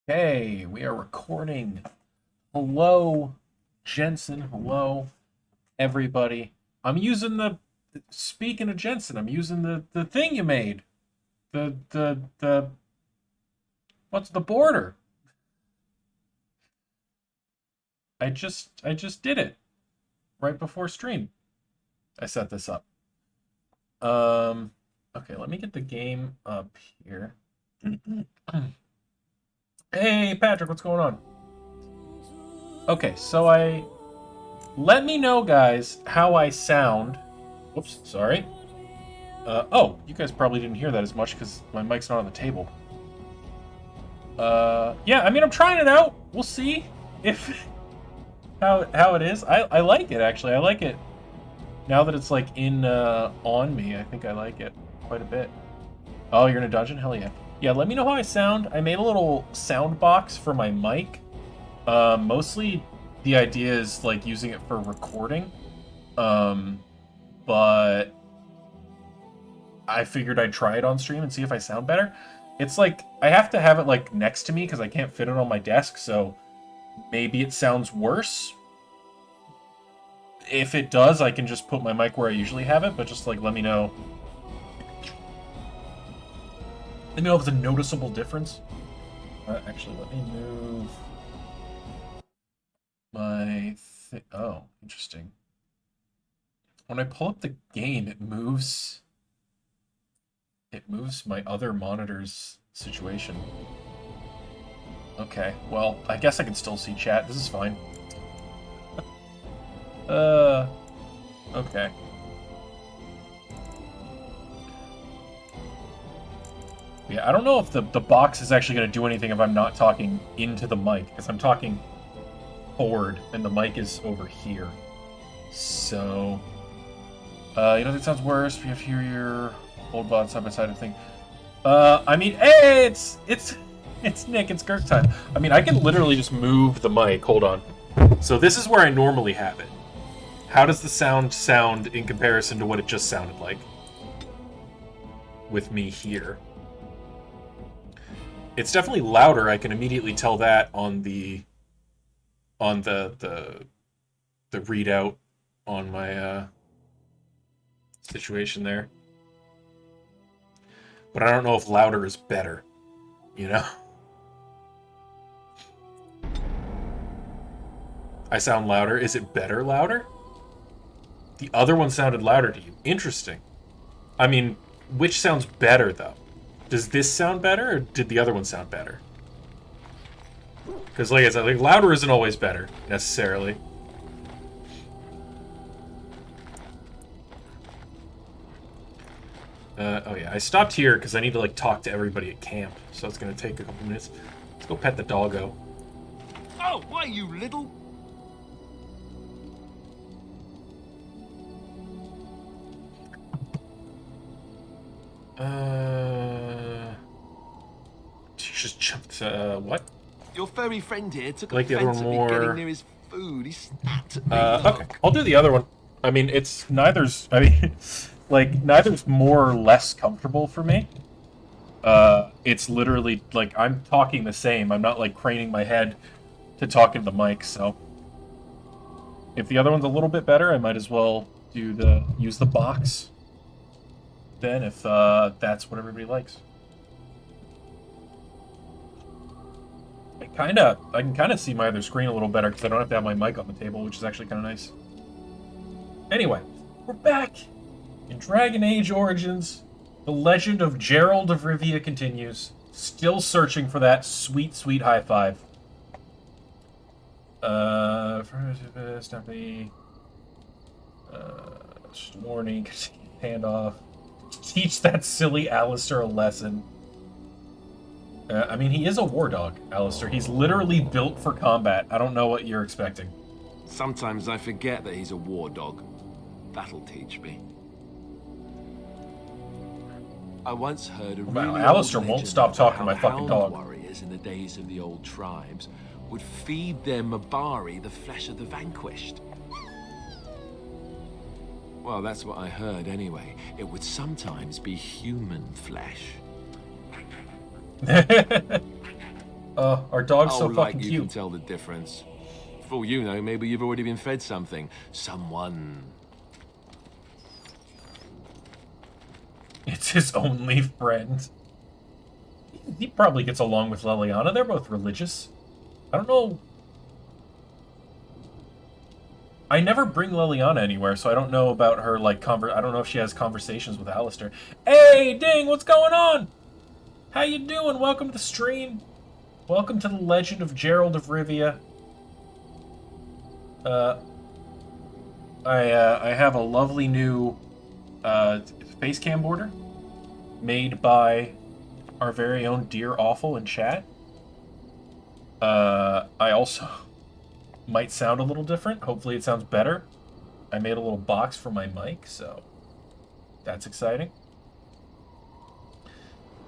Okay, we are recording. Hello, Jensen. Hello, everybody. I'm using speaking of Jensen, I'm using the thing you made. The what's the border? I just did it right before stream. I set this up. Um, okay, let me get the game up here. Hey, Patrick, what's going on? Okay, so let me know, guys, how I sound. Whoops, sorry. Oh, you guys probably didn't hear that as much because my mic's not on the table. Yeah, I mean, I'm trying it out. We'll see if how it is. I like it actually. I like it now that it's like in on me. I think I like it quite a bit. Oh, you're in a dungeon? Hell yeah. Yeah, let me know how I sound. I made a little sound box for my mic. Mostly the idea is like using it for recording. But I figured I'd try it on stream and see if I sound better. It's like I have to have it like next to me because I can't fit it on my desk, so maybe it sounds worse. If it does, I can just put my mic where I usually have it, but just like let me know. Let me know if it's a noticeable difference. Actually, let me move my oh, interesting. When I pull up the game, it moves my other monitor's situation. Okay, well, I guess I can still see chat. This is fine. Okay. Yeah, I don't know if the box is actually going to do anything if I'm not talking into the mic, because I'm talking forward, and the mic is over here. So, you don't think it sounds worse if you hear your old bot side by side thing? I mean, hey, it's Nick. It's Gurk time. I mean, I can literally just move the mic. Hold on. So this is where I normally have it. How does the sound in comparison to what it just sounded like with me here? It's definitely louder. I can immediately tell that on the readout on my situation there. But I don't know if louder is better, you know? I sound louder. Is it better louder? The other one sounded louder to you. Interesting. I mean, which sounds better, though? Does this sound better, or did the other one sound better? Because, like I said, like, louder isn't always better, necessarily. Oh yeah, I stopped here because I need to, like, talk to everybody at camp, so it's going to take a couple minutes. Let's go pet the doggo. Oh, why, you little... She just jumped, what? Your furry friend here took like the other offense one at me more... getting near his food. He snapped at me. Okay, I'll do the other one. I mean, it's neither's... I mean, like, neither's more or less comfortable for me. It's literally, like, I'm talking the same. I'm not, like, craning my head to talk into the mic, so... If the other one's a little bit better, I might as well use the box then, if that's what everybody likes. I can kind of see my other screen a little better because I don't have to have my mic on the table, which is actually kind of nice. Anyway, we're back in Dragon Age Origins. The legend of Gerald of Rivia continues. Still searching for that sweet, sweet high five. Stephanie. Warning. Hand off. Teach that silly Alistair a lesson. I mean, he is a war dog, Alistair. He's literally built for combat. I don't know what you're expecting. Sometimes I forget that he's a war dog. That'll teach me. I once heard a Wow, really Alistair old won't legend stop about talking to how my fucking hound dog. warriors in the days of the old tribes would feed their Mabari the flesh of the vanquished. Well, that's what I heard anyway. It would sometimes be human flesh. Our dog's so like fucking you cute. can tell the difference. For all you know, maybe you've already been fed something. Someone. It's his only friend. He probably gets along with Leliana. They're both religious. I don't know. I never bring Leliana anywhere, so I don't know about her, like, I don't know if she has conversations with Alistair. Hey, Ding, what's going on? How you doing? Welcome to the stream. Welcome to the Legend of Gerald of Rivia. I have a lovely new face cam border made by our very own Dear Awful in chat. I also might sound a little different. Hopefully it sounds better. I made a little box for my mic, so that's exciting.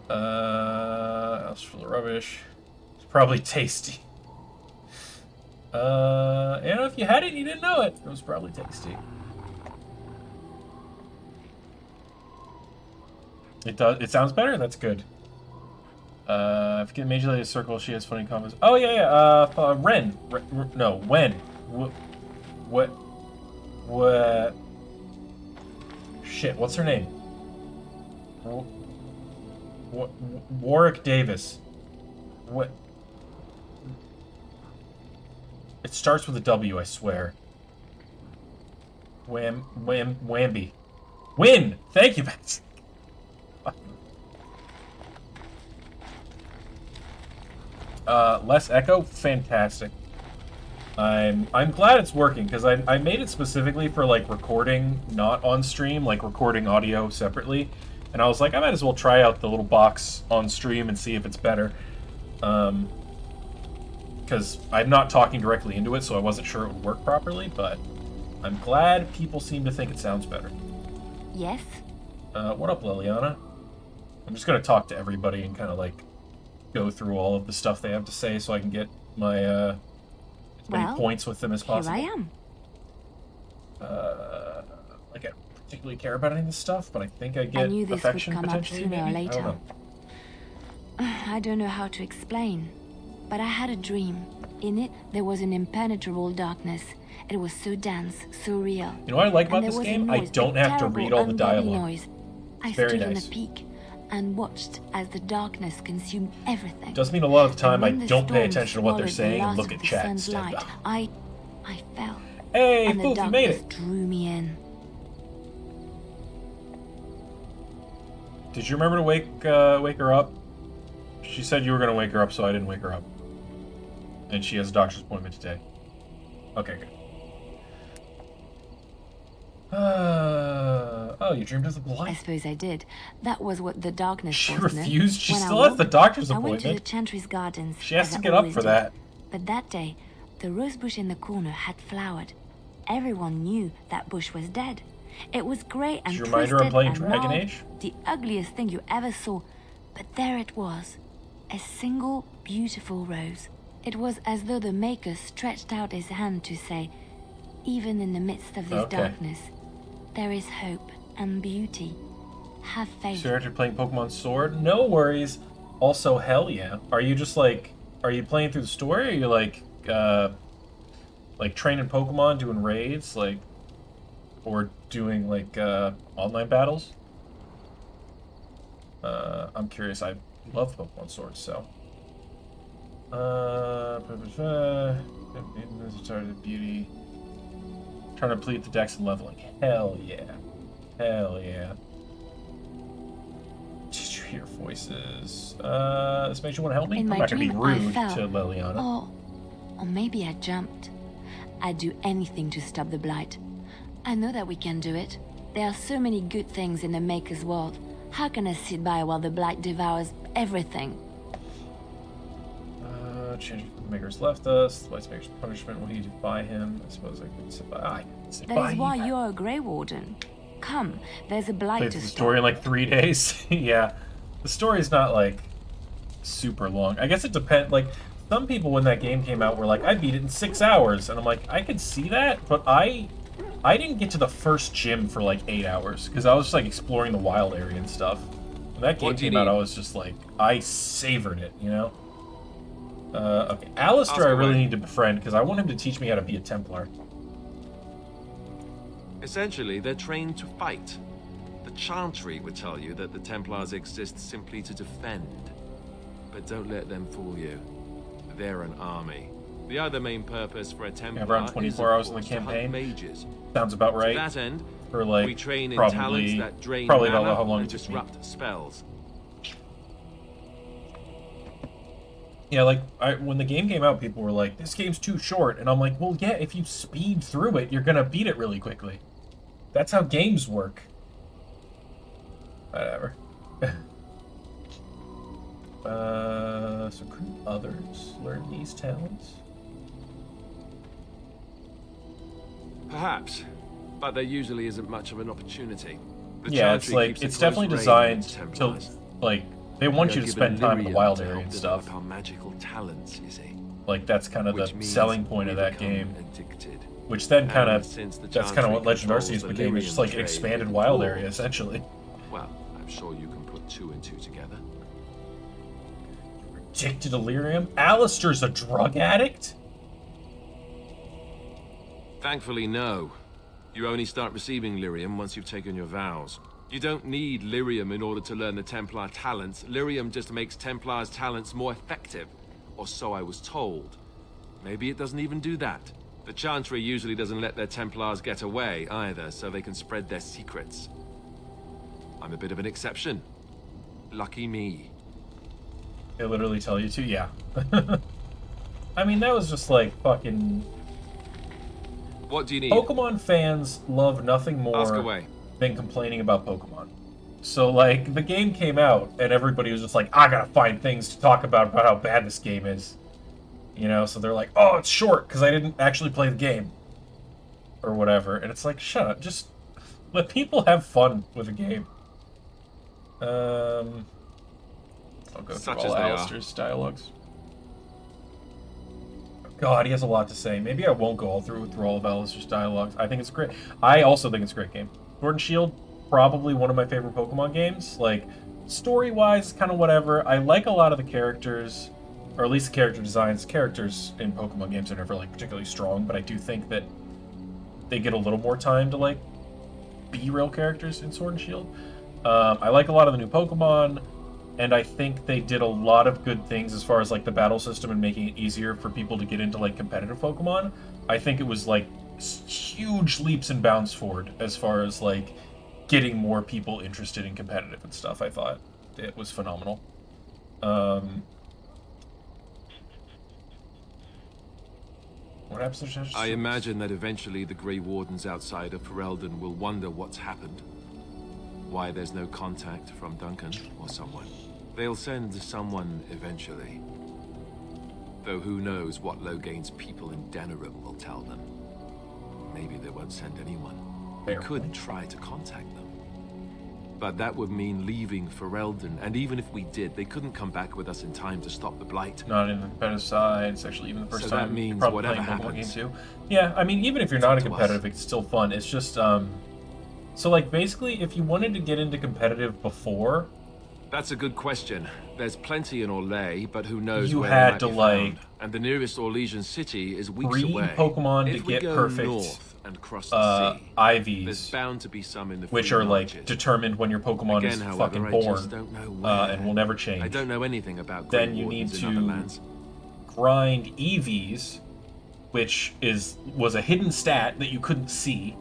As for the rubbish, it's probably tasty. And if you had it and you didn't know it, it was probably tasty. It does. It sounds better. That's good. If you get Major Lady Circle, she has funny comments. Oh yeah. Ren. No, when? What? Shit. What's her name? Warwick Davis. What? It starts with a W, I swear. Wamby. Win! Thank you, Betsy. Less echo? Fantastic. I'm glad it's working, because I made it specifically for, like, recording not on stream, like, recording audio separately. And I was like, I might as well try out the little box on stream and see if it's better. Because I'm not talking directly into it, so I wasn't sure it would work properly, but I'm glad people seem to think it sounds better. Yes? What up, Leliana? I'm just gonna talk to everybody and kind of, like, go through all of the stuff they have to say so I can get my, as many points with them as possible. Here I am. Like, I don't particularly care about any of this stuff, but I think I get knew this affection would come up potentially, sooner or maybe? I later. don't know. I don't know how to explain, but I had a dream. In it, there was an impenetrable darkness. It was so dense, so real. You know what I like about And there this was a game? I noise, don't a have to read all the terrible, ungodly dialogue. noise. I very stood nice. on a peak and watched as the darkness consumed everything. Does mean a lot of the time I And when the don't pay storm attention to what they're swallowed the saying and last look of at the chat sun's instead. light, I fell. Hey, And the Poof, you made darkness it! drew me in. Did you remember to wake her up? She said you were gonna wake her up, so I didn't wake her up. And she has a doctor's appointment today. Okay, good. Oh, you dreamed of the I blight. suppose I did. That was what the darkness She was. no? refused. She When I still has woke, the doctor's I went to the appointment. Chantry's gardens. She has as to I get up always for did. that. But that day, the rose bush in the corner had flowered. Everyone knew that bush was dead. It was grey and Did you twisted remind her I'm playing and Dragon gnarled, Age? the ugliest thing you ever saw. But there it was, a single beautiful rose. It was as though the Maker stretched out his hand to say, even in the midst of this Okay. darkness, there is hope and beauty. Have faith. So you're actually playing Pokemon Sword? No worries. Also, hell yeah. Are you just like, are you playing through the story, or are you like training Pokemon, doing raids, like, or doing like online battles? I'm curious. I love Pokemon Sword, so. Beauty. Trying to complete the dex and leveling. Hell yeah. Hell yeah. Just hear voices. This makes you want to help me? In I'm my not gonna be dream, I rude fell. to Leliana. Or maybe I jumped. I'd do anything to stop the blight. I know that we can do it. There are so many good things in the Maker's world. How can I sit by while the blight devours everything? Change the Maker's left us. The Blight's Maker's punishment will he defy him. I suppose I could sit by. I could sit That by is why you. you're a Grey Warden. Come, there's a blight Played to the stop. story in like 3 days. Yeah. The story's not like super long. I guess it depends. Like, some people when that game came out were like, I beat it in 6 hours. And I'm like, I could see that, but I didn't get to the first gym for like 8 hours because I was just like exploring the wild area and stuff. When that game What do you came out, need? I was just like, I savored it, you know? Okay. Alistair Ask I really away. need to befriend, because I want him to teach me how to be a Templar. Essentially, they're trained to fight. The Chantry would tell you that the Templars exist simply to defend. But don't let them fool you. They're an army. The other main purpose for a Templar around is, 24 hours of in the course, to hunt campaign. mages. Sounds about To right. that end, For like we train in probably talents that drain about mana how long and it took me. disrupt spells. Yeah, like when the game came out, people were like, "This game's too short," and I'm like, "Well, yeah, if you speed through it, you're gonna beat it really quickly. That's how games work." Whatever. So could others learn these talents? Perhaps, but there usually isn't much of an opportunity. The Yeah, it's Chantry like keeps a it's close definitely rein on designed its to Templars. like they want you to We are spend given time in the Lyrium wild to area help and develop stuff. our magical talents, you see. Like that's kind of Which the means selling point we of that become game. addicted. Which then kind And of since the that's kind of what Chantry Legend controls Arceus the became. It's just Lyrium like trade expanded with wild dwarves, area essentially. Well, I'm sure you can put two and two together. Addicted to lyrium? Alistair's a drug addict? Thankfully, no. You only start receiving lyrium once you've taken your vows. You don't need lyrium in order to learn the Templar talents. Lyrium just makes Templars' talents more effective. Or so I was told. Maybe it doesn't even do that. The Chantry usually doesn't let their Templars get away either, so they can spread their secrets. I'm a bit of an exception. Lucky me. They literally tell you to, yeah. I mean, that was just like fucking... What do you need? Pokemon fans love nothing more Ask away. than complaining about Pokemon. So, like, the game came out, and everybody was just like, I gotta find things to talk about how bad this game is. You know, so they're like, oh, it's short, because I didn't actually play the game. Or whatever. And it's like, shut up, just let people have fun with a game. I'll go Such through all as they are. Alistair's dialogues. God, he has a lot to say. Maybe I won't go all through all of Alistair's dialogues. I think it's great. I also think it's a great game. Sword and Shield, probably one of my favorite Pokemon games. Like, story-wise, kind of whatever. I like a lot of the characters, or at least the character designs. Characters in Pokemon games are never, like, particularly strong, but I do think that they get a little more time to, like, be real characters in Sword and Shield. I like a lot of the new Pokemon. And I think they did a lot of good things as far as like the battle system and making it easier for people to get into like competitive Pokemon. I think it was like huge leaps and bounds forward as far as like getting more people interested in competitive and stuff. I thought it was phenomenal. What happens to I imagine that eventually the Grey Wardens outside of Ferelden will wonder what's happened. Why there's no contact from Duncan or someone. They'll send someone eventually. Though who knows what Loghain's people in Denerim will tell them. Maybe they won't send anyone. We Fair could point. try to contact them. But that would mean leaving Ferelden, and even if we did, they couldn't come back with us in time to stop the Blight. Not in the competitive side. It's actually even the first So that time means you're probably whatever playing Pokemon game happens, too. Yeah, I mean, even if you're it's not up a to us. competitive, it's still fun. It's just so like basically, if you wanted to get into competitive before, That's a good question. There's plenty in Orlais, but who knows You where had they might to, be like, found. And the nearest Orlesian city is weeks breed away. Pokemon to if we get go perfect, north and cross the sea, there's IVs, bound to be some in the which free are like marches. determined when your Pokemon Again, is however, fucking I born, just don't know where. and will never change. I don't know anything about Then Grey you need Wardens in to- other lands. Grind EVs, which was a hidden stat that you couldn't see,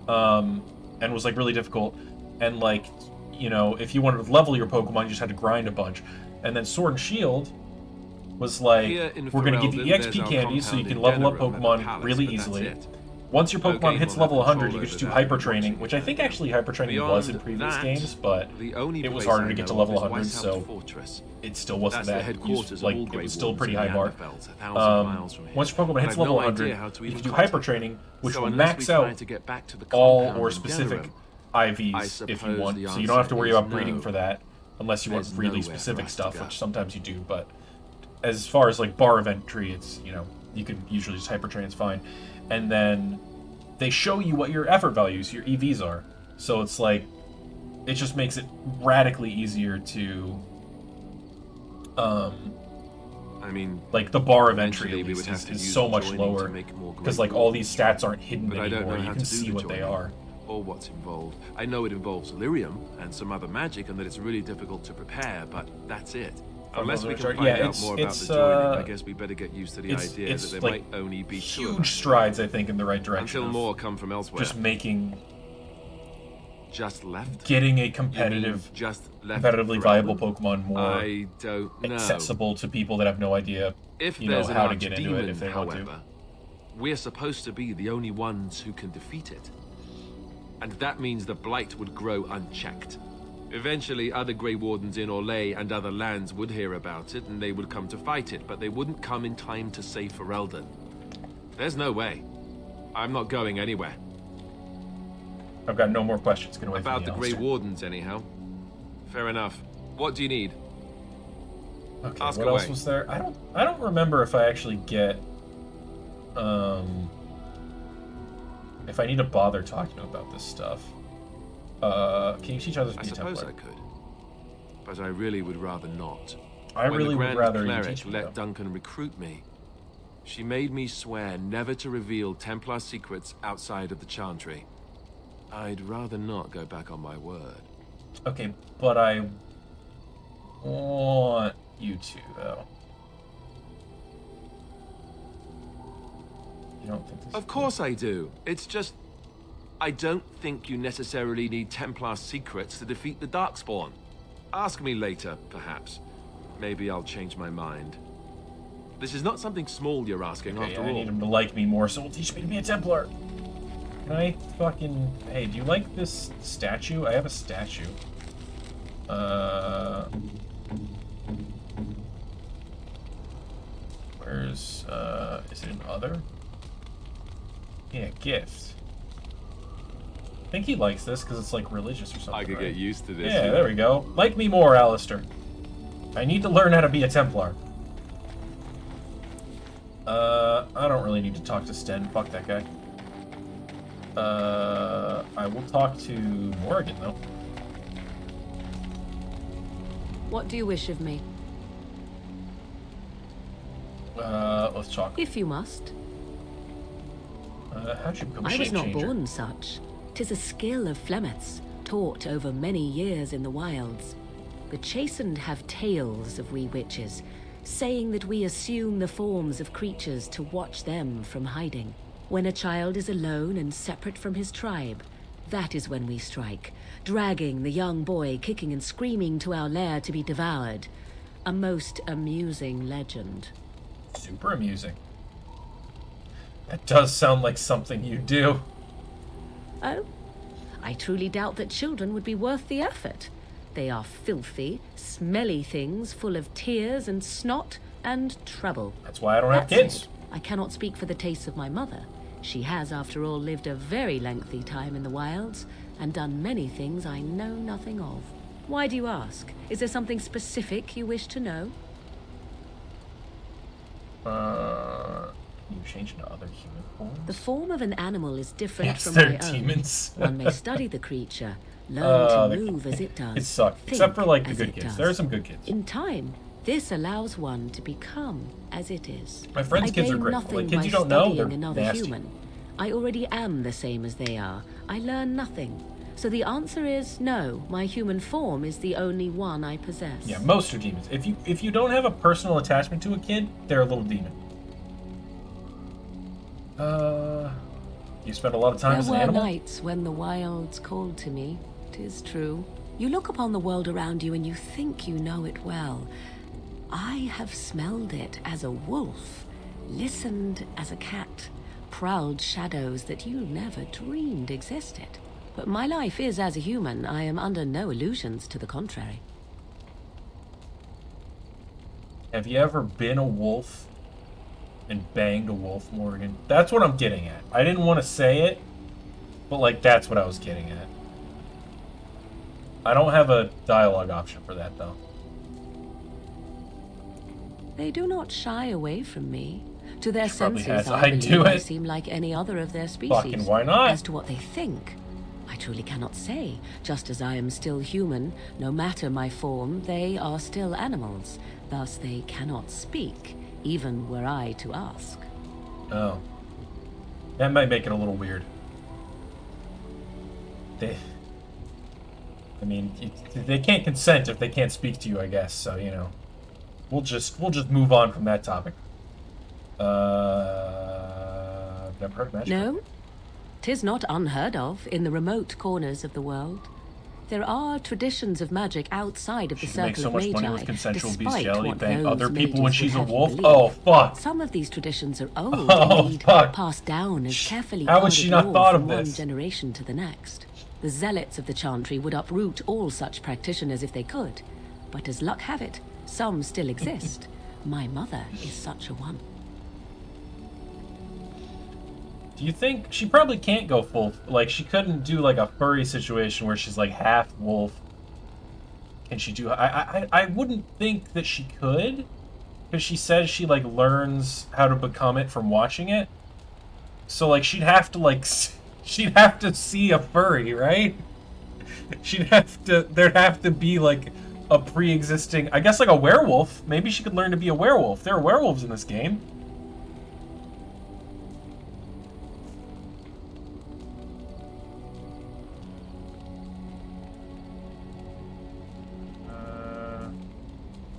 and was like really difficult. And like, you know, if you wanted to level your Pokemon, you just had to grind a bunch. And then Sword and Shield was like, Here in we're going to give you Ferelden, there's EXP our candies so you compound can in level up Denerim at the Pokemon palace, really but that's easily. it. Once your Pokemon Loghain hits will have level 100, control you can just over do that hyper and training, watching which it I think happen. actually hyper training Beyond was in previous that, games, but the only it was place harder I to get to know level of is 100, Whitehouse so Fortress. it still wasn't That's the that headquarters used, of like all it Grey was still a Wardens pretty in high the bar. Angerfell, 1,000 miles from here. Once your Pokemon I hits have level no 100, idea how to you even can do contact hyper them. training, which So will unless max we try out to get back to the all compound or in specific Denerim, IVs if you suppose want. the So you don't have to answer worry is about breeding no. for that, unless you want There's really nowhere for specific us to stuff, go. which sometimes you do. But as far as like bar of entry, it's, you know, you can usually just hyper train is fine. And then they show you what your effort values, your EVs are. So it's like, it just makes it radically easier to I mean, Like, the bar of entry, eventually at we least, would have to is use so the much joining lower. to make more Because, great like, all wardens. these stats aren't hidden But I don't anymore. know You how can to do see the what they joining, are. or what's involved. I know it involves lyrium and some other magic, and that it's really difficult to prepare, but that's it. Unless we can find Yeah, out more about the joining, I guess we better get used to the idea that there like, might only be 2 of huge us. strides, I think, in the right direction. Until of more come from elsewhere. just making Just left? getting a You mean competitive, just left competitively for viable Eldon? Pokemon more I don't know. accessible to people that have no idea, If you know, there's an how to get into it archdemon, if they want to. however, we're supposed to be the only ones who can defeat it. And that means the blight would grow unchecked. Eventually, other Grey Wardens in Orlais and other lands would hear about it, and they would come to fight it, but they wouldn't come in time to save Ferelden. There's no way. I'm not going anywhere. I've got no more questions. Get away About from the me, Grey Alistair. Wardens, anyhow. Fair enough. What do you need? Okay, Ask what else away. was there? I don't remember if I actually get if I need to bother talking to him about this stuff. Can you teach others to I be a suppose I Templar? could. But I really would rather not. I When really the would Grand rather you Cleric teach me, let though. Duncan recruit me, she made me swear never to reveal Templar secrets outside of the Chantry. I'd rather not go back on my word. Okay, but I want you to, though. You don't think this? Of course I do. It's just... I don't think you necessarily need Templar secrets to defeat the Darkspawn. Ask me later, perhaps. Maybe I'll change my mind. This is not something small you're asking, Okay, after I all. need him to like me more, so he'll teach me to be a Templar. Can I fucking... Hey, do you like this statue? I have a statue. Where's, is it an other? Yeah, gift. I think he likes this because it's like religious or something. I could right? get used to this. Yeah, there we go. Like me more, Alistair. I need to learn how to be a Templar. I don't really need to talk to Sten. Fuck that guy. I will talk to Morrigan, though. What do you wish of me? Let's talk. If you must. How'd you become a I was not shape-changer? born such. 'Tis a skill of Flemeth's, taught over many years in the wilds. The chastened have tales of we witches, saying that we assume the forms of creatures to watch them from hiding. When a child is alone and separate from his tribe, that is when we strike, dragging the young boy kicking and screaming to our lair to be devoured. A most amusing legend. Super amusing. That does sound like something you do. Oh? I truly doubt that children would be worth the effort. They are filthy, smelly things full of tears and snot and trouble. That's why I don't have That kids. said, I cannot speak for the tastes of my mother. She has, after all, lived a very lengthy time in the wilds and done many things I know nothing of. Why do you ask? Is there something specific you wish to know? You change into other human forms? The form of an animal is different Yes, from they're my own. demons. One may study the creature, learn to the- move as it does. It sucked. think Except for, like, the as good it kids. does. There are some good kids. In time, this allows one to become as it is. My friends' I kids are gain great. nothing Like, kids by you don't know, studying they're another nasty. human. I already am the same as they are. I learn nothing. So the answer is no. My human form is the only one I possess. Yeah, most are demons. If you don't have a personal attachment to a kid, they're a little demon. You spend a lot of time There as an were animal? nights when the wilds called to me, 'tis true. You look upon the world around you and you think you know it well. I have smelled it as a wolf, listened as a cat, prowled shadows that you never dreamed existed. But my life is as a human. I am under no illusions to the contrary. Have you ever been a wolf and banged a wolf, Morgan? That's what I'm getting at. I didn't want to say it, but, like, that's what I was getting at. I don't have a dialogue option for that, though. They do not shy away from me. To their Probably senses, has. I I believe do I it. seem like any other of their species. Fucking why not? As to what they think, I truly cannot say. Just as I am still human, no matter my form, they are still animals. Thus they cannot speak, even were I to ask. Oh. That might make it a little weird. They can't consent if they can't speak to you, I guess, so, you know. We'll just move on from that topic. Never heard of magic. No, 'tis not unheard of in the remote corners of the world. There are traditions of magic outside of the She makes circle so of much money Magi, with consensual despite bestiality, what paying those other people when mages she's a would have you wolf. believe. Oh, fuck. Some of these traditions are old Oh, and indeed fuck. passed down as carefully How would guarded she not lore thought of from one this? generation to the next. The zealots of the Chantry would uproot all such practitioners if they could, but as luck have it, some still exist. My mother is such a one. Do you think she probably can't go full? Like, she couldn't do like a furry situation where she's like half wolf. Can she do? I wouldn't think that she could, because she says she like learns how to become it from watching it. So like she'd have to see a furry, right? There'd have to be like a pre-existing, I guess, like a werewolf. Maybe she could learn to be a werewolf. There are werewolves in this game.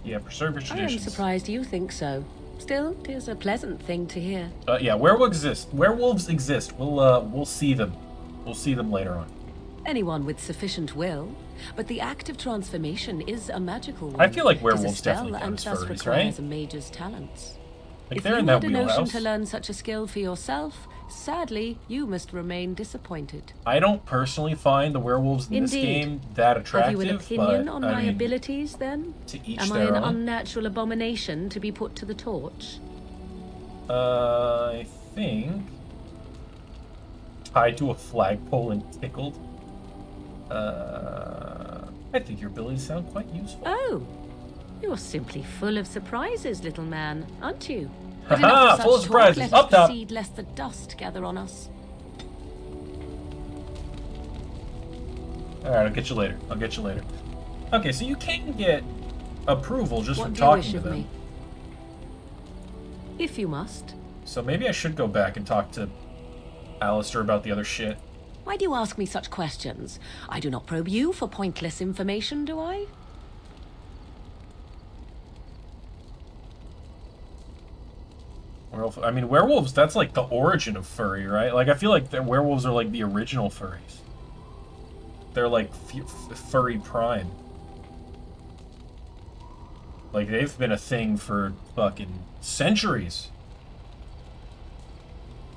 Yeah, preserve your I am traditions. surprised you think so. Still, 'tis a pleasant thing to hear. Yeah, werewolves exist. Werewolves exist. We'll see them. We'll see them later on. Anyone with sufficient will, but the act of transformation is a magical one. I feel like 'Tis werewolves a spell definitely count and as thus furries, requires right? a mage's talents. Like, If they're you in that had a notion wheelhouse. to learn such a skill for yourself, sadly, you must remain disappointed. I don't personally find the werewolves in this Indeed. game that attractive. Have you an opinion but, on I my mean, abilities, then? to each Am I their an own. unnatural abomination to be put to the torch? I think tied to a flagpole and tickled. I think your abilities sound quite useful. Oh, you're simply full of surprises, little man, aren't you? But Haha, enough of full of such surprises. Talk. Let Up us top. proceed, lest the dust gather on us. All right, I'll get you later. Okay, so you can get approval just What from do you talking wish to of them. me? If you must. So maybe I should go back and talk to Alistair about the other shit. Why do you ask me such questions? I do not probe you for pointless information, do I? I mean, werewolves, that's like the origin of furry, right? Like, I feel like the werewolves are like the original furries. They're like furry prime. Like, they've been a thing for fucking centuries.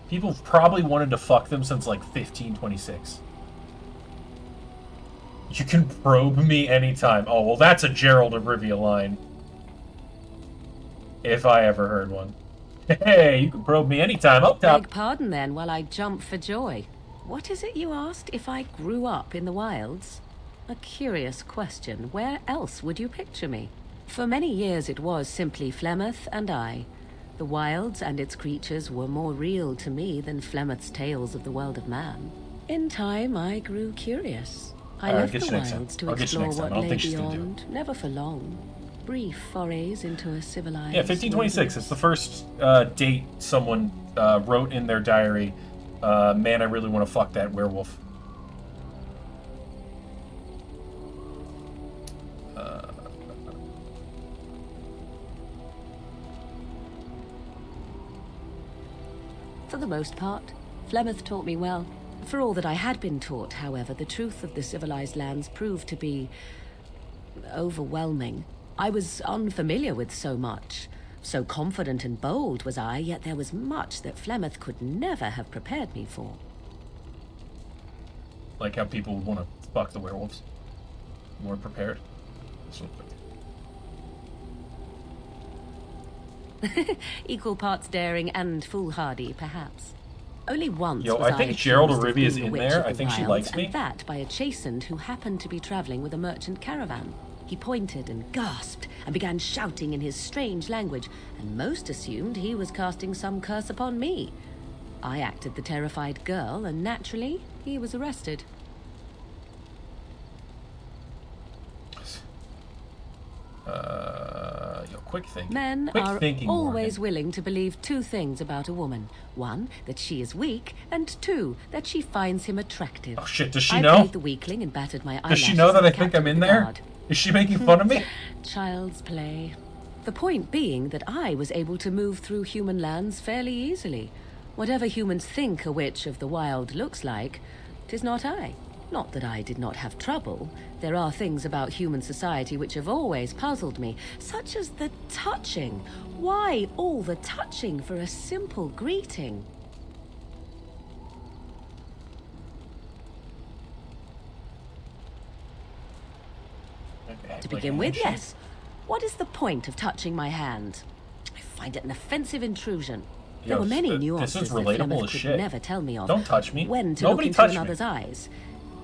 People have probably wanted to fuck them since like 1526. You can probe me anytime. Oh, well, that's a Gerald of Rivia line. If I ever heard one. Hey, you can probe me anytime. Up top. Beg pardon then while I jump for joy. What is it you asked if I grew up in the wilds? A curious question. Where else would you picture me? For many years it was simply Flemeth and I. The wilds and its creatures were more real to me than Flemeth's tales of the world of man. In time I grew curious. I Alright, left get the you next time. wilds to I'll get you explore next time. what I don't lay think she's gonna do it. beyond, never for long. Brief forays into a civilized... Yeah, 1526. It's the first date someone wrote in their diary. Man, I really want to fuck that werewolf. For the most part, Flemeth taught me well. For all that I had been taught, however, the truth of the civilized lands proved to be overwhelming. I was unfamiliar with so much. So confident and bold was I, yet there was much that Flemeth could never have prepared me for. Like how people want to fuck the werewolves. More prepared. So, Equal parts daring and foolhardy, perhaps. Only once Yo, was I think accused Gerald of Arivia is being a in witch there. of I the think she wilds, likes me. And that by a chastened who happened to be traveling with a merchant caravan. He pointed and gasped and began shouting in his strange language, and most assumed he was casting some curse upon me. I acted the terrified girl, and naturally, he was arrested. quick thinking. Men Quick are thinking, always Morgan. willing to believe two things about a woman. One, that she is weak, and two, that she finds him attractive. Oh shit, does she I know? played the weakling and battered my Does eyelashes. she know that at I the think captain I'm in of the there? guard. Is she making fun of me? Child's play. The point being that I was able to move through human lands fairly easily. Whatever humans think a witch of the wild looks like, 'tis not I. Not that I did not have trouble. There are things about human society which have always puzzled me, such as the touching. Why all the touching for a simple greeting? Okay, To like begin a with, handshake? yes. What is the point of touching my hand? I find it an offensive intrusion. There Yo, were many this is nuances that relatable Flemeth as could shit. never tell me of. Don't touch me. When to Nobody look touch into me. another's eyes.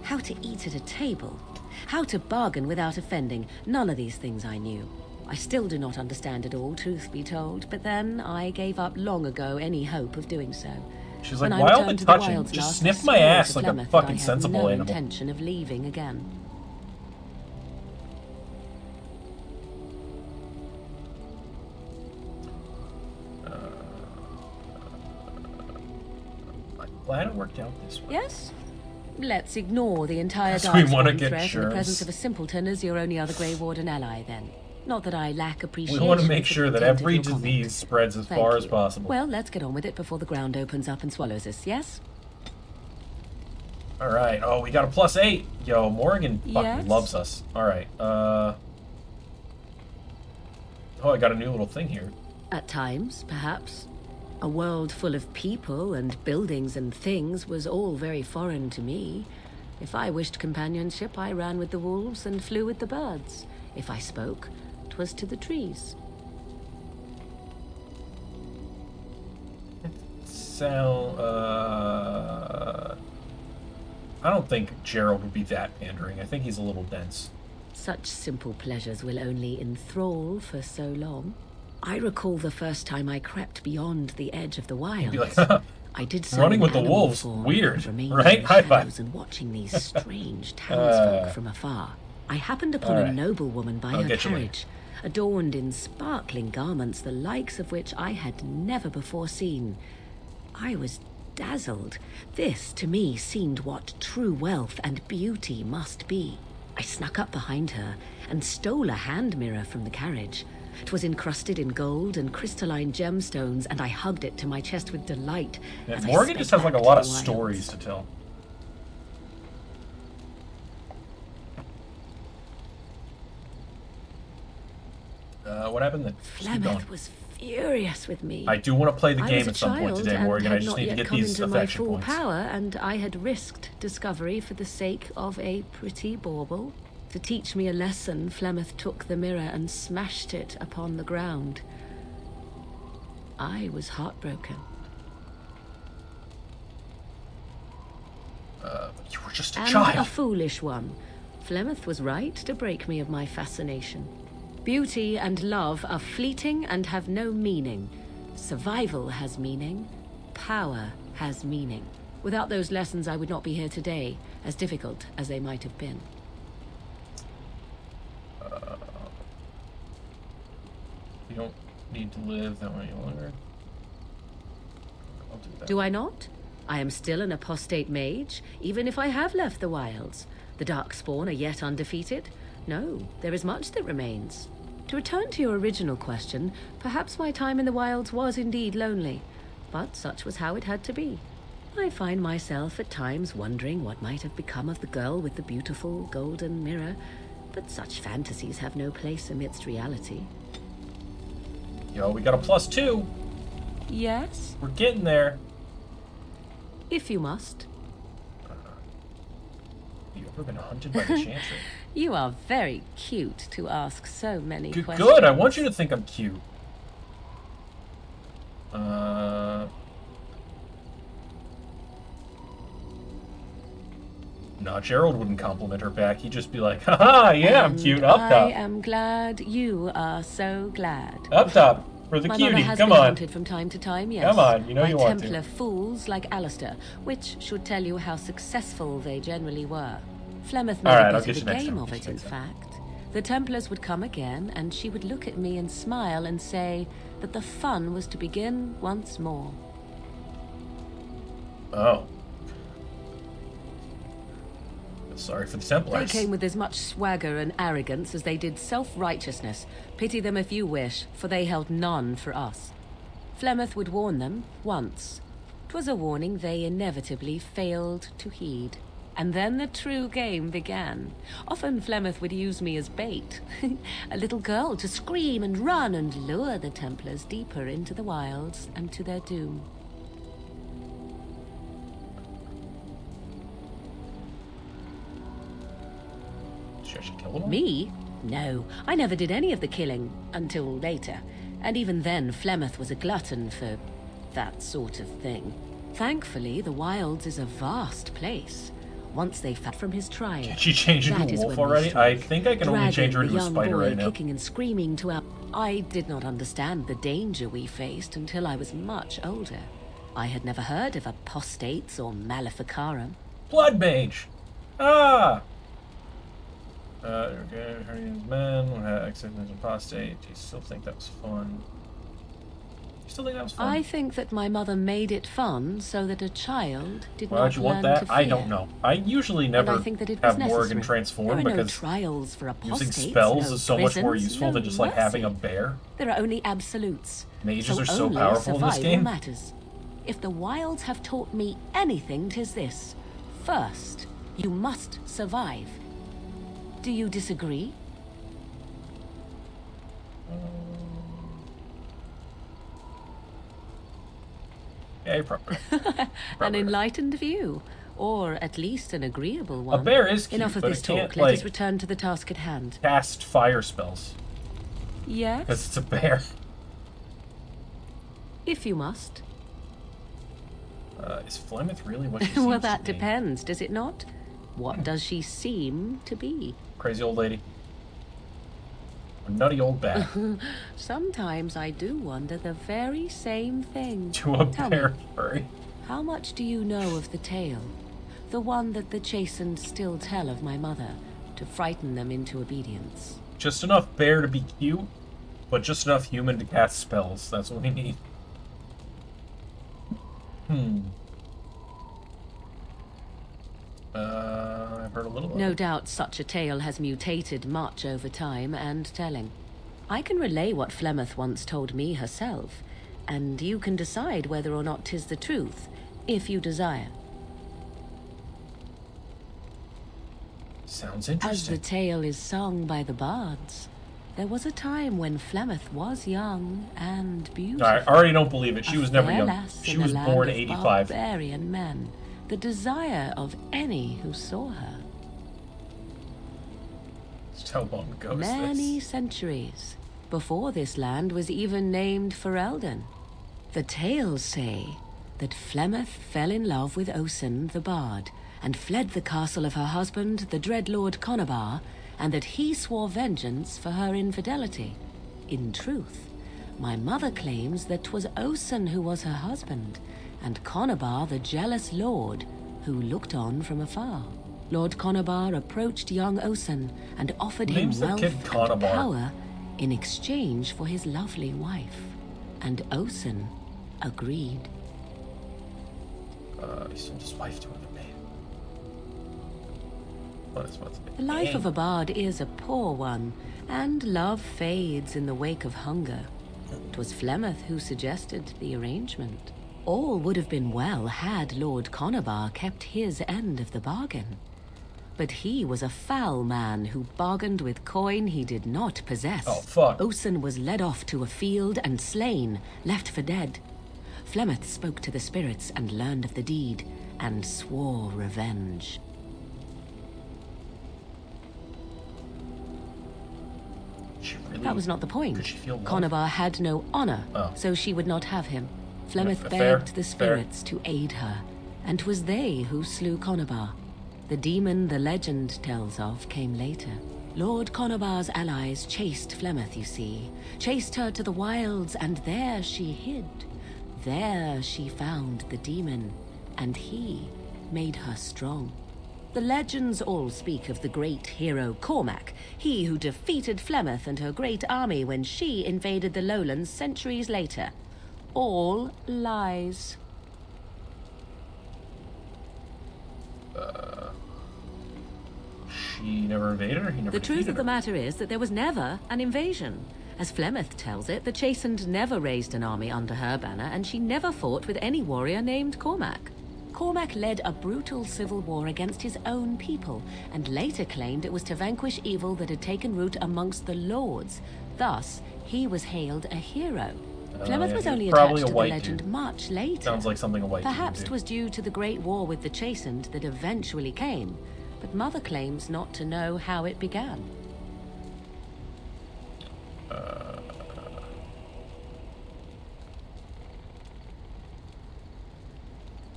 How to eat at a table. How to bargain without offending. None of these things I knew. I still do not understand it all, truth be told, but then I gave up long ago any hope of doing so. She's When like, I why all returned the to the touching? wilds Just last, sniff I my swore ass to like a Flemeth that fucking I had sensible no animal. intention of leaving again. I'm glad it worked out this way. Yes? Let's ignore the entire So we wanna Darkspawn get threat in the germs. presence of a simpleton as your only other Grey Warden ally, then. Not that I lack We appreciation. want to make for the sure that intent of every your comment. disease spreads as Thank far as you. possible. Well, let's get on with it before the ground opens up and swallows us, yes? All right. Oh, we got a +8. Yo, Morgan fucking Yes? loves us. All right. Oh, I got a new little thing here. At times, perhaps. A world full of people and buildings and things was all very foreign to me. If I wished companionship, I ran with the wolves and flew with the birds. If I spoke, 'twas to the trees. So, I don't think Gerald would be that pandering. I think he's a little dense. Such simple pleasures will only enthrall for so long. I recall the first time I crept beyond the edge of the wilds. Be like, I did so running in with the animal wolves. form, Weird, remaining right? in the High five. shadows and watching these strange townsfolk from afar. I happened upon a Alright. noblewoman by I'll her get you later. carriage, adorned in sparkling garments, the likes of which I had never before seen. I was dazzled. This, to me, seemed what true wealth and beauty must be. I snuck up behind her and stole a hand mirror from the carriage. 'Twas encrusted in gold and crystalline gemstones, and I hugged it to my chest with delight. Yeah, as I Morgan sped just has like a back lot to of the wilds. stories to tell. What happened then? Just keep going. Flemeth was furious with me. I do want to play the I game was a at some point child today, and Morgan. I had just not need to yet get come these into my affection full points. power, and I had risked discovery for the sake of a pretty bauble. To teach me a lesson, Flemeth took the mirror and smashed it upon the ground. I was heartbroken. You were just a And a child. foolish one. Flemeth was right to break me of my fascination. Beauty and love are fleeting and have no meaning. Survival has meaning. Power has meaning. Without those lessons, I would not be here today, as difficult as they might have been. You don't need to live that way any longer. I'll do that. Do I not? I am still an apostate mage, even if I have left the wilds. The Darkspawn are yet undefeated. No, there is much that remains. To return to your original question, perhaps my time in the wilds was indeed lonely, but such was how it had to be. I find myself at times wondering what might have become of the girl with the beautiful golden mirror, but such fantasies have no place amidst reality. Yo, we got a +2. Yes, We're getting there. if you must. You ever been hunted by the Chantry? You are very cute to ask so many Good, questions. good. I want you to think I'm cute. No, Gerald wouldn't compliment her back. He'd just be like, haha, yeah, I'm And cute. Up I top. am glad you are so glad. Up top. For the My cutie. mother has Come been on. hunted from time to time, yes. Come on, you know by you want to. Templar fools like Alistair, which should tell you how successful they generally were. Flemeth made Alright, a I'll bit get of you a next game time, of get it, you in next time. fact. The Templars would come again, and she would look at me and smile and say that the fun was to begin once more. Oh. Sorry for the Templars. They came with as much swagger and arrogance as they did self-righteousness. Pity them if you wish, for they held none for us. Flemeth would warn them once. 'Twas a warning they inevitably failed to heed. And then the true game began. Often Flemeth would use me as bait. A little girl to scream and run and lure the Templars deeper into the wilds and to their doom. Should I kill them all? Me? No, I never did any of the killing, until later. And even then, Flemeth was a glutton for that sort of thing. Thankfully, the wilds is a vast place. Once they fed from his tribe. Can she change into that a is wolf when we already? struck, I think I can only change her dragging into a the young spider boy right now. kicking and screaming to our... I did not understand the danger we faced until I was much older. I had never heard of apostates or maleficarum. Blood mage! Ah! Okay, Hernian's men, when had accidents apostate. Do you still think that was fun? You still think that was fun? I think that my mother made it fun so that a child did Why not would you want learn that? to fear. I don't know. I usually never And I think that it was have Morrigan necessary. transform There are no because trials for apostates, using spells no is so much more prisons, useful no than just like mercy. having a bear. There are only absolutes. Mages are so only powerful in this survival game. matters. If the wilds have taught me anything, 'tis this. First, you must survive. Do you disagree? Yeah, you're probably An right. enlightened view, or at least an agreeable one. A bear is cute, Enough of but this it can't, talk. Let us like, return to the task at hand. cast fire spells Yes, because it's a bear. if you must. Is Flemeth really what she Well, seems that to be? depends, does it not? What does she seem to be? Crazy old lady. A nutty old bat. Sometimes I do wonder the very same thing. To a Tell bear me, furry. how much do you know of the tale? The one that the chastened still tell of my mother, to frighten them into obedience. Just enough bear to be cute, but just enough human to cast spells. That's what we need. I've heard a little. No of it. doubt such a tale has mutated much over time and telling. I can relay what Flemeth once told me herself, and you can decide whether or not 'tis the truth, if you desire. Sounds As the interesting. tale is sung by the bards, there was a time when Flemeth was young and beautiful. I already don't believe it. She A was never fair young. lass She in a was land born of 85. Barbarian men, the desire of any who saw her. Just how long ago is Many this? centuries before this land was even named Ferelden. The tales say that Flemeth fell in love with Osen the Bard and fled the castle of her husband, the dread Lord Conobar, and that he swore vengeance for her infidelity. In truth, my mother claims that 'twas Osen who was her husband, and Conobar the jealous lord who looked on from afar. Lord Conobar approached young Osen and offered him Name's the wealth kid and Conobar. power in exchange for his lovely wife. And Osen agreed. He sold his wife to another man. What is what's The life of a bard is a poor one, and love fades in the wake of hunger. 'Twas Flemeth who suggested the arrangement. All would have been well had Lord Conobar kept his end of the bargain. But he was a foul man who bargained with coin he did not possess. Oh, fuck. Osen was led off to a field and slain, left for dead. Flemeth spoke to the spirits and learned of the deed, and swore revenge. She really... That was not the point. Could she feel love? Conobar had no honor, Oh. so she would not have him. Flemeth Fair, begged the fair. spirits to aid her, and 'twas they who slew Conobar. The demon the legend tells of came later. Lord Conobar's allies chased Flemeth, you see. Chased her to the wilds, and there she hid. There she found the demon, and he made her strong. The legends all speak of the great hero Cormac, he who defeated Flemeth and her great army when she invaded the lowlands centuries later. All lies. She never invaded her? He never The truth defeated of the her? matter is that there was never an invasion. As Flemeth tells it, the Chastened never raised an army under her banner, and she never fought with any warrior named Cormac. Cormac led a brutal civil war against his own people, and later claimed it was to vanquish evil that had taken root amongst the lords. Thus, he was hailed a hero. Flemeth yeah, was he was only probably attached a to the white legend dude. much later. Sounds like something a white dude Perhaps would do. 'twas due to the great war with the Chastened that eventually came, but Mother claims not to know how it began.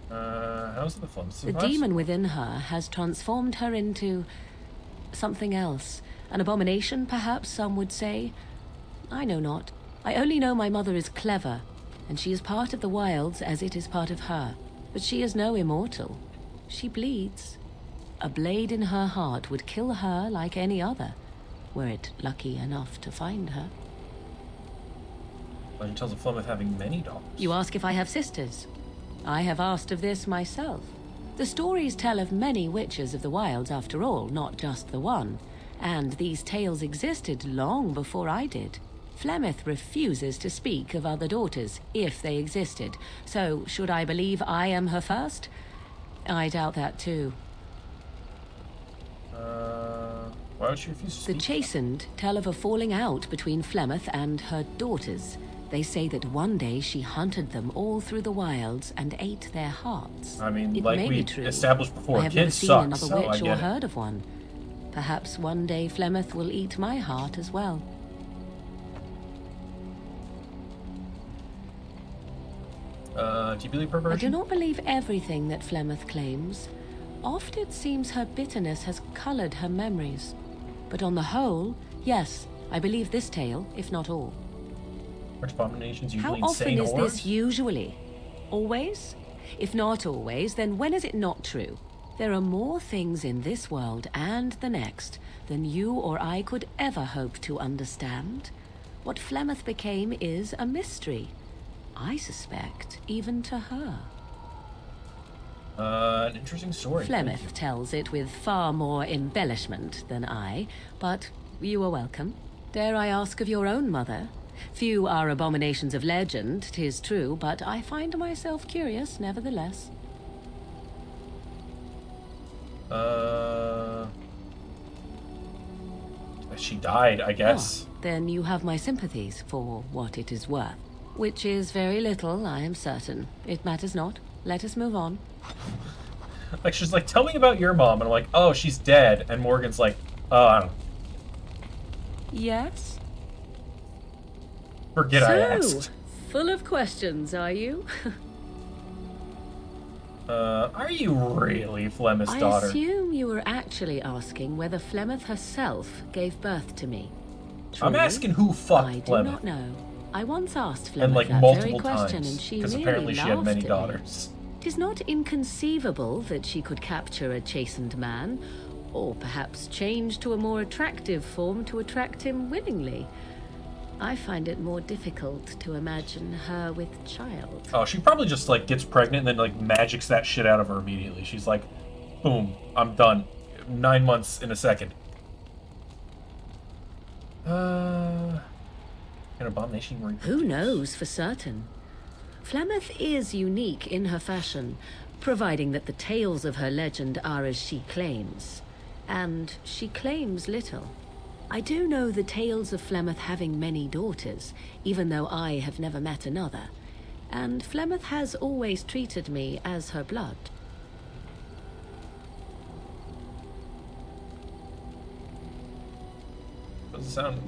How's the fun? The demon within her has transformed her into something else. An abomination, perhaps some would say. I know not. I only know my mother is clever, and she is part of the wilds as it is part of her. But she is no immortal. She bleeds. A blade in her heart would kill her like any other, were it lucky enough to find her. Legend tells of Flemeth having many daughters. You ask if I have sisters. I have asked of this myself. The stories tell of many witches of the wilds after all, not just the one. And these tales existed long before I did. Flemeth refuses to speak of other daughters, if they existed. So, should I believe I am her first? I doubt that too. Why would she refuse to The speak? Chastened tell of a falling out between Flemeth and her daughters. They say that one day she hunted them all through the wilds and ate their hearts. I mean, It like may we be true. established before, I have never kids seen suck, another so I witch or get it. heard of one. Perhaps one day Flemeth will eat my heart as well. Do you believe her I do version? not believe everything that Flemeth claims. Oft it seems her bitterness has colored her memories. But on the whole, yes, I believe this tale, if not all. Aren't abominations How usually often insane is horrors? this usually? Always? If not always, then when is it not true? There are more things in this world and the next than you or I could ever hope to understand. What Flemeth became is a mystery. I suspect, even to her. An interesting story. Thank you. Flemeth tells it with far more embellishment than I, but you are welcome. Dare I ask of your own mother? Few are abominations of legend, 'tis true, but I find myself curious nevertheless. She died, I guess. Ah, then you have my sympathies for what it is worth. Which is very little, I am certain. It matters not. Let us move on. Like, she's like, tell me about your mom. And I'm like, oh, she's dead. And Morgan's like, oh, I don't Yes? forget I asked. Full of questions, are you? Are you really Flemeth's I daughter? assume you were actually asking whether Flemeth herself gave birth to me. I'm Truly? asking who fucked I do Flemeth. not know. I once asked Flemeth And like that very multiple question, times. and she Because really apparently she had laughed many at me. daughters. Tis not inconceivable that she could capture a chastened man, or perhaps change to a more attractive form to attract him willingly. I find it more difficult to imagine her with child. Oh, she probably just like gets pregnant and then like magics that shit out of her immediately. She's like, boom, I'm done. 9 months in a second. An abomination. Who knows for certain? Flemeth is unique in her fashion, providing that the tales of her legend are as she claims. And she claims little. I do know the tales of Flemeth having many daughters, even though I have never met another. And Flemeth has always treated me as her blood.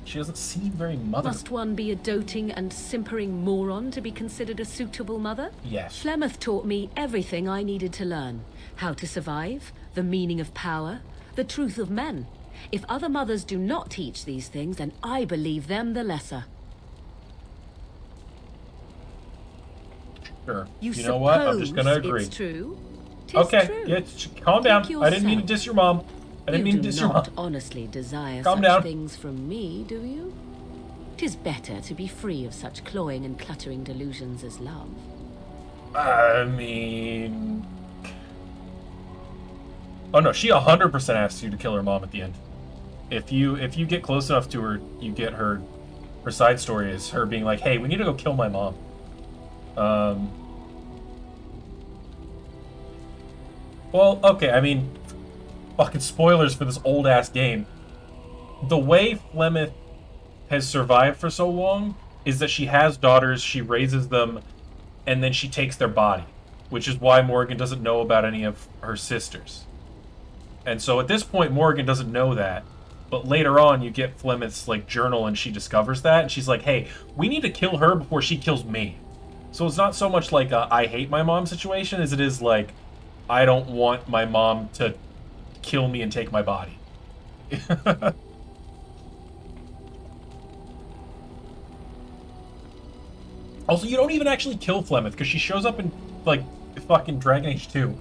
She doesn't seem very motherly. Must one be a doting and simpering moron to be considered a suitable mother? Yes. Flemeth taught me everything I needed to learn. How to survive, the meaning of power, the truth of men. If other mothers do not teach these things, then I believe them the lesser. Sure. You know what? I'm suppose just gonna agree. it's true? 'Tis Okay, true. yeah, calm down. Think I didn't mean to yourself. diss your mom. I didn't You mean to do diss your mom. not honestly desire Calm such down. things from me, do you? 'Tis better to be free of such cloying and cluttering delusions as love. I mean... Oh no, she 100% asks you to kill her mom at the end. If you get close enough to her, you get her side story is her being like, hey, we need to go kill my mom. Well, okay, I mean, fucking spoilers for this old-ass game. The way Flemeth has survived for so long is that she has daughters, she raises them, and then she takes their body, which is why Morgan doesn't know about any of her sisters. And so at this point, Morgan doesn't know that, but later on, you get Flemeth's like journal, and she discovers that, and she's like, "Hey, we need to kill her before she kills me." So it's not so much like a "I hate my mom" situation as it is like, "I don't want my mom to kill me and take my body." Also, you don't even actually kill Flemeth, because she shows up in, like, fucking Dragon Age 2,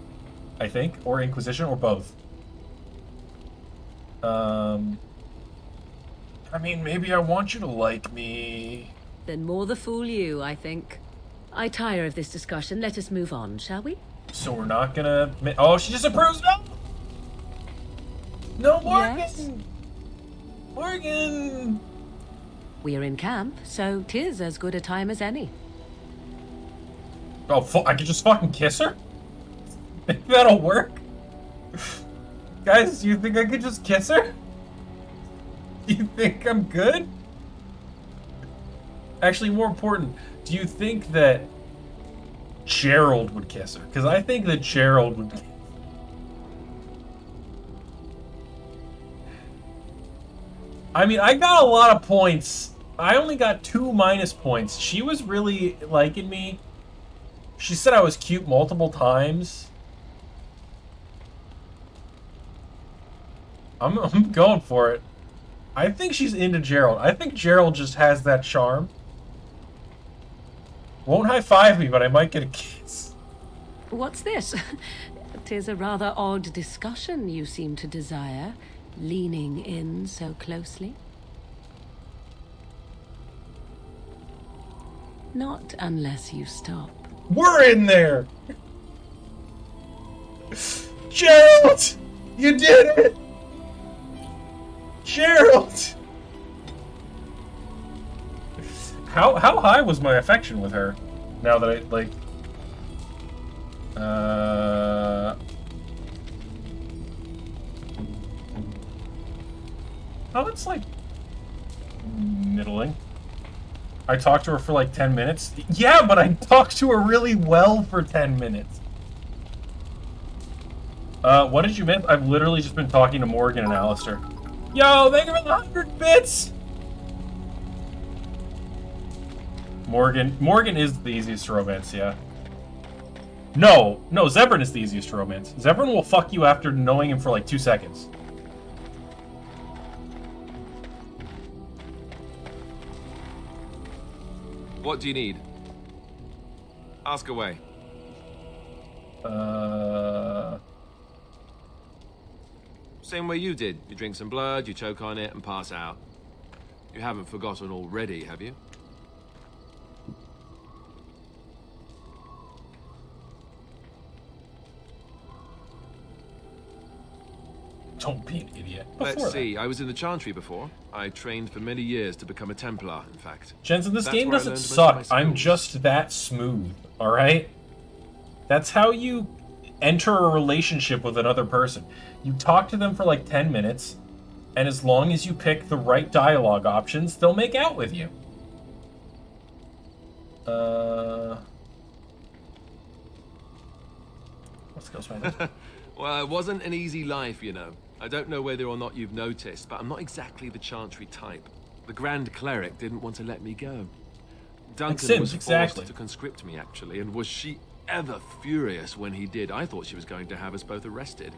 I think, or Inquisition, or both. I mean, maybe I want you to like me. Then more the fool you, I think. I tire of this discussion. Let us move on, shall we? So we're not gonna... Oh, she disapproves? No! No, Morgan! Yes? Morgan! We are in camp, so 'tis as good a time as any. Oh, I could just fucking kiss her? Maybe that'll work? Guys, do you think I could just kiss her? Do you think I'm good? Actually, more important, do you think that Gerald would kiss her? Because I think that Gerald would... I mean, I got a lot of points. I only got 2 minus points. She was really liking me. She said I was cute multiple times. I'm going for it. I think she's into Gerald. I think Gerald just has that charm. Won't high-five me, but I might get a kiss. What's this? 'Tis a rather odd discussion you seem to desire, leaning in so closely. Not unless you stop. We're in there! Gerald! You did it! Gerald! How high was my affection with her? Now that I, like... Oh, it's like... middling. I talked to her for like 10 minutes. Yeah, but I talked to her really well for 10 minutes. What did you miss? I've literally just been talking to Morgan and Alistair. Yo, thank you for the 100 bits! Morgan is the easiest to romance, yeah. No, Zevran is the easiest to romance. Zevran will fuck you after knowing him for like 2 seconds. What do you need? Ask away. Same way you did. You drink some blood, you choke on it, and pass out. You haven't forgotten already, have you? Don't be an idiot. Let's see. I was in the Chantry before. I trained for many years to become a Templar, in fact. Jensen, this That's game where I doesn't learned most of suck. my I'm skills. just that smooth, alright? That's how you enter a relationship with another person. You talk to them for like 10 minutes, and as long as you pick the right dialogue options, they'll make out with you. Let's go, Smiley. Well, it wasn't an easy life, you know. I don't know whether or not you've noticed, but I'm not exactly the Chantry type. The Grand Cleric didn't want to let me go. Duncan Sims, was forced exactly. to conscript me, actually, and was she ever furious when he did? I thought she was going to have us both arrested.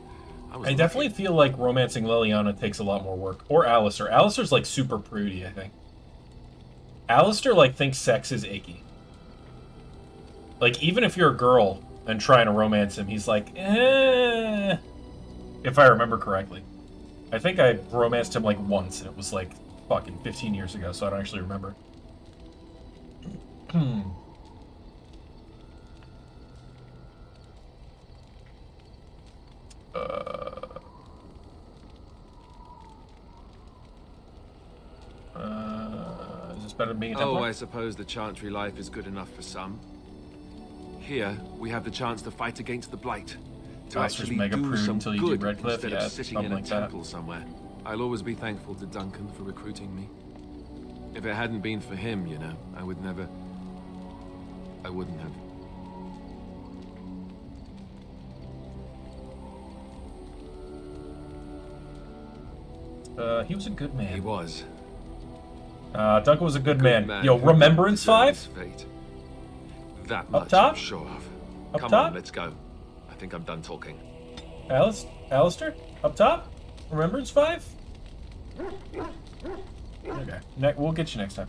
I definitely feel like romancing Liliana takes a lot more work. Or Alistair. Alistair's like super prudy, I think. Alistair like thinks sex is icky. Like even if you're a girl, and trying to romance him. He's like, eh. If I remember correctly. I think I romanced him like once, and it was like fucking 15 years ago, so I don't actually remember. Is this better than being a Templar? Oh, I suppose the Chantry life is good enough for some. Here, we have the chance to fight against the Blight. To Masters actually mega do prude some until you do good Redcliffe? instead Yeah, of sitting something in a like that. temple somewhere. I'll always be thankful to Duncan for recruiting me. If it hadn't been for him, you know, I wouldn't have. He was a good man. He was. Duncan was a good man. Yo, who Remembrance deserved 5? his fate. That Up much top? I'm sure of. Up Come top? on, let's go. I think I'm done talking. Alistair? Up top? Remembrance 5? Okay. We'll get you next time.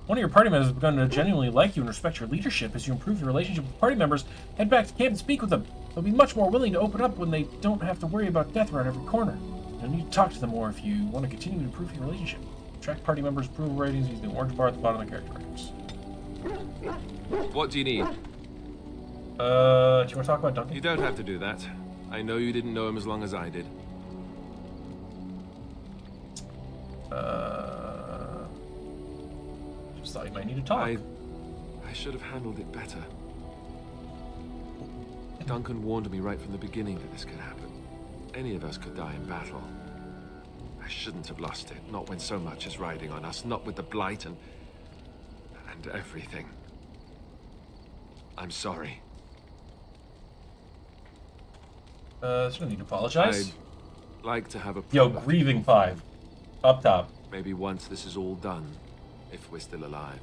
One of your party members has begun to genuinely like you and respect your leadership. As you improve your relationship with party members, head back to camp and speak with them. They'll be much more willing to open up when they don't have to worry about death around every corner. You'll need to talk to them more if you want to continue to improve your relationship. Track party members' approval ratings using the orange bar at the bottom of the character ratings. What do you need? Do you want to talk about Duncan? You don't have to do that. I know you didn't know him as long as I did. Just thought you might need to talk. I should have handled it better. Duncan warned me right from the beginning that this could happen. Any of us could die in battle. I shouldn't have lost it, not when so much is riding on us, not with the Blight and everything. I'm sorry. There's no need to apologize. I'd like to have a Yo, proper Grieving funeral. 5. Up top. Maybe once this is all done, if we're still alive.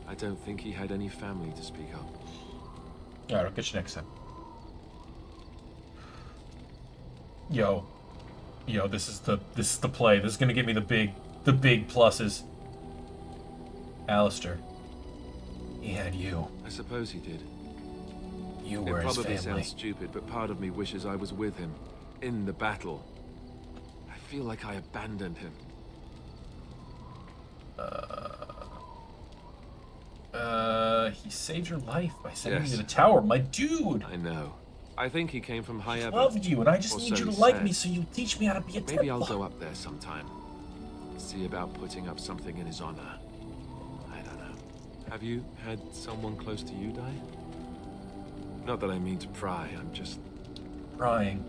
I don't think he had any family to speak of. Alright, I'll get you next time. Yo, this is the play. This is gonna give me the big pluses. Alistair. He had you. I suppose he did. You It were his probably family. sounds stupid, but part of me wishes I was with him, in the battle. I feel like I abandoned him. He saved your life by sending Yes. you to the tower, my dude. I know. I think he came from high I up. loved you, and I just Or need so you to he like said. me so you teach me how to be a Maybe I'll Templar. go up there sometime. See about putting up something in his honor. I don't know. Have you had someone close to you die? Not that I mean to pry, I'm just... Crying.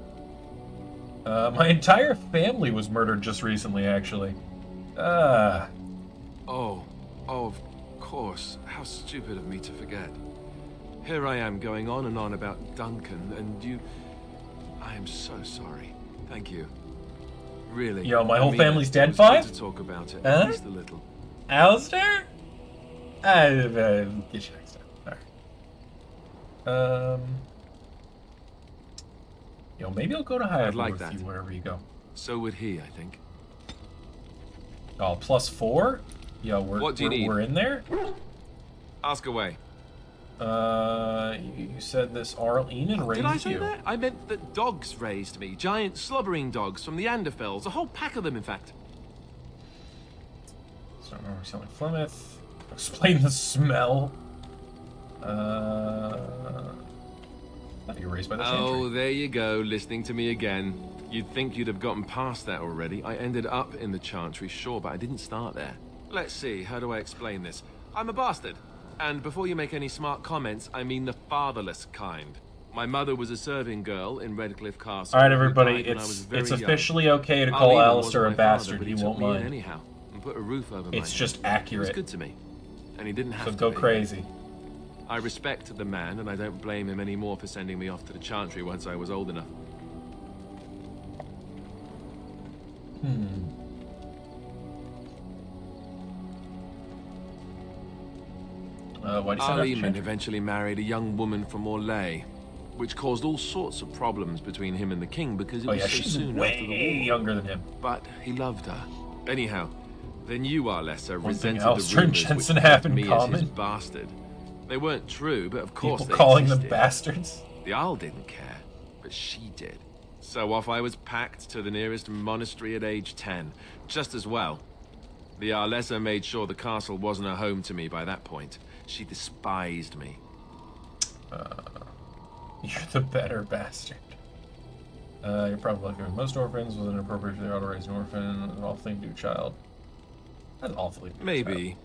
My entire family was murdered just recently, actually. Oh, of course. How stupid of me to forget. Here I am going on and on about Duncan, and you... I am so sorry. Thank you. Really. Yo, my I whole mean it. family's It dead, was good Five? to talk about it, Huh? at least a little. Alistair? Get you next time. Alright. Yo, maybe I'll go to High I'd like with that. you wherever you go. So would he, I think. Oh, +4? Yo, What do you need? we're in there? Ask away. You said this Arl-Eamon raised Did I say you. that? I meant that dogs raised me. Giant slobbering dogs from the Anderfells. A whole pack of them, in fact. So I remember selling Plymouth. Explain the smell. Thought you were raised by the Oh, Chantry. there you go, listening to me again. You'd think you'd have gotten past that already. I ended up in the Chantry, sure, but I didn't start there. Let's see, how do I explain this? I'm a bastard. And before you make any smart comments, I mean the fatherless kind. My mother was a serving girl in Redcliffe Castle. All right, who everybody, died when I was it's very young. officially okay to Arl call Eamon Alistair a wasn't my father, bastard. but He took won't me in mind. anyhow, and put a roof over my It's head. just He was accurate. good to me, and he didn't have So to go be. crazy. I respect the man, and I don't blame him anymore for sending me off to the Chantry once I was old enough. Why do you send Arl out the Eamon Chantry? eventually married a young woman from Orlais, which caused all sorts of problems between him and the king because it Oh was yeah, so she's soon after the way war. younger than him. But he loved her. Anyhow, then you, Arlessa, One thing resented Alistair the and rumors Jensen which have kept in me as his common. bastard. They weren't true, but of course People they calling them existed. bastards. The Arl didn't care, but she did. So off I was packed to the nearest monastery at age 10. Just as well. The Arlessa made sure the castle wasn't a home to me by that point. She despised me. You're the better bastard. You're probably like most orphans with an appropriate for their auto raised an orphan, an awfully new child. That's awfully new Maybe. child.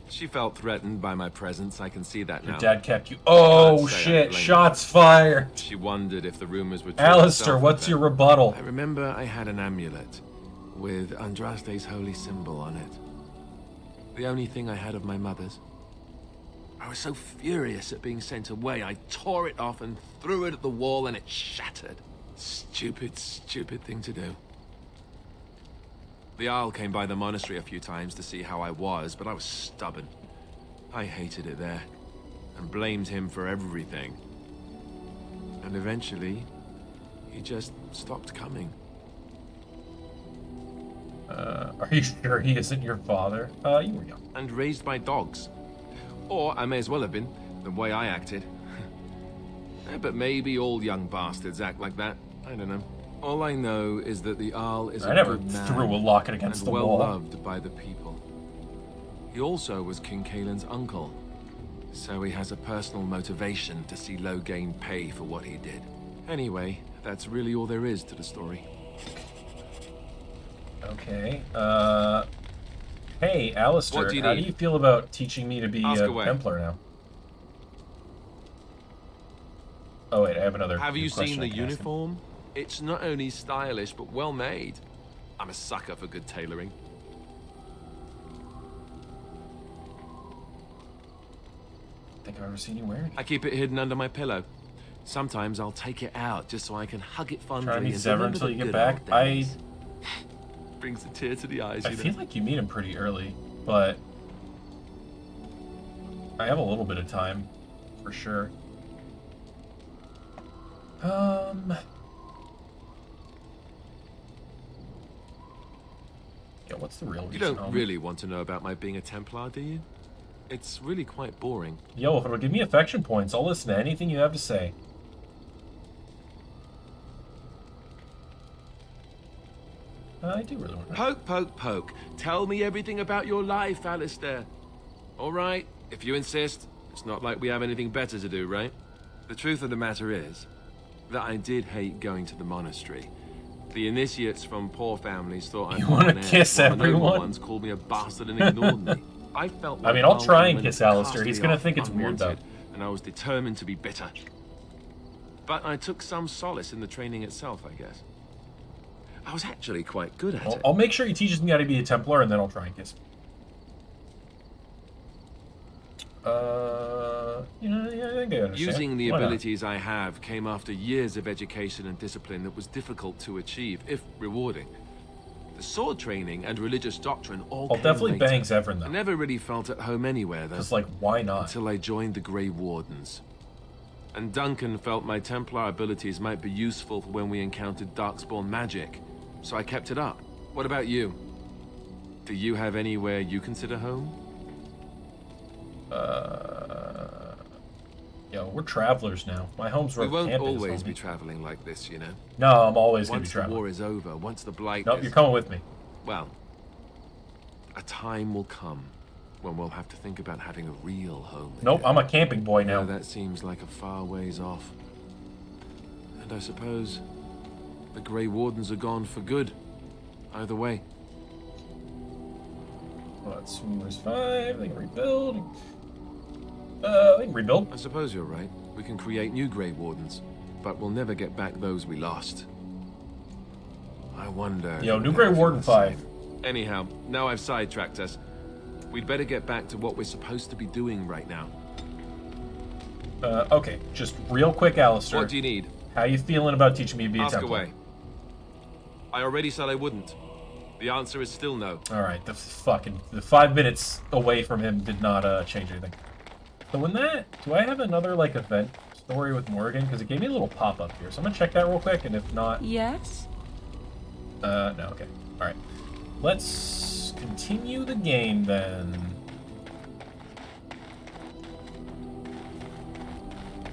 She felt threatened by my presence, I can see that Your now. dad kept you. Oh Can't say I shit! blame Shots fired. She wondered if the rumors were true. Alistair, herself, what's but your rebuttal? I remember I had an amulet with Andraste's holy symbol on it. The only thing I had of my mother's. I was so furious at being sent away, I tore it off and threw it at the wall and it shattered. Stupid, stupid thing to do. The Arl came by the monastery a few times to see how I was, but I was stubborn. I hated it there, and blamed him for everything. And eventually, he just stopped coming. Are you sure he isn't your father? You were young. And raised by dogs. Or I may as well have been, the way I acted. But maybe all young bastards act like that. I don't know. All I know is that the Arl is I a never good man threw a locket against and the well wall. loved by the people. He also was King Kaelin's uncle, so he has a personal motivation to see Loghain pay for what he did. Anyway, that's really all there is to the story. Okay. Hey, Alistair, What do you how need? do you feel about teaching me to be Ask a away. Templar now? Oh wait, I have another. Have you question seen I the can ask him. uniform? It's not only stylish, but well made. I'm a sucker for good tailoring. I think I've ever seen you wearing it. I keep it hidden under my pillow. Sometimes I'll take it out just so I can hug it fondly. Trying to meet and Zevran remember until the you get good back. old days. I Brings a tear to the eyes. I you know? feel like you meet him pretty early, but I have a little bit of time, for sure. Yeah, what's the real reason? You don't homie? really want to know about my being a Templar, do you? It's really quite boring. Yo, if it'll give me affection points, I'll listen to anything you have to say. I do really want to. Poke, poke, poke. Tell me everything about your life, Alistair. All right, if you insist. It's not like we have anything better to do, right? The truth of the matter is that I did hate going to the monastery. The initiates from poor families thought I You was wanna an ass, kiss while the noble everyone? ones called me a bastard and ignored me. I felt I mean, like I'll try and Alwyn kiss went Alistair. He's castly gonna off think it's weird, though. unwanted, and I was determined to be bitter. But I took some solace in the training itself, I guess. I was actually quite good at it. I'll make sure he teaches me how to be a Templar, and then I'll try and kiss him. Yeah, I think I understand. Using the Why not? abilities I have came after years of education and discipline that was difficult to achieve, if rewarding. The sword training and religious doctrine all I'll came definitely later. bang Zevran, I though. never really felt at home anywhere, though, Because, like, why not? until I joined the Grey Wardens. And Duncan felt my Templar abilities might be useful for when we encountered Darkspawn magic, so I kept it up. What about you? Do you have anywhere you consider home? Yo, we're travelers now. My home's where We won't camp always is, be homie. traveling like this, you know? No, I'm always gonna be Once the traveling. war is over, once the Blight Nope, is... you're coming with me. Well, a time will come when we'll have to think about having a real home. Nope, again. I'm a camping boy Now now. that seems like a far ways off. And I suppose the Grey Wardens are gone for good. Either way. Let's Sweepers 5, they can rebuild. They can rebuild. I suppose you're right. We can create new Grey Wardens, but we'll never get back those we lost. I wonder... Yo, if new we'll Grey ever feel Warden the 5. same. Anyhow, now I've sidetracked us. We'd better get back to what we're supposed to be doing right now. Okay, just real quick, Alistair. What do you need? How you feeling about teaching me to be a Ask Templar? away. I already said I wouldn't. The answer is still no. Alright, the 5 minutes away from him did not change anything. So in that, do I have another, like, event story with Morrigan? Because it gave me a little pop-up here. So I'm gonna check that real quick, and if not... Yes? No, okay. Alright. Let's continue the game, then.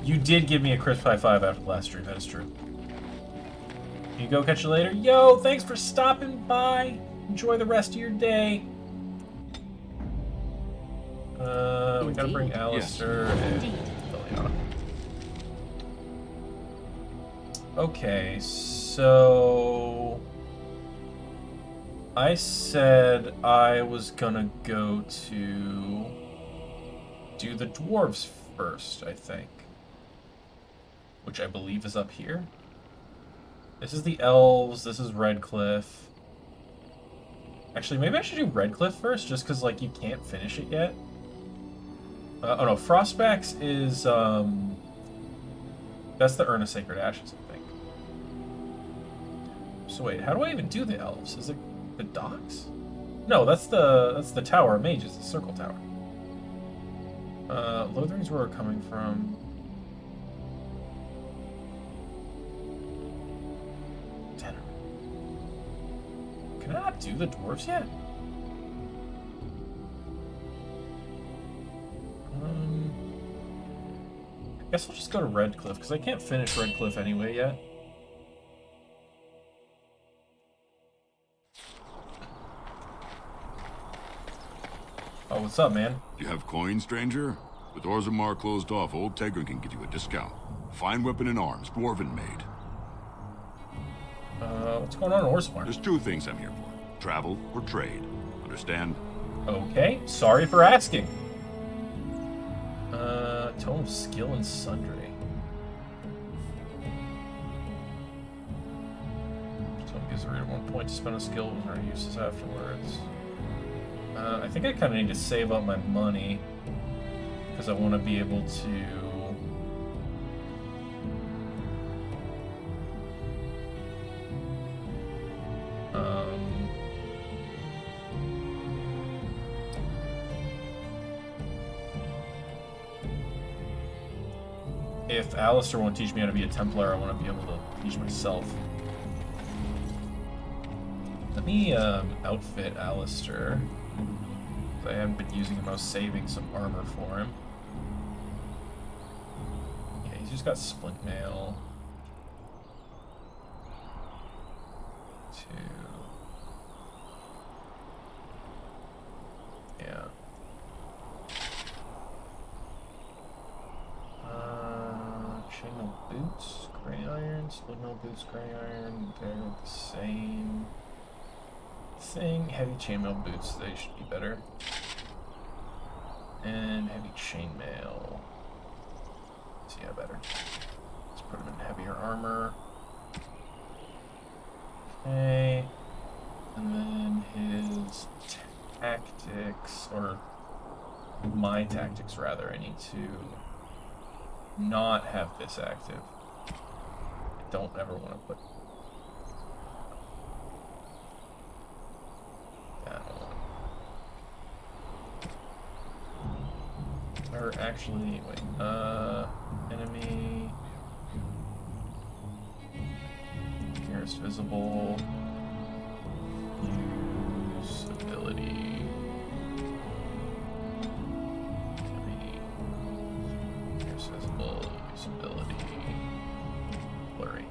You did give me a crisp high five after the last stream. That is true. You go, catch you later. Yo, thanks for stopping by. Enjoy the rest of your day. We gotta bring Alistair and Liliana. Okay, so I said I was gonna go to do the dwarves first, I think. Which I believe is up here. This is the elves, this is Redcliffe. Actually, maybe I should do Redcliffe first, just because, like, you can't finish it yet. Oh no, Frostbacks is, that's the Urn of Sacred Ashes, I think. So wait, how do I even do the elves? Is it the docks? No, that's the Tower of Mages, the Circle Tower. Lothering's where we're coming from. Can I not do the dwarves yet? I guess I'll just go to Redcliffe, because I can't finish Redcliffe anyway yet. Oh, what's up, man? You have coin, stranger? With Orzammar closed off, old Tegrin can give you a discount. Fine weapon and arms, dwarven made. What's going on in Orzammar? There's two things I'm here for. Travel or trade. Understand? Okay, sorry for asking. Tome of Skill and Sundry. Tome gives the reader 1 point to spend a skill when her uses afterwards. I think I kind of need to save up my money because I want to be able to if Alistair won't teach me how to be a Templar, I want to be able to teach myself. Let me outfit Alistair. I haven't been using him. I was saving some armor for him. Yeah, he's just got splint mail. 2. Yeah. Chainmail boots, gray iron, splint mail boots, gray iron. They're the same thing. Heavy chainmail boots, they should be better. And heavy chainmail. So yeah, better. Let's put him in heavier armor. Okay. And then his tactics, or my tactics rather, I need to not have this active. I don't ever want to put that on. Or actually, wait, enemy, nearest visible, use ability, enemy, nearest visible, use ability, blurry.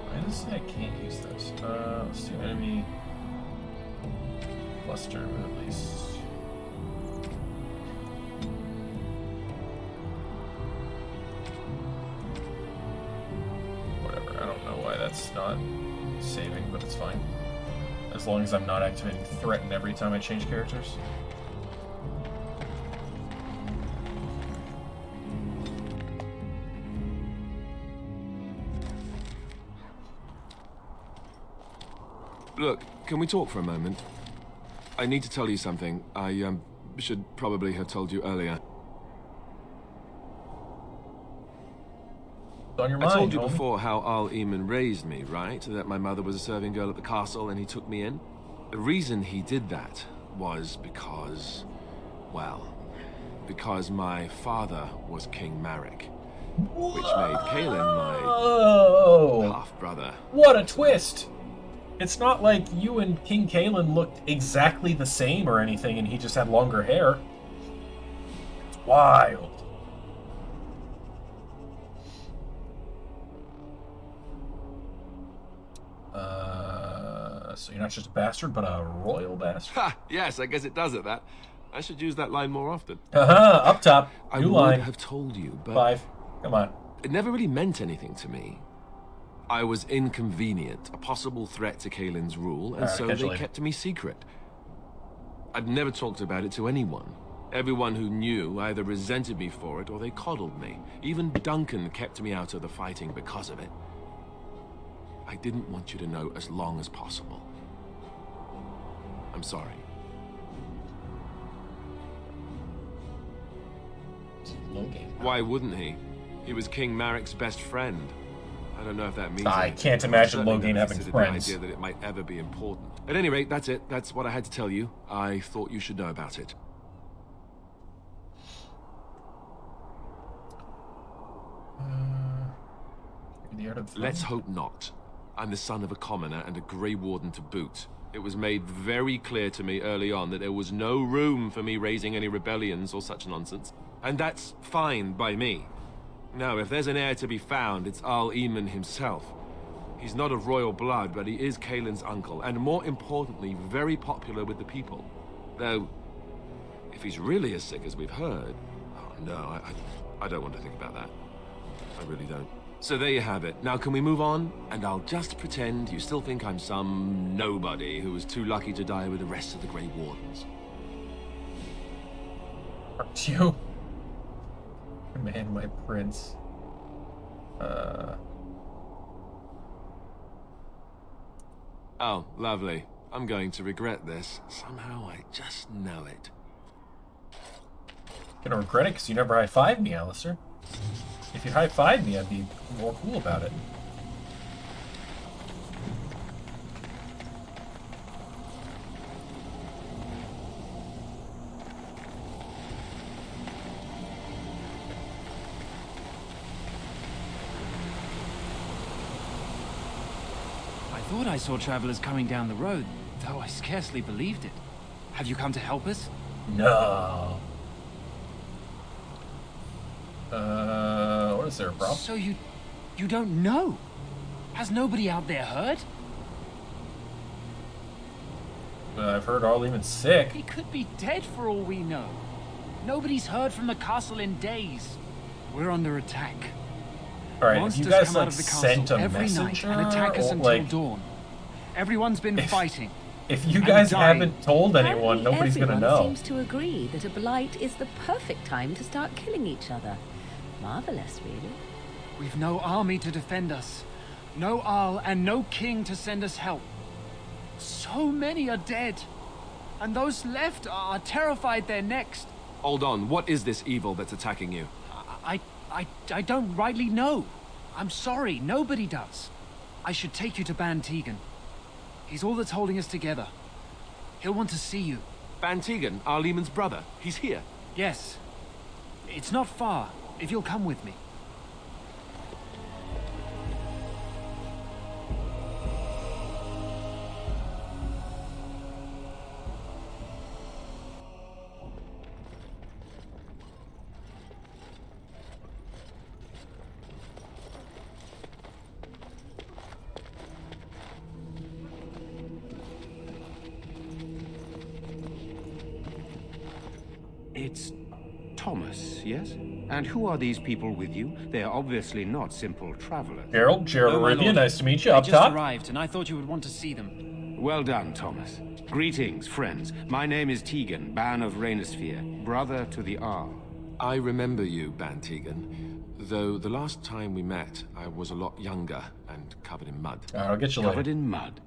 Why does it say I can't use this? Let's do enemy cluster, but at least. Whatever, I don't know why that's not saving, but it's fine. As long as I'm not activating Threaten every time I change characters. Look, can we talk for a moment? I need to tell you something. I should probably have told you earlier. On your mind, I told you homie. before how Al Eamon raised me, right? That my mother was a serving girl at the castle and he took me in. The reason he did that was because, well, because my father was King Marek, which made Kaelin my half-brother. What a twist! It's not like you and King Kaelin looked exactly the same or anything and he just had longer hair. wild. So you're not just a bastard, but a royal bastard? Ha! Yes, I guess it does it, that. I should use that line more often. Up top. I New would line. have told you, but 5. Come on. it never really meant anything to me. I was inconvenient, a possible threat to Kaelin's rule, and so they kept me secret. I'd never talked about it to anyone. Everyone who knew either resented me for it or they coddled me. Even Duncan kept me out of the fighting because of it. I didn't want you to know as long as possible. I'm sorry. Logan. Why wouldn't he? He was King Marek's best friend. I don't know if that means I anything. can't imagine Certainly Logan never having considered friends. The idea that it might ever be important. At any rate, that's it. That's what I had to tell you. I thought you should know about it. Let's hope not. I'm the son of a commoner and a Grey Warden to boot. It was made very clear to me early on that there was no room for me raising any rebellions or such nonsense. And that's fine by me. Now, if there's an heir to be found, it's Arl Eamon himself. He's not of royal blood, but he is Kaelin's uncle, and more importantly, very popular with the people. Though, if he's really as sick as we've heard... Oh, no, I don't want to think about that. I really don't. So there you have it. Now can we move on? And I'll just pretend you still think I'm some nobody who was too lucky to die with the rest of the Grey Wardens. Aren't you? Man, my prince. Oh, lovely. I'm going to regret this. Somehow I just know it. Gonna regret it because you never high-fived me, Alistair. If you high-fived me, I'd be more cool about it. I thought I saw travelers coming down the road, though I scarcely believed it. Have you come to help us? No. What is there, bro? So you don't know? Has nobody out there heard? I've heard Arl Eamon's sick. He could be dead for all we know. Nobody's heard from the castle in days. We're under attack. Alright, if Monsters you guys come out like of the sent castle a every night messenger, and attack us or, until like, dawn. Everyone's been fighting. if you and guys dying. haven't told anyone, Apparently nobody's gonna everyone know. seems to agree that a blight is the perfect time to start killing each other. Marvelous, really. We've no army to defend us. No Arl and no king to send us help. So many are dead. And those left are terrified they're next. Hold on, what is this evil that's attacking you? I don't rightly know. I'm sorry, nobody does. I should take you to Ban Tegan. He's all that's holding us together. He'll want to see you. Ban Tegan, Arl Eamon's brother. He's here. Yes. It's not far, if you'll come with me. It's Thomas, yes? And who are these people with you? They are obviously not simple travelers. Gerald Oh, my Arabia, lord. nice to meet you. They Up just top. arrived, and I thought you would want to see them. Well done, Thomas. Greetings, friends. My name is Tegan, Ban of Reynisphere, brother to the Arl. I remember you, Ban Tegan. Though the last time we met, I was a lot younger and covered in mud. Alright, I'll get you Covered later. in mud.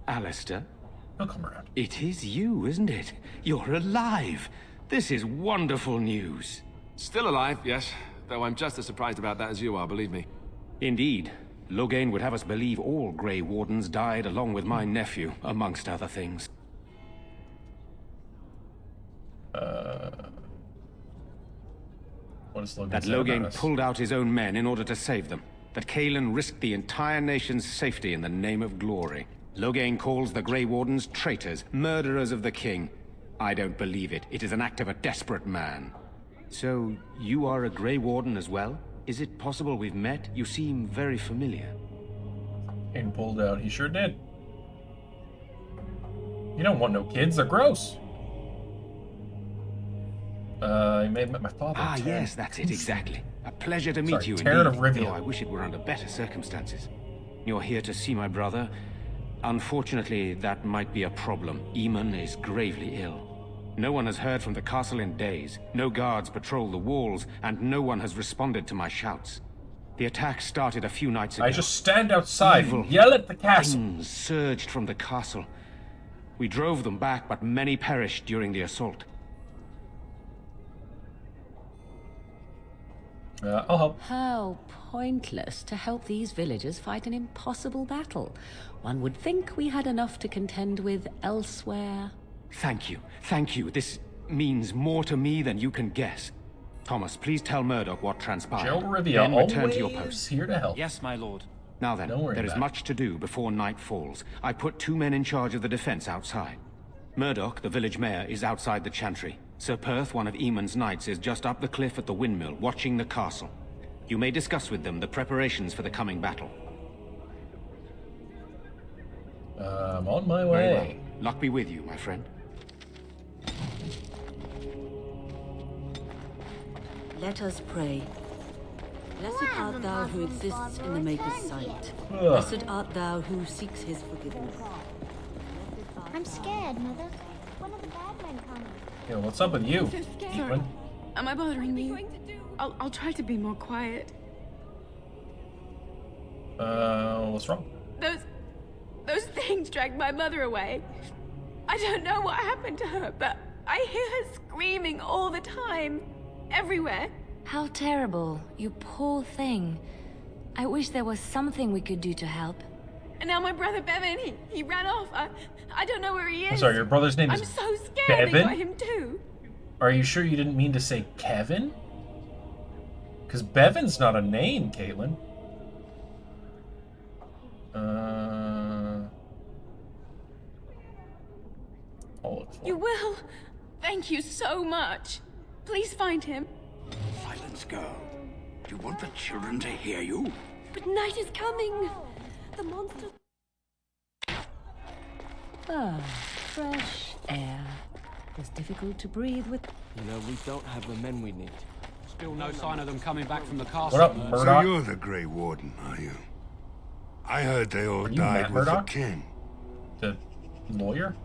Alistair, He'll come around. it is you, isn't it? You're alive. This is wonderful news. Still alive, yes. Though I'm just as surprised about that as you are, believe me. Indeed. Loghain would have us believe all Grey Wardens died along with my nephew, amongst other things. What is Logan That saying about Loghain us? pulled out his own men in order to save them. That Kaelin risked the entire nation's safety in the name of glory. Loghain calls the Grey Wardens traitors, murderers of the king. I don't believe it. It is an act of a desperate man. So, you are a Grey Warden as well? Is it possible we've met? You seem very familiar. And pulled out. He sure did. You don't want no kids. They're gross. You may have met my father. Ah, Taryn. yes, that's it, exactly. A pleasure to meet Sorry, you Taryn indeed, of Rivia. though I wish it were under better circumstances. You're here to see my brother. Unfortunately, that might be a problem. Eamon is gravely ill. No one has heard from the castle in days. No guards patrol the walls, and no one has responded to my shouts. The attack started a few nights ago. I just stand outside Evil and yell at the castle. things surged from the castle. We drove them back, but many perished during the assault. I'll help. How pointless to help these villagers fight an impossible battle. One would think we had enough to contend with elsewhere. Thank you. Thank you. This means more to me than you can guess. Thomas, please tell Murdoch what transpired. Gerald of Rivia, Then return to your always post. here to help. Yes, my lord. Now then, Don't worry there is about it. much to do before night falls. I put 2 men in charge of the defense outside. Murdoch, the village mayor, is outside the chantry. Sir Perth, one of Eamon's knights, is just up the cliff at the windmill, watching the castle. You may discuss with them the preparations for the coming battle. I'm on my Very way. well. Luck be with you, my friend. Let us pray. Blessed art thou who exists in the Maker's sight. Ugh. Blessed art thou who seeks his forgiveness. I'm scared, Mother. When are the bad men coming? Yeah, what's up with you? Eamon? Am I bothering you? I'll try to be more quiet. What's wrong? Those things dragged my mother away. I don't know what happened to her, but I hear her screaming all the time. Everywhere. How terrible. You poor thing. I wish there was something we could do to help. And now my brother Bevan, he ran off. I don't know where he is. I'm sorry, your brother's name I'm is so scared they Bevan? got him too. Are you sure you didn't mean to say Kevin? Because Bevan's not a name, Caitlin. I'll look for You it. will. Thank you so much. Please find him. Silence, girl. Do you want the children to hear you? But night is coming. The monster. Ah, fresh air. It's difficult to breathe with... You know, we don't have the men we need. Still no sign of them coming back from the castle. What up, Mercer. Murdoch? So you're the Grey Warden, are you? I heard they all Are you died Matt with the Murdoch? king. The lawyer?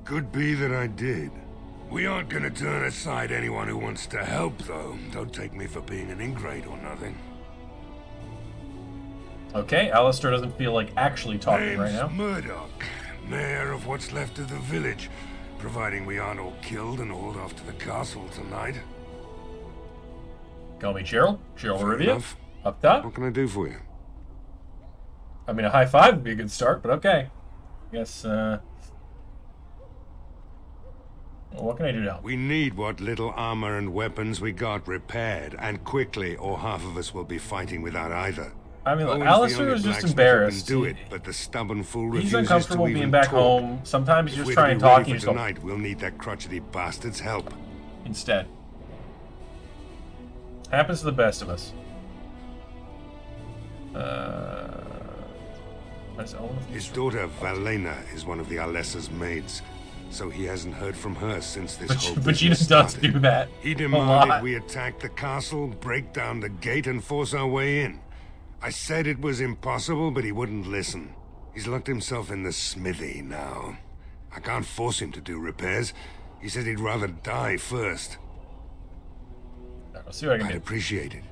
Could be that I did. We aren't gonna turn aside anyone who wants to help, though. Don't take me for being an ingrate or nothing. Okay, Alistair doesn't feel like actually talking right Name's now. Murdoch, mayor of what's left of the village, providing we aren't all killed and hauled off to the castle tonight. Call me Gerald. Gerald Fair Rivia. enough. Up top. What can I do for you? I mean, a high five would be a good start, but okay. Guess, well, what can I do to help? We need what little armor and weapons we got repaired, and quickly, or half of us will be fighting without either. I mean, look, Owen's the Alistair only is just blacksmith who embarrassed. Can do it, but the stubborn fool He's refuses uncomfortable to being even back talk. home. Sometimes you If just we're try to and be talk ready and you for just go tonight, we'll need that crotchety bastard's help. instead. Happens to the best of us. That's Owen. His daughter, Valena, is one of the Alessa's maids, so he hasn't heard from her since this whole But she business just does started. do that. He a demanded lot. we attack the castle, break down the gate, and force our way in. I said it was impossible, but he wouldn't listen. He's locked himself in the smithy now. I can't force him to do repairs. He said he'd rather die first. I'll see what I can I'd do. appreciate it.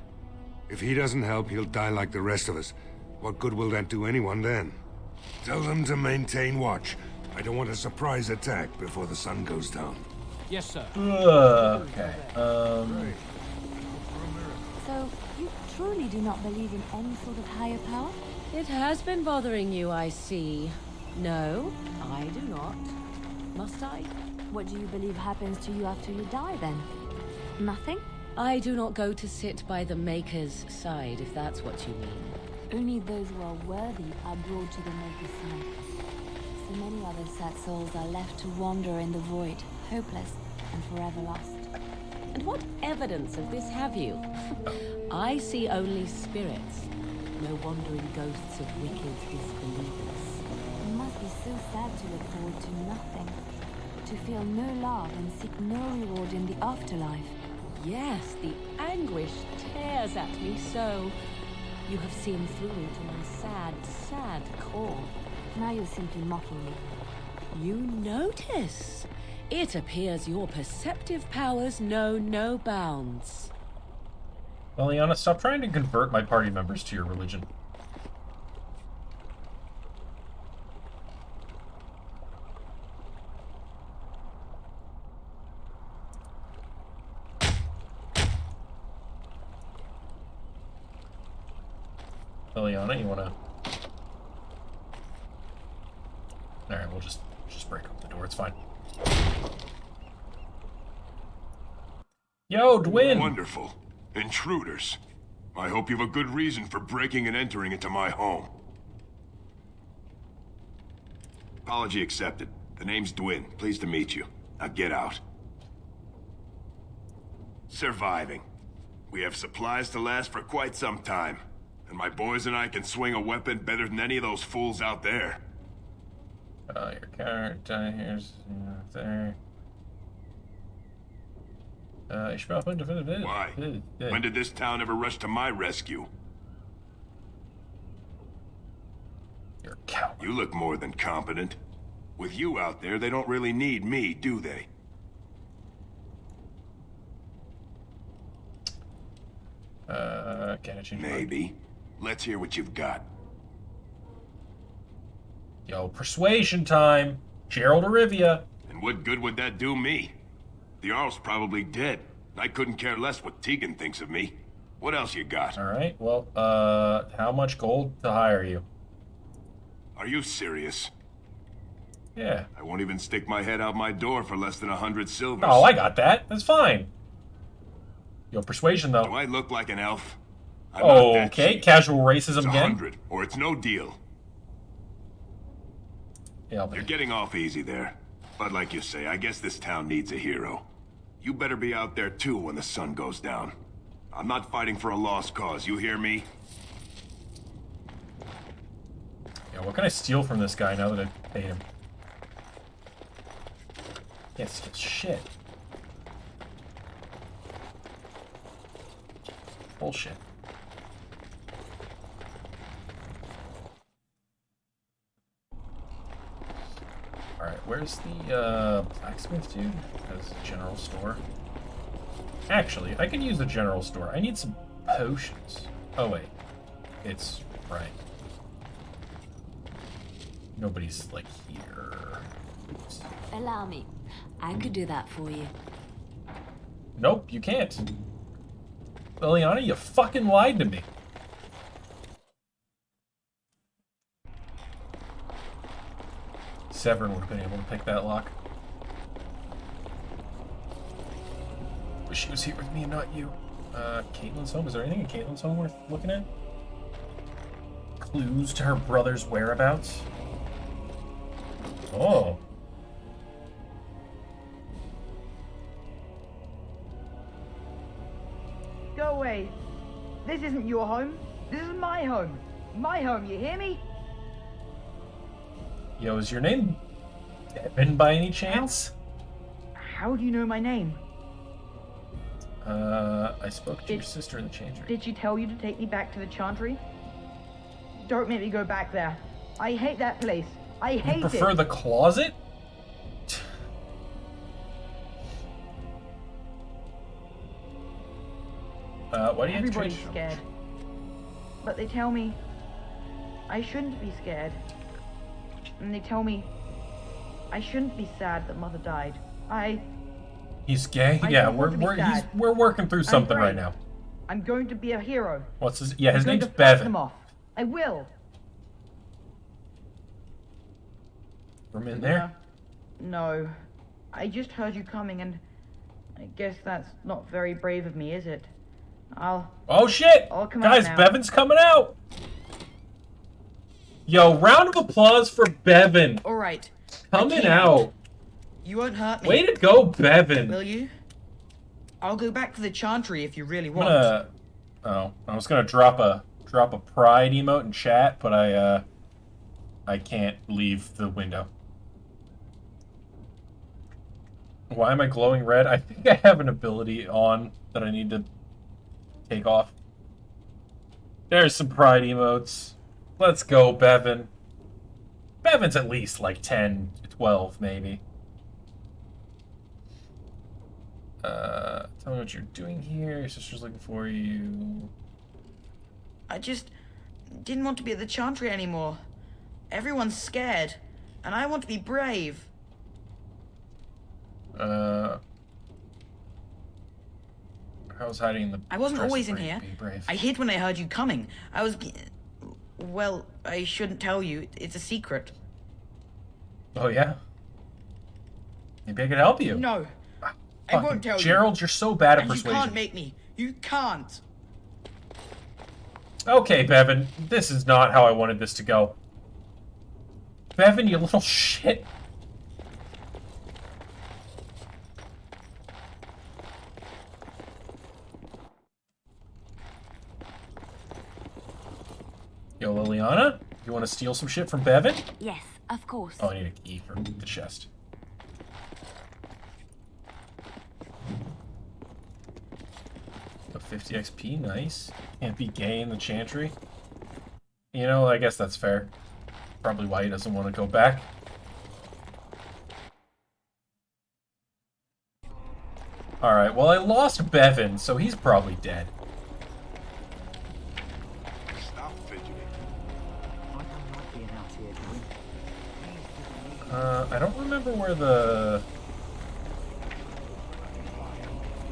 If he doesn't help, he'll die like the rest of us. What good will that do anyone then? Tell them to maintain watch. I don't want a surprise attack before the sun goes down. Yes, sir. Okay. So, you truly do not believe in any sort of higher power? It has been bothering you, I see. No, I do not. Must I? What do you believe happens to you after you die, then? Nothing? I do not go to sit by the Maker's side, if that's what you mean. Only those who are worthy are brought to the Maker's side. So many other sad souls are left to wander in the void, hopeless and forever lost. And what evidence of this have you? I see only spirits, no wandering ghosts of wicked disbelievers. It must be so sad to look forward to nothing, to feel no love and seek no reward in the afterlife. Yes, the anguish tears at me so. You have seen through to my sad, sad core. Now you're simply mocking me. You notice? It appears your perceptive powers know no bounds. Leliana, stop trying to convert my party members to your religion. Leliana, you wanna... Alright, we'll just break open the door, it's fine. Yo, Dwyn! Wonderful. Intruders. I hope you have a good reason for breaking and entering into my home. Apology accepted. The name's Dwyn. Pleased to meet you. Now get out. Surviving. We have supplies to last for quite some time. And my boys and I can swing a weapon better than any of those fools out there. Your character here's there. Why? When did this town ever rush to my rescue? You're a coward. You look more than competent. With you out there, they don't really need me, do they? Can I change Maybe. Let's hear what you've got. Yo, persuasion time. Gerald of Rivia. And what good would that do me? The Jarl's probably dead. I couldn't care less what Tegan thinks of me. What else you got? Alright, well, how much gold to hire you? Are you serious? Yeah. I won't even stick my head out my door for less than 100 silvers. Oh, I got that. That's fine. Yo, persuasion, though. Do I look like an elf? I'm not that Okay, cheap. casual racism It's again. 100, or it's no deal. Yeah, You're getting off easy there. But like you say, I guess this town needs a hero. You better be out there too when the sun goes down. I'm not fighting for a lost cause, you hear me? Yeah, what can I steal from this guy now that I paid him? Can't steal shit. Bullshit. Alright, where's the blacksmith dude? Has a general store. Actually, I can use the general store. I need some potions. Oh wait. It's right. Nobody's like here. Oops. Allow me. I could do that for you. Nope, you can't. Leliana, you fucking lied to me. Severin would have been able to pick that lock. Wish she was here with me and not you. Caitlin's home. Is there anything in Caitlin's home worth looking at? Clues to her brother's whereabouts? Oh. Go away. This isn't your home. This is my home. My home, you hear me? Yo, is your name Devin by any chance? How do you know my name? I spoke to your sister in the change room. Did she tell you to take me back to the Chantry? Don't make me go back there. I hate that place. I hate it. You prefer the closet? Why do you Everybody's have to scared. But they tell me I shouldn't be scared. And they tell me I shouldn't be sad that Mother died. He's gay? I Yeah, don't want to be sad. we're working through something right brave. now. I'm going to be a hero. What's his? Yeah, his I'm going name's to fight Bevan. them off. I will. From in there? No. I just heard you coming and I guess that's not very brave of me, is it? Oh shit! I'll come out Guys, now. Bevan's coming out! Yo, round of applause for Bevan. All right. Coming out. You won't hurt me. Way to go, Bevan. Will you? I'll go back to the Chantry if you really want. Oh, I was gonna drop a pride emote in chat, but I can't leave the window. Why am I glowing red? I think I have an ability on that I need to take off. There's some pride emotes. Let's go, Bevan. Bevan's at least like 10, 12, maybe. Tell me what you're doing here. Your sister's looking for you. I just didn't want to be at the Chantry anymore. Everyone's scared, and I want to be brave. I was hiding in the... I wasn't always in here. Be brave. I hid when I heard you coming. I was... Well, I shouldn't tell you. It's a secret. Oh, yeah? Maybe I could help you. No. I won't tell you. Gerald, you're so bad at persuasion. You can't make me. You can't. Okay, Bevan. This is not how I wanted this to go. Bevan, you little shit. Yo, Liliana? You want to steal some shit from Bevan? Yes, of course. Oh, I need a key for the chest. Got 50 XP, nice. Can't be gay in the Chantry. You know, I guess that's fair. Probably why he doesn't want to go back. Alright, well I lost Bevan, so he's probably dead. Stop fidgeting. I don't remember where the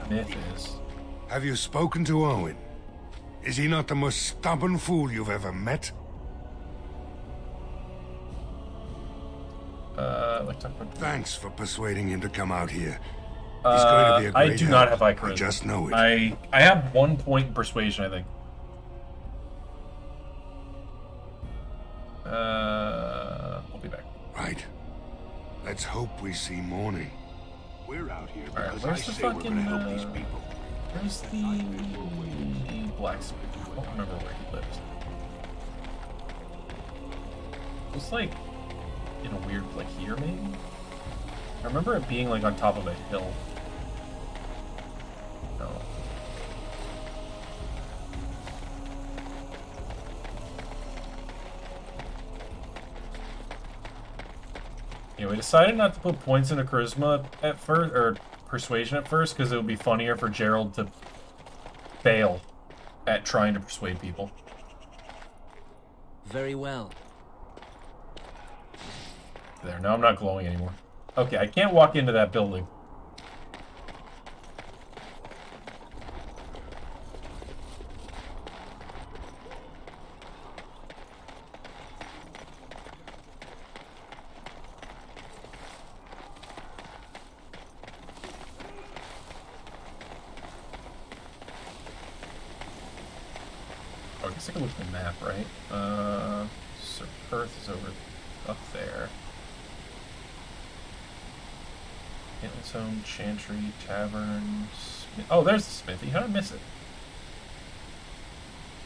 myth is. Have you spoken to Owen? Is he not the most stubborn fool you've ever met? Like talk about... Thanks for persuading him to come out here. He's going to be a great I do not have help. high charisma. I just know it. I have 1 point in persuasion, I think. I'll be back. Right. Let's hope we see morning. We're out here Alright, because where's I the say we're fucking, gonna help these people. Where's the blacksmith? I don't remember where he lives. It's like in a weird, like here maybe? I remember it being like on top of a hill. No. Yeah, we decided not to put points into charisma at first, or persuasion at first, because it would be funnier for Gerald to fail at trying to persuade people. Very well. There, now I'm not glowing anymore. Okay, I can't walk into that building. Oh, I guess I can look at the map, right? Sir Perth is over up there. Caitlyn's Home, Chantry, Tavern, Smith. Oh, there's the smithy. How did I miss it?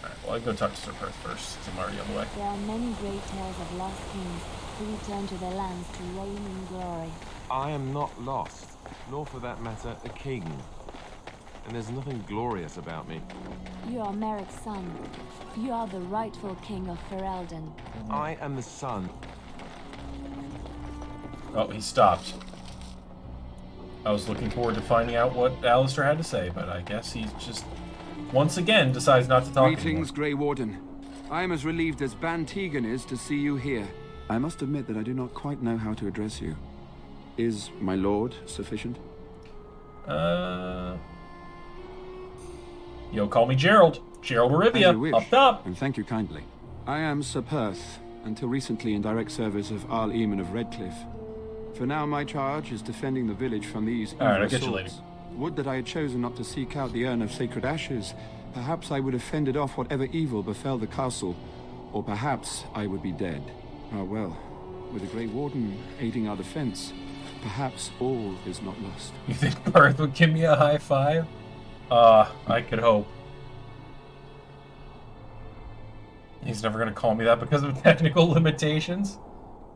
Alright, well, I'll go talk to Sir Perth first, since I'm already on the way. There are many great tales of lost kings who return to their lands to reign in glory. I am not lost, nor for that matter, a king. And there's nothing glorious about me. You are Merrick's son. You are the rightful king of Ferelden. I am the son. Oh, he stopped. I was looking forward to finding out what Alistair had to say, but I guess he just, once again, decides not to talk Greetings, anymore. Grey Warden. I am as relieved as Ban Tegan is to see you here. I must admit that I do not quite know how to address you. Is my lord sufficient? Yo, call me Gerald. Gerald As you Arivia, wish, up top. and thank you kindly. I am Sir Perth, until recently in direct service of Arl Eamon of Redcliffe. For now, my charge is defending the village from these evil Alright, I'll get you later. assaults. Would that I had chosen not to seek out the urn of sacred ashes. Perhaps I would have fended off whatever evil befell the castle. Or perhaps I would be dead. Ah, well, with the Grey Warden aiding our defense, perhaps all is not lost. You think Perth would give me a high five? I could hope. He's never gonna call me that because of technical limitations.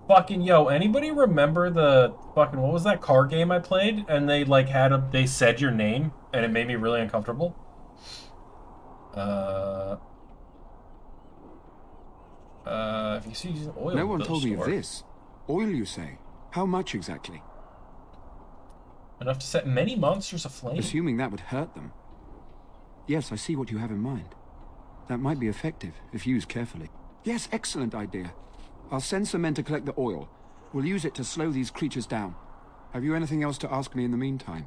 Fucking yo, anybody remember the fucking, what was that card game I played? And they like they said your name and it made me really uncomfortable. If you see using oil. No one told me of this. Oil, you say? How much exactly? Enough to set many monsters aflame. Assuming that would hurt them. Yes, I see what you have in mind. That might be effective, if used carefully. Yes, excellent idea. I'll send some men to collect the oil. We'll use it to slow these creatures down. Have you anything else to ask me in the meantime?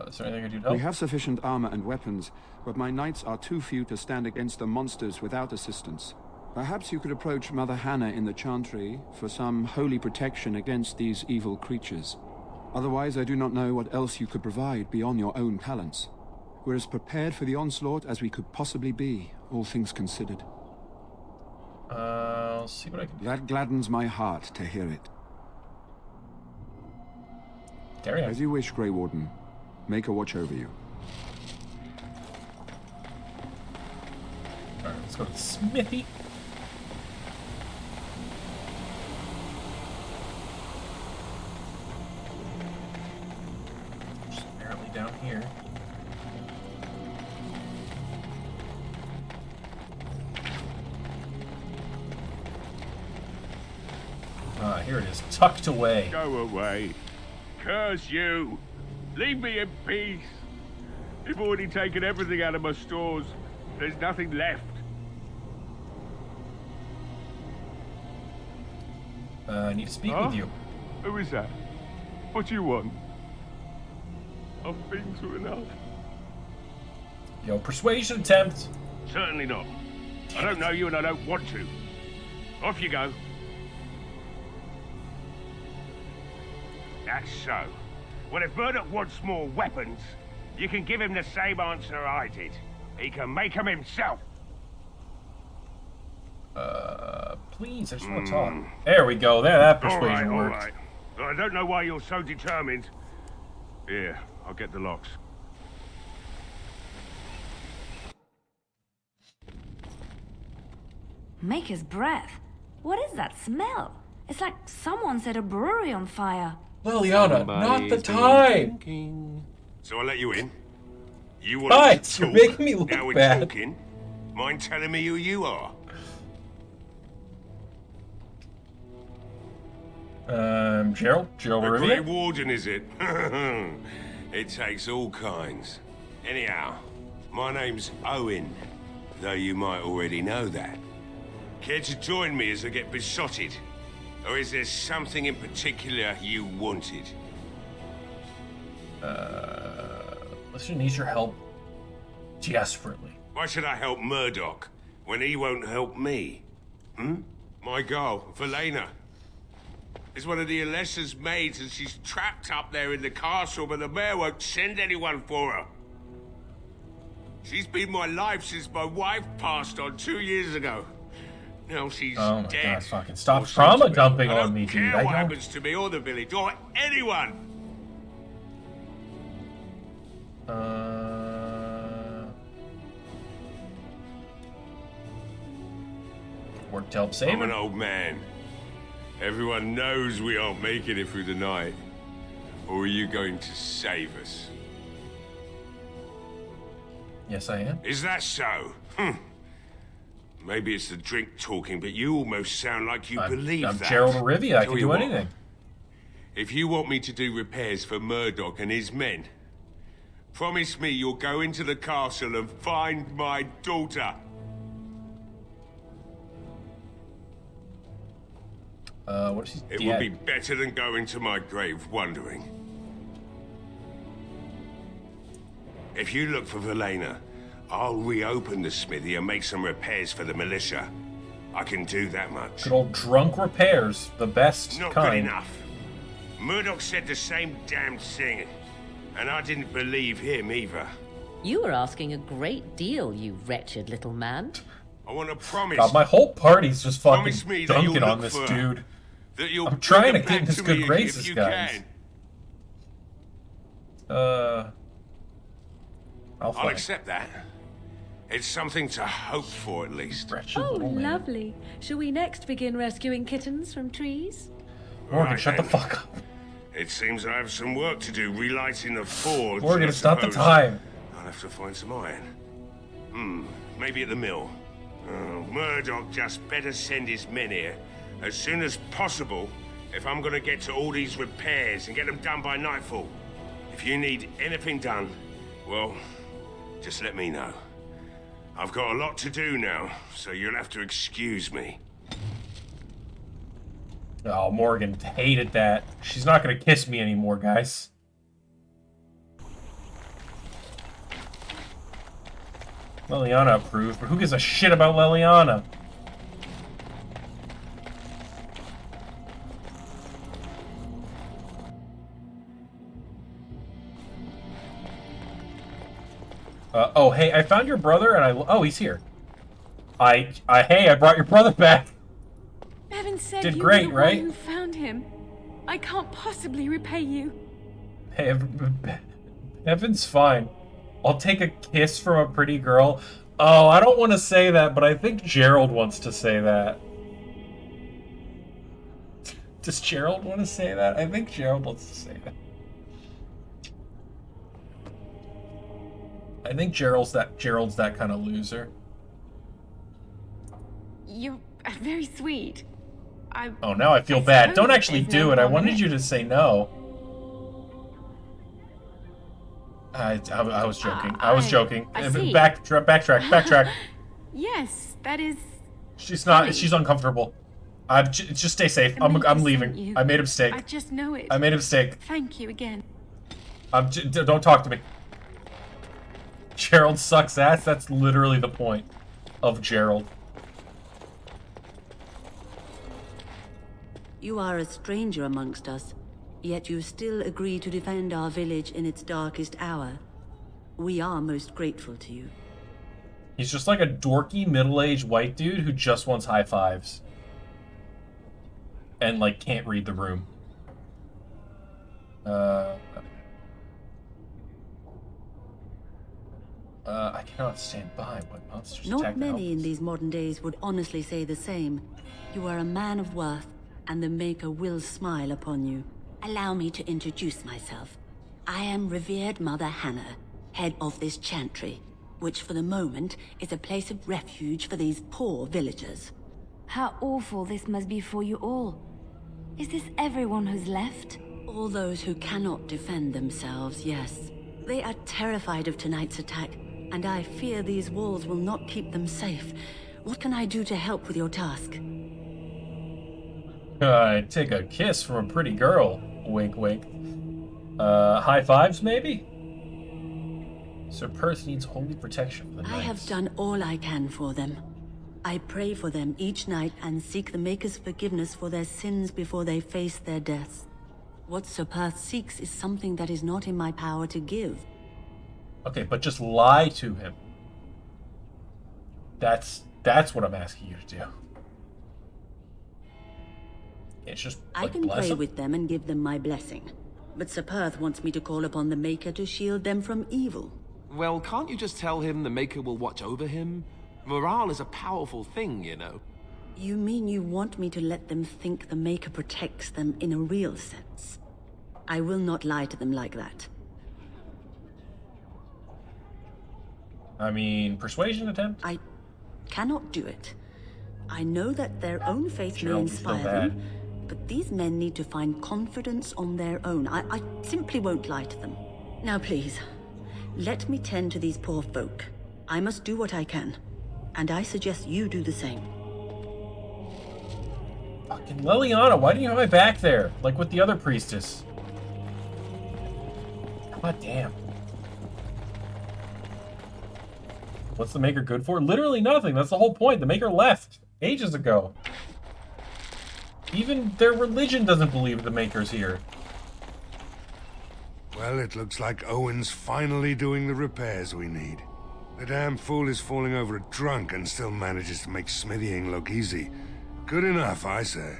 Is there anything I do to help? We have sufficient armor and weapons, but my knights are too few to stand against the monsters without assistance. Perhaps you could approach Mother Hannah in the Chantry for some holy protection against these evil creatures. Otherwise, I do not know what else you could provide beyond your own talents. We're as prepared for the onslaught as we could possibly be, all things considered. I'll see what I can do. That gladdens my heart to hear it. Carry on. As you wish, Grey Warden. Make a watch over you. Alright, let's go to the smithy. Just apparently down here. Here it is, tucked away. Go away. Curse you. Leave me in peace. You've already taken everything out of my stores. There's nothing left. I need to speak with you. Who is that? What do you want? I've been through enough. Yo, persuasion attempt. Certainly not. I don't know you and I don't want to. Off you go. That's so. Well, if Murdoch wants more weapons, you can give him the same answer I did. He can make them himself. Please, I just want to talk. There we go. There, that persuasion worked. All right. I don't know why you're so determined. Here, I'll get the locks. Maker's breath. What is that smell? It's like someone set a brewery on fire. Liliana, not the time. So I let you in. You want Right, to you're talk. making me look Now we're bad. talking. Mind telling me who you are? Gerald? Gerald The Grey Rivia? Warden, is it? It takes all kinds. Anyhow, my name's Owen, though you might already know that. Care to join me as I get besotted? Or is there something in particular you wanted? Listener needs your help desperately. Why should I help Murdoch when he won't help me? My girl, Velena, is one of the Alessa's maids and she's trapped up there in the castle, but the mayor won't send anyone for her. She's been my life since my wife passed on 2 years ago. Now she's Oh my dead. god, fucking stop Or trauma something. dumping I on don't me, care dude. what I don't. happens to me or the village or anyone. Work to help save I'm an her. old man. Everyone knows we aren't making it through the night. Or are you going to save us? Yes, I am. Is that so? Maybe it's the drink talking, but you almost sound like you believe I'm that. Gerald Rivia. I Tell can you do what, anything. If you want me to do repairs for Murdoch and his men, promise me you'll go into the castle and find my daughter. What if she's It dead? would be better than going to my grave wondering. If you look for Velena, I'll reopen the smithy and make some repairs for the militia. I can do that much. Good old drunk repairs, the best Not kind. good enough. Murdoch said the same damn thing, and I didn't believe him either. You were asking a great deal, you wretched little man. I want to promise. God, my whole party's just fucking Promise me that you'll dunking on look this for dude. that you'll I'm trying to bring get her in back his to good me graces, if you guys. can. I'll I'll find. accept that. It's something to hope for, at least. Wretched Oh, little man. lovely. Shall we next begin rescuing kittens from trees? Morgan, Right shut then. the fuck up. It seems I have some work to do relighting the forge. Morgan, I it's not the suppose time. I'll have to find some iron. Maybe at the mill. Oh, Murdoch just better send his men here as soon as possible if I'm gonna get to all these repairs and get them done by nightfall. If you need anything done, well, just let me know. I've got a lot to do now, so you'll have to excuse me. Oh, Morgan hated that. She's not gonna kiss me anymore, guys. Leliana approved, but who gives a shit about Leliana? Oh, hey, I found your brother, and oh, he's here. Hey, I brought your brother back. Bevan said Did you great, were the right? one who found him. I can't possibly repay you. Hey, Evan's fine. I'll take a kiss from a pretty girl. Oh, I don't want to say that, but I think Gerald wants to say that. Does Gerald want to say that? I think Gerald wants to say that. I think Gerald's that kind of loser. You're very sweet. Oh, now I feel I bad. suppose Don't actually there's do no it. I harm in wanted it. you to say no. I was joking. I was joking. I see. Backtrack. Yes, that is. She's not. funny. She's uncomfortable. Just stay safe. I meant to I'm send leaving. you. I made a mistake. I just know it. I made a mistake. Thank you again. Don't talk to me. Gerald sucks ass. That's literally the point of Gerald. You are a stranger amongst us, yet you still agree to defend our village in its darkest hour. We are most grateful to you. He's just like a dorky middle-aged white dude who just wants high fives. And like can't read the room. I cannot stand by when monsters Not attack the many in houses. these modern days would honestly say the same. You are a man of worth, and the Maker will smile upon you. Allow me to introduce myself. I am revered Mother Hannah, head of this chantry, which for the moment is a place of refuge for these poor villagers. How awful this must be for you all. Is this everyone who's left? All those who cannot defend themselves, yes. They are terrified of tonight's attack, and I fear these walls will not keep them safe. What can I do to help with your task? Take a kiss from a pretty girl. Wink, wink. High fives, maybe? Sir Perth needs holy protection for the I knights. have done all I can for them. I pray for them each night and seek the Maker's forgiveness for their sins before they face their deaths. What Sir Perth seeks is something that is not in my power to give. Okay, but just lie to him. That's what I'm asking you to do. It's just I like, can bless pray him? with them and give them my blessing. But Sir Perth wants me to call upon the Maker to shield them from evil. Well, can't you just tell him the Maker will watch over him? Morale is a powerful thing, you know. You mean you want me to let them think the Maker protects them in a real sense? I will not lie to them like that. I mean, persuasion attempt? I cannot do it. I know that their own faith may Gerald, you feel inspire them, bad. but these men need to find confidence on their own. I simply won't lie to them. Now please, let me tend to these poor folk. I must do what I can, and I suggest you do the same. Fucking Leliana, why didn't you have my back there? Like with the other priestess. God damn. What's the Maker good for? Literally nothing. That's the whole point. The Maker left ages ago. Even their religion doesn't believe the Maker's here. Well, it looks like Owen's finally doing the repairs we need. The damn fool is falling over a drunk and still manages to make smithying look easy. Good enough, I say.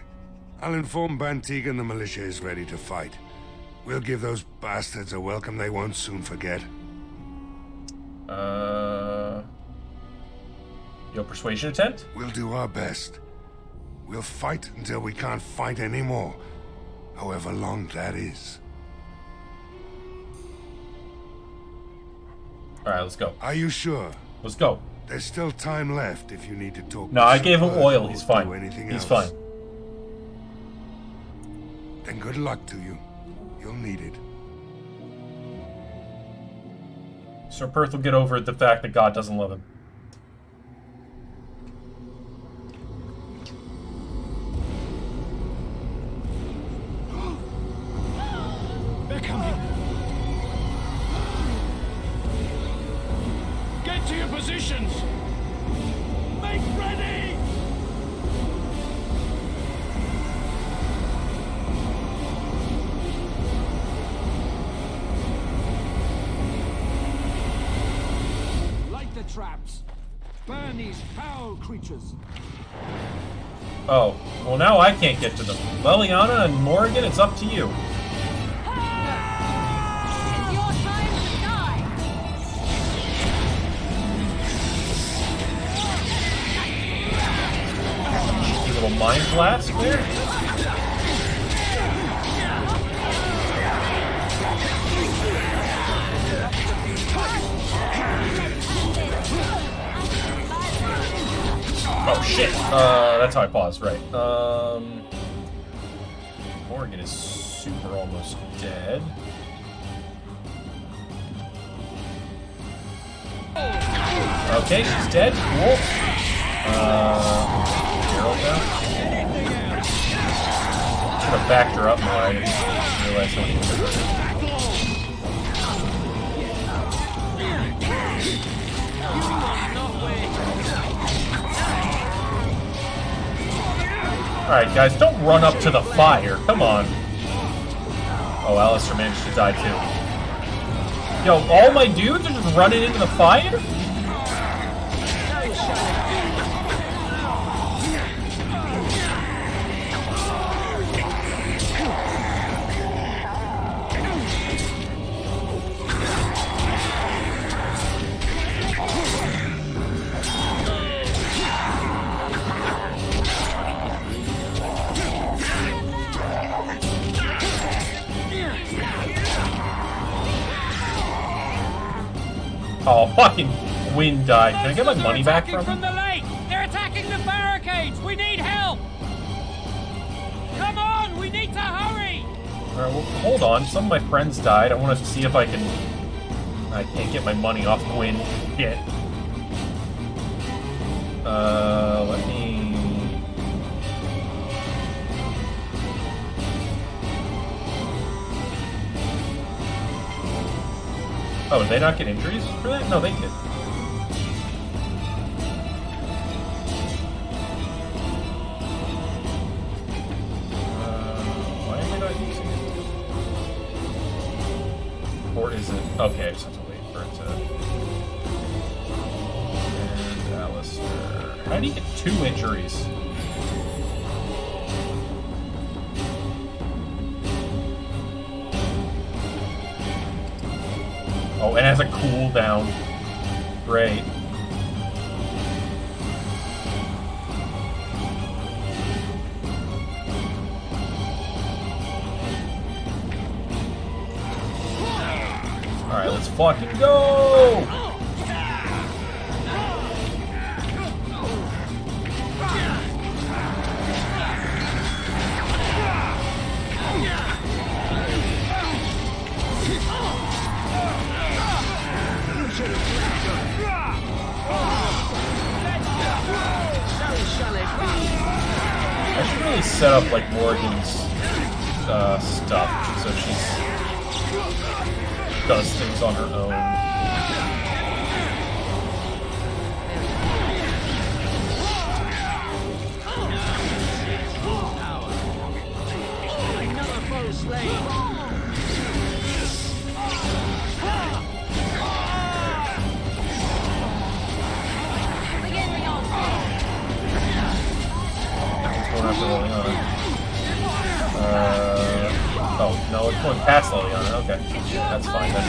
I'll inform Bantig and the militia is ready to fight. We'll give those bastards a welcome they won't soon forget. Your persuasion attempt? We'll do our best. We'll fight until we can't fight anymore. However long that is. Alright, let's go. Are you sure? Let's go. There's still time left if you need to talk. No, I gave him oil. He's fine. He's fine. Then good luck to you. You'll need it. Sir Perth will get over the fact that God doesn't love him. They're coming. Get to your positions. Make ready. Light the traps. Burn these foul creatures. Oh, well now I can't get to them. Leliana and Morrigan, it's up to you. Little mind blast there. Oh shit! That's how I paused, right. Morrigan is super almost dead. Okay, she's dead. Cool. Gerald now? Should have backed her up more. I didn't realize how many. Alright, guys, don't run up to the fire. Come on. Oh, Alistair managed to die too. Yo, all my dudes are just running into the fire? Oh, fucking Gwyn died. Can I get my money back from him? the lake! They're attacking the barricades! We need help! Come on! We need to hurry! Alright, well, hold on. Some of my friends died. I want to see if I can... I can't get my money off Gwyn. Shit. Let me... Oh, did they not get injuries for that? No, they did. Why am I not using it? Or is it? Okay, I just have to wait for it to... And Alistair... How do you get 2 injuries? Oh, it has a cooldown. Great. Alright, let's fucking go! I should really set up like Morrigan's stuff so she does things on her own. Another foe slain! after Liliana. Oh, no, it's going past Liliana. Okay. That's fine then.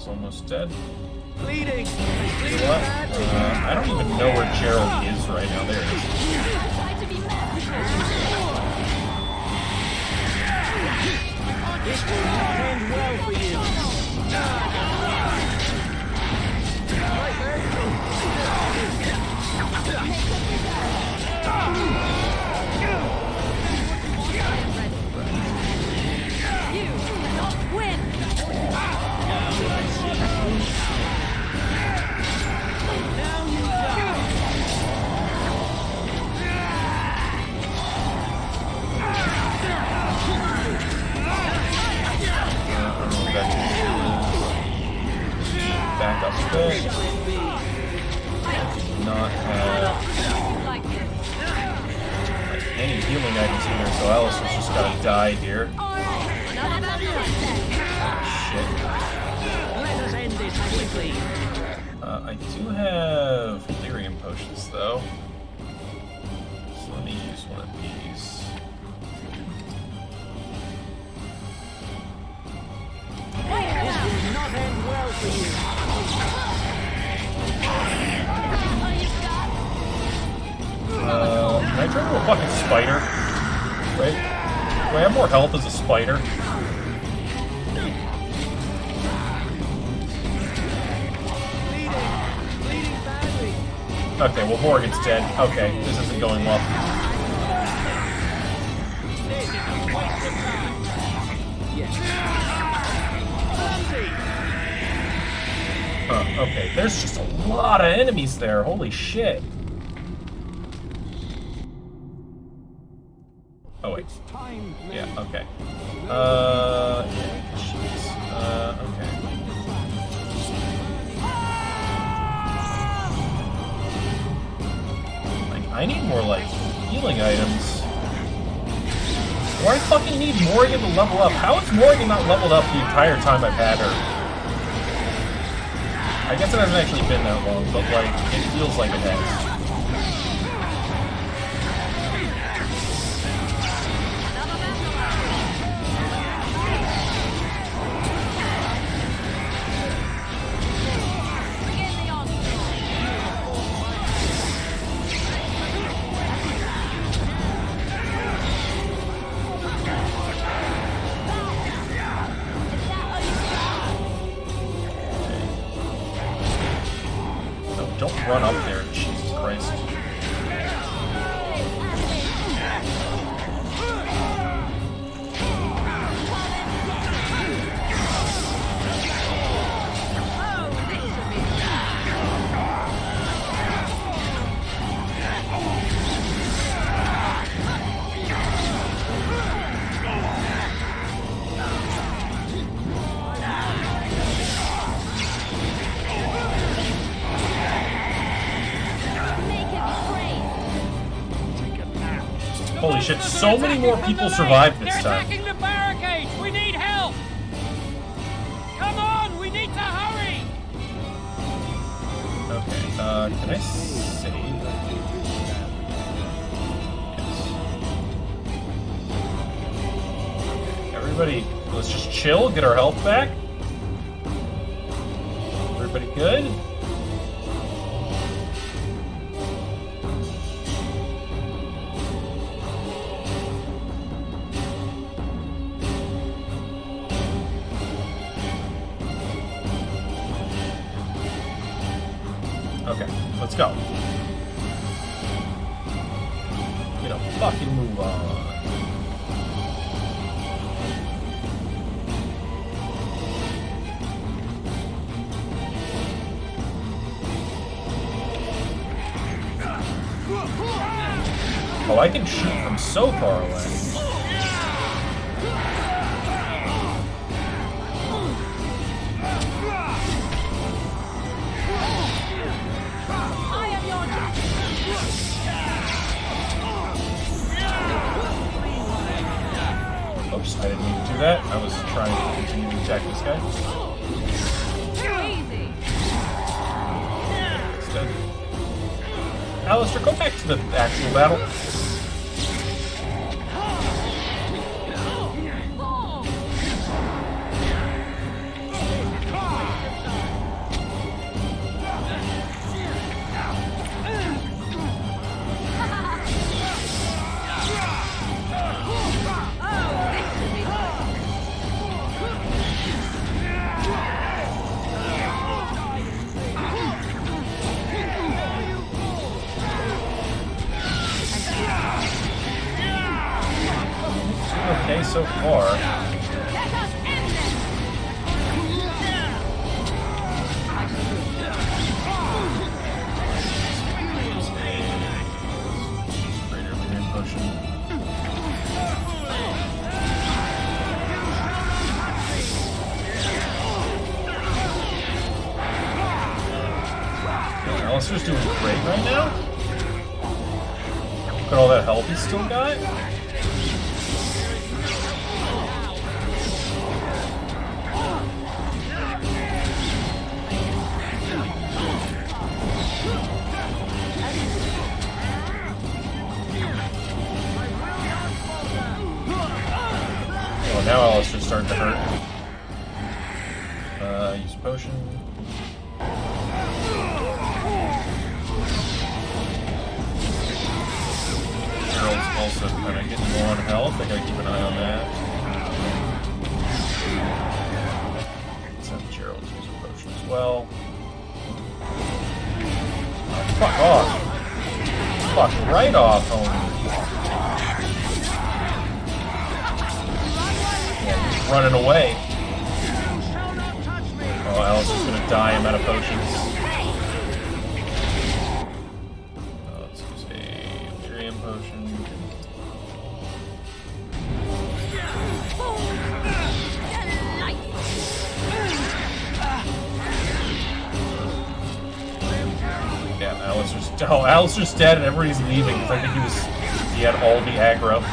Almost dead. Bleeding. You know what? I don't even know where Gerald is right now. There he is. This will not end well for you. You cannot win. Back up a bit. Not have any healing items either, so Alistair's just gotta die here. Shit. Let us end this quickly. I do have Lyrium potions though. So let me use one of these. This will not end well for you. Can I turn into a fucking spider? Right? Do I have more health as a spider? Okay, well Morgan's dead. Okay, this isn't going well. Okay, there's just a lot of enemies there. Holy shit. Oh wait. Yeah, okay. Jeez. Okay. I need more, like, healing items. Do I fucking need Morgan to level up? How is Morgan not leveled up the entire time I've had her? I guess it hasn't actually been that long, but, like, it feels like it has. Don't run up there, Jesus Christ. Holy shit, so many more people survived this They're time. attacking the barricades! We need help! Come on, we need to hurry! Okay, can I save? Yes. Everybody, let's just chill, get our health back. Everybody good? Okay, let's go. You know, fucking move on. Oh, I can shoot from so far away. Oops, I didn't mean to do that. I was trying to continue to attack this guy. Instead. Alistair, go back to the actual battle. Okay, so far. Greater Lyrium potion. Alistair's doing great right now. Look at all that health he's still got. Now Alistair's starting to hurt. Use a potion. Gerald's also kind of getting low on health. I gotta keep an eye on that. Let's have Gerald use a potion as well. Oh, fuck off. Fuck right off, homie. Running away. Oh, Alistair's gonna die. I'm out of potions. Let's use a Lyrium potion. Yeah, Alistair's dead and everybody's leaving because I think he had all the aggro.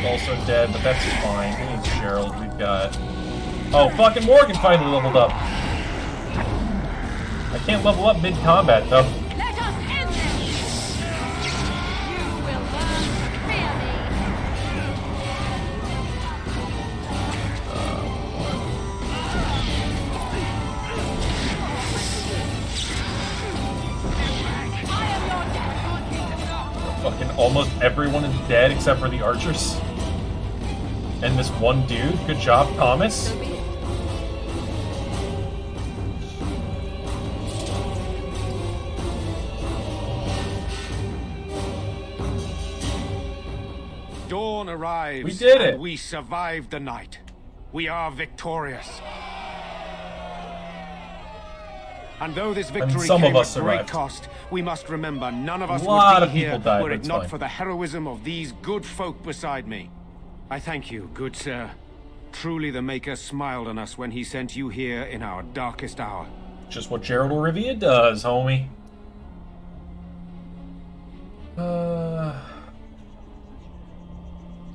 Also dead, but that's fine. We need Gerald. We've got... Oh, fucking Morgan finally leveled up. I can't level up mid-combat, though. Let us end this! You will learn fearly. Fucking almost everyone is dead except for the archers. And this one dude. Good job, Thomas. Dawn arrives. We did it. And we survived the night. We are victorious. And though this victory some came of us at great survived. cost, we must remember none of us A lot would of be people here died, were but it it's not fine. for the heroism of these good folk beside me. I thank you, good sir. Truly the Maker smiled on us when he sent you here in our darkest hour. Just what Gerald of Rivia does, homie.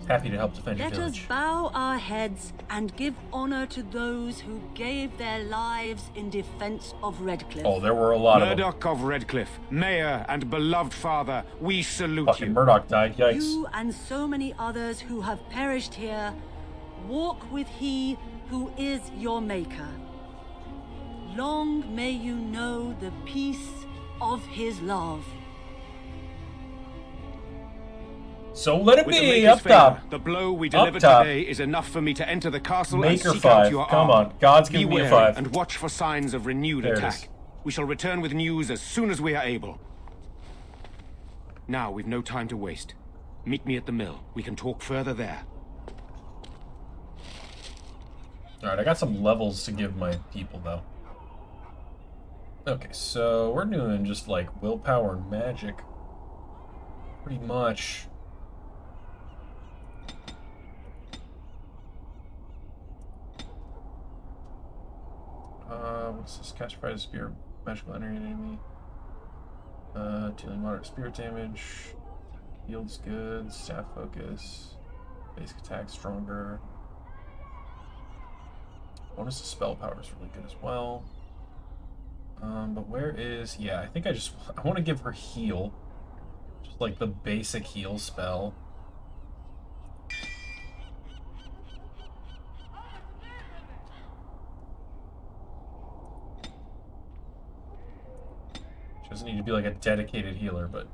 Happy to help defend your Let us village. bow our heads and give honor to those who gave their lives in defense of Redcliffe. Oh, there were a lot of them. Murdoch of Redcliffe, Mayor and beloved father, we salute Fucking you. Murdoch died, yikes. You and so many others who have perished here, walk with he who is your maker. Long may you know the peace of his love. So let it With the be, Maker's up top. favor, the blow we Up delivered top. today is enough for me to enter the castle Maker and seek 5. out your Come arm. on. God's giving Be me a wary 5. and watch for signs of renewed There it attack. is. We shall return with news as soon as we are able. Now, we've no time to waste. Meet me at the mill. We can talk further there. Alright, I got some levels to give my people, though. Okay, so we're doing just like willpower and magic. Pretty much. What's this? Catch fire spear, magical energy enemy. Dealing moderate spirit damage. Yields good. Staff focus. Basic attack stronger. Bonus to spell power is really good as well. But where is... Yeah, I think I want to give her heal. Just like the basic heal spell. She doesn't need to be like a dedicated healer, but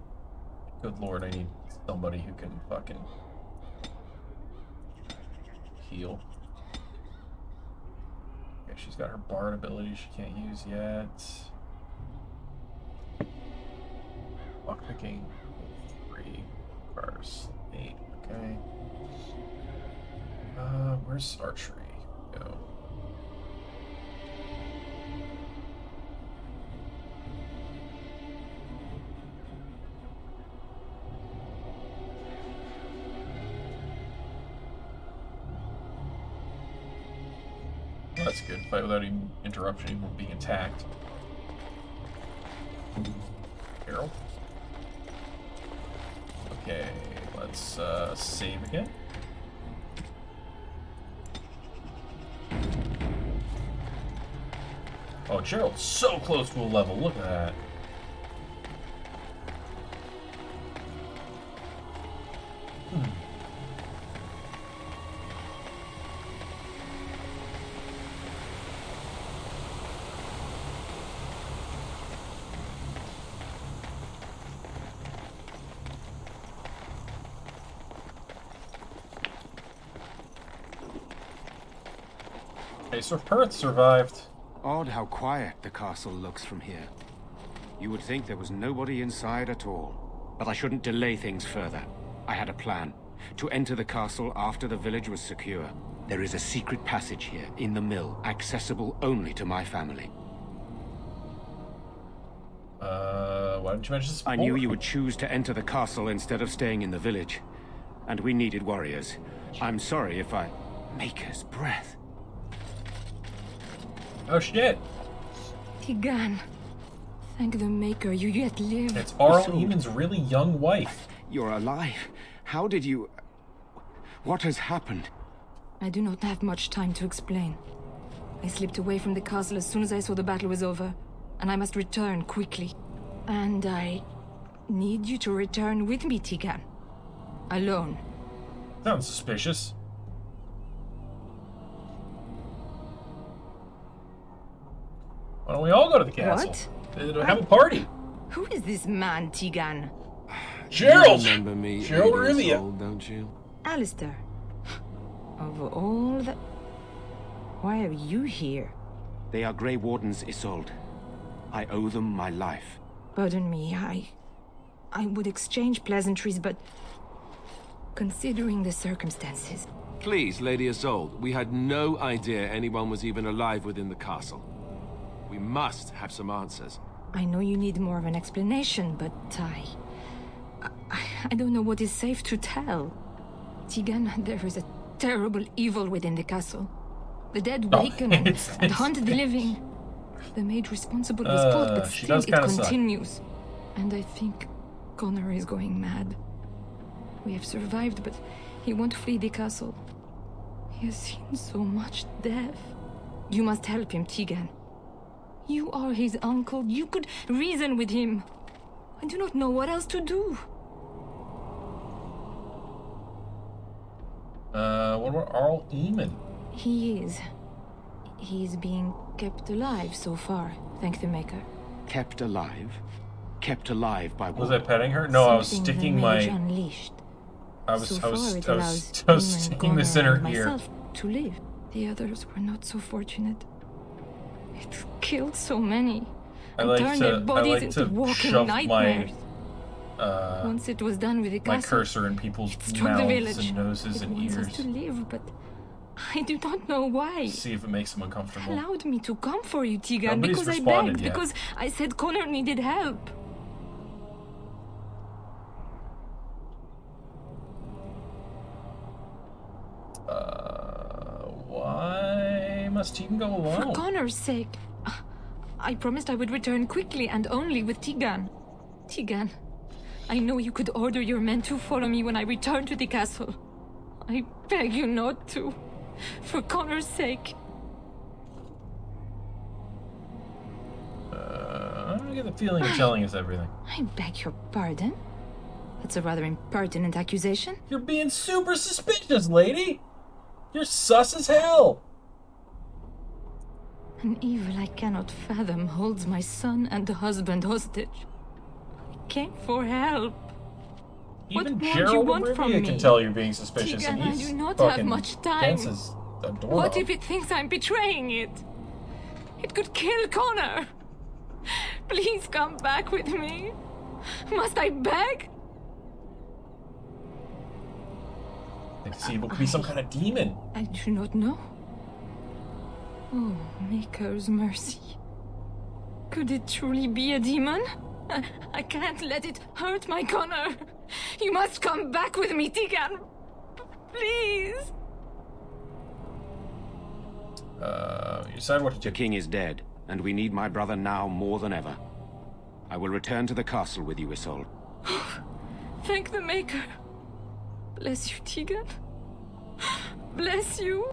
good lord, I need somebody who can fucking heal. Okay, she's got her bard ability she can't use yet. Lockpicking 3 requires 8. Okay. Where's archery? Go. Well, that's good. Fight without even interruption, even being attacked. Carol. Okay, let's save again. Oh, Gerald's so close to a level. Look at that. Okay, Sir Perth survived. Odd how quiet the castle looks from here. You would think there was nobody inside at all. But I shouldn't delay things further. I had a plan. To enter the castle after the village was secure. There is a secret passage here, in the mill, accessible only to my family. Why didn't you mention this before? I knew you would choose to enter the castle instead of staying in the village. And we needed warriors. I'm sorry if I... Maker's breath. Oh shit! Tigan. Thank the Maker you yet live. It's Arl Eamon's really young wife. You're alive. How did you... What has happened? I do not have much time to explain. I slipped away from the castle as soon as I saw the battle was over, and I must return quickly. And I need you to return with me, Tigan. Alone. Sounds suspicious. Why don't we all go to the castle? What? Have a party. Who is this man, Tigan? Gerald! You remember me, Gerald 8 years Rivia. old, don't you? Alistair. Of all the... Why are you here? They are Grey Wardens, Isolde. I owe them my life. Pardon me, I would exchange pleasantries, but... Considering the circumstances... Please, Lady Isolde, we had no idea anyone was even alive within the castle. We must have some answers. I know you need more of an explanation, but I don't know what is safe to tell. Tigan, there is a terrible evil within the castle. The dead waken and haunt the living. The maid responsible was caught, but still it continues. And I think Connor is going mad. We have survived, but he won't flee the castle. He has seen so much death. You must help him, Tigan. You are his uncle. You could reason with him. I do not know what else to do. What about Arl Eamon? He is being kept alive so far, thank the Maker. Kept alive? Kept alive by what? Was I petting her? No, I was sticking my... Unleashed. I was sticking Connor this in her and ear. myself to live. The others were not so fortunate. It killed so many. I and like turned their bodies into to walking shove nightmares. my Once it was done with the my castle, cursor in people's struck the mouths village. and noses it and wants ears. us to live, but I do not know why. See if it makes him uncomfortable. Allowed me to come for you, Tegan, Nobody's because I responded begged, yet. because I said Connor needed help. Why must Tegan go alone? For Connor's sake. I promised I would return quickly and only with Tegan. Tegan, I know you could order your men to follow me when I return to the castle. I beg you not to. For Connor's sake. I get the feeling you're telling us everything. I beg your pardon? That's a rather impertinent accusation. You're being super suspicious, lady! You're sus as hell! An evil I cannot fathom holds my son and the husband hostage. I came for help. Even what more Gerald do you want from Rivia me? can tell you're being suspicious, Tegan, and I he's do not have fucking much time. dances a doorknob. What if it thinks I'm betraying it? It could kill Connor. Please come back with me. Must I beg? Conceivable could be some kind of demon. I do not know. Oh, Maker's mercy. Could it truly be a demon? I can't let it hurt my Connor. You must come back with me, Tegan. Please. You decide what to do. The king is dead, and we need my brother now more than ever. I will return to the castle with you, Isolde. Thank the Maker. Bless you, Tegan. Bless you.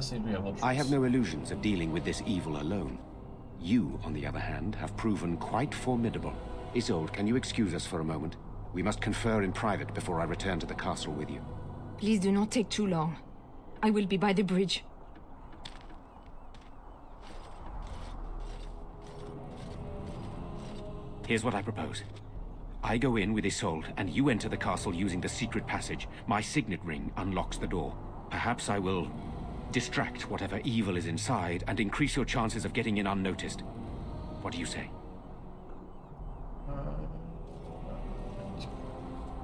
Seems we have options. I have no illusions of dealing with this evil alone. You, on the other hand, have proven quite formidable. Isolde, can you excuse us for a moment? We must confer in private before I return to the castle with you. Please do not take too long. I will be by the bridge. Here's what I propose. I go in with Isolde, and you enter the castle using the secret passage. My signet ring unlocks the door. Perhaps I will distract whatever evil is inside and increase your chances of getting in unnoticed. What do you say?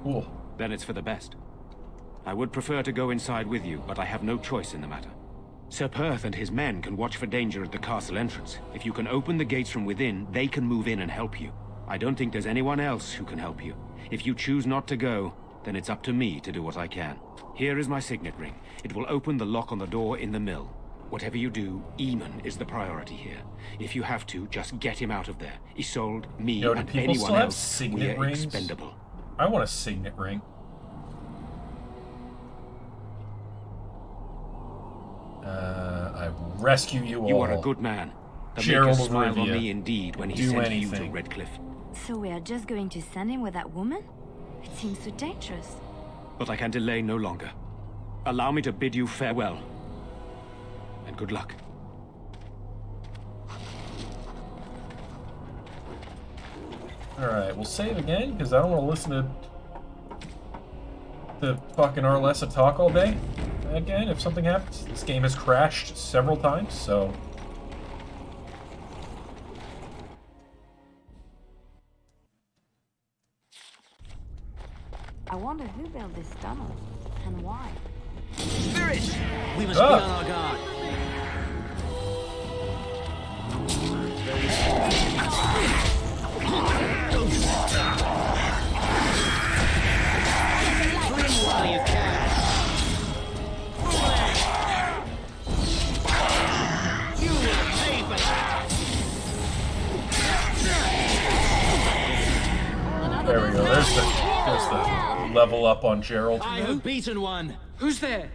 Cool. Then it's for the best. I would prefer to go inside with you, but I have no choice in the matter. Sir Perth and his men can watch for danger at the castle entrance. If you can open the gates from within, they can move in and help you. I don't think there's anyone else who can help you. If you choose not to go, then it's up to me to do what I can. Here is my signet ring. It will open the lock on the door in the mill. Whatever you do, Eamon is the priority here. If you have to, just get him out of there. Isolde, me, Do and people still anyone have else, signet we're rings? expendable. I want a signet ring. I rescue you all. You are a good man. The Gerald Maker smiled on Rivia. me indeed when he Do sent you anything. to Redcliffe. So we are just going to send him with that woman? It seems so dangerous. But I can delay no longer. Allow me to bid you farewell. And good luck. Alright, we'll save again, because I don't want to listen to the fucking Arlessa talk all day. Again, if something happens. This game has crashed several times, so... I wonder who built this tunnel and why. Spirits! We must be on our guard. Swing while you can. You will pay for that. There we go, there's the level up on Gerald. I have beaten one. Who's there?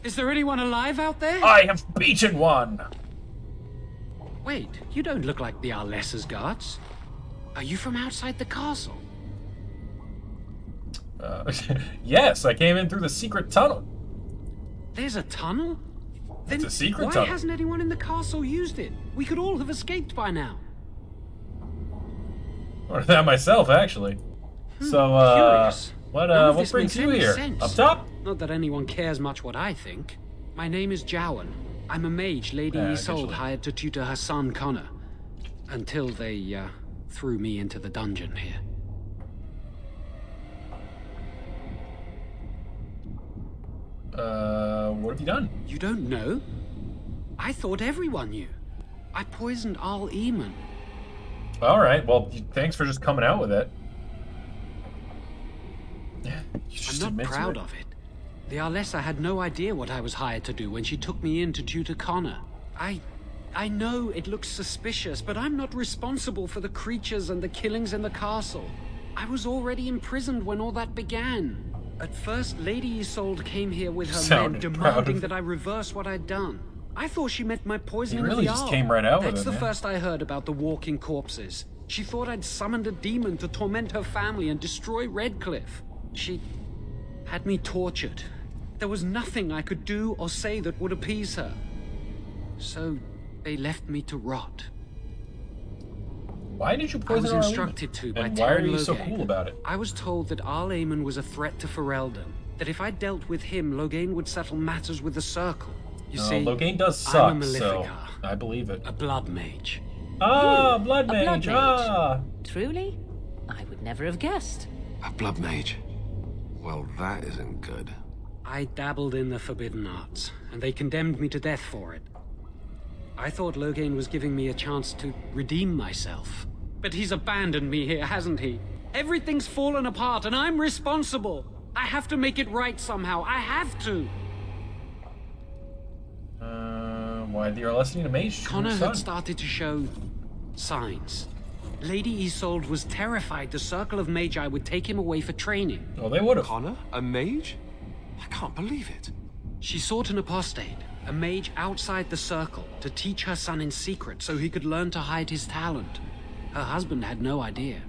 Is there anyone alive out there? I have beaten one! Wait, you don't look like the Arlessa's guards. Are you from outside the castle? Yes, I came in through the secret tunnel. There's a tunnel? Then It's a secret why tunnel. hasn't anyone in the castle used it? We could all have escaped by now. Or that myself, actually. So, Curious. None of what this brings makes you any here? sense. Up top? Not that anyone cares much what I think. My name is Jowan. I'm a mage Lady Isolde usually. hired to tutor her son Connor. Until they, threw me into the dungeon here. What have you done? You don't know? I thought everyone knew. I poisoned Arl Eamon. All right. Well, thanks for just coming out with it. I'm not proud of it. The Arlessa had no idea what I was hired to do when she took me in to tutor Connor. I know it looks suspicious, but I'm not responsible for the creatures and the killings in the castle. I was already imprisoned when all that began. At first, Lady Isolde came here with her men demanding that I reverse what I'd done. I thought she meant my poisoning really of the just Arl. came right out with That's it, the man. first I heard about the walking corpses. She thought I'd summoned a demon to torment her family and destroy Redcliffe. She had me tortured. There was nothing I could do or say that would appease her. So they left me to rot. Why did you I poison was Arl Eamon? instructed to by And why are Terran you so Loghain. cool about it? I was told that Arl Eamon was a threat to Ferelden. That if I dealt with him, Loghain would settle matters with the Circle. You see, Loghain does I'm suck, a so Maleficar, I believe it. a blood mage. Ah, You, blood a blood mage. mage? Ah. Truly? I would never have guessed. A blood mage? Well, that isn't good. I dabbled in the forbidden arts, and they condemned me to death for it. I thought Loghain was giving me a chance to redeem myself. But he's abandoned me here, hasn't he? Everything's fallen apart, and I'm responsible. I have to make it right somehow. I have to. Why did the Arlessa need a mage? Connor Your had son. started to show signs. Lady Isolde was terrified the Circle of Magi would take him away for training. Well, they would have. Connor? A mage? I can't believe it. She sought an apostate, a mage outside the Circle, to teach her son in secret so he could learn to hide his talent. Her husband had no idea.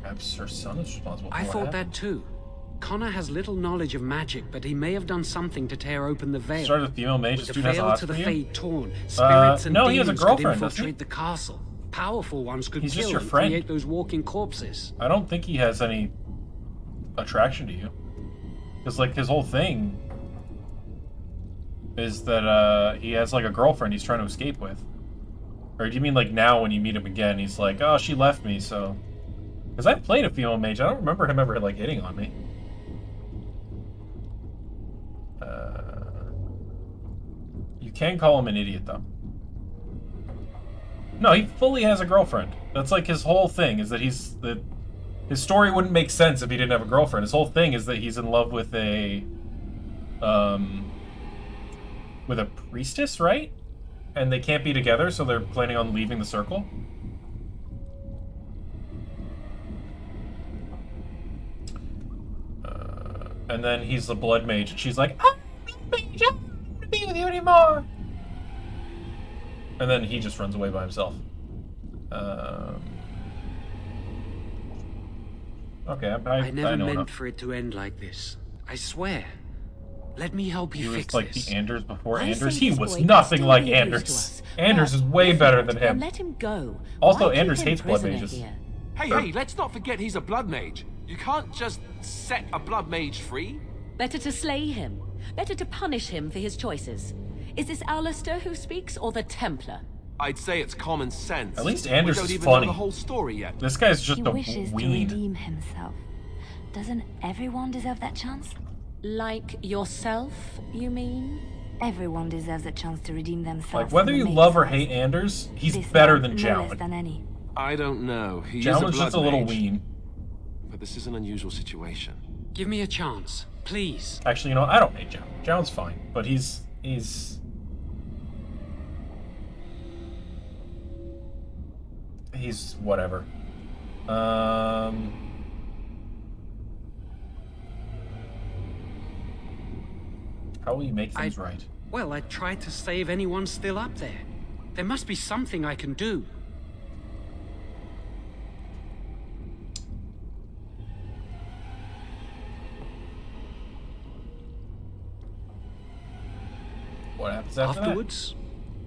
Perhaps her son is responsible for I what thought happened. that too. Connor has little knowledge of magic, but he may have done something to tear open the veil. Started with female mage, With this the dude has a veil hot to the for you? fade torn, spirits and no, he has a demons could girlfriend, doesn't he? infiltrate the castle. Powerful ones could He's just kill your and friend. create those walking corpses. I don't think he has any attraction to you. Because, like, his whole thing is that he has, like, a girlfriend he's trying to escape with. Or do you mean, like, now when you meet him again, he's like, oh, she left me, so... Because I've played a female mage. I don't remember him ever, like, hitting on me. You can call him an idiot, though. No, he fully has a girlfriend. That's, like, his whole thing, is that he's... His story wouldn't make sense if he didn't have a girlfriend. His whole thing is that he's in love with a... with a priestess, right? And they can't be together, so they're planning on leaving the circle. And then he's the blood mage, and she's like, "I'm a mage, I don't want to be with you anymore." And then he just runs away by himself. Okay, I never know meant enough. for it to end like this. I swear. Let me help you He fix was like this. the Anders before I Anders. say He this was boy nothing can like still be of use to Anders. us. Anders is But way if better not, than then him. let him go. Also, Why keep Anders him hates blood prisoner mages. here? Hey, let's not forget he's a blood mage. You can't just set a blood mage free. Better to slay him. Better to punish him for his choices. Is this Alistair who speaks, or the Templar? I'd say it's common sense. At least Anders we don't is even funny. know the whole story yet. This guy's just He a wishes to weed. redeem himself. Doesn't everyone deserve that chance? Like yourself, you mean? Everyone deserves a chance to redeem themselves. Like, whether from the you Mage's love or curse. hate Anders, he's This better man, than no less Jowan. than any. I don't know. He is a Jowan's blood just a little mage, ween. but this is an unusual situation. Give me a chance, please. Actually, you know what? I don't hate Jowan. Jowan's fine, but he's whatever. How will you make things right? Well, I tried to save anyone still up there. There must be something I can do. What happens after that? Afterwards,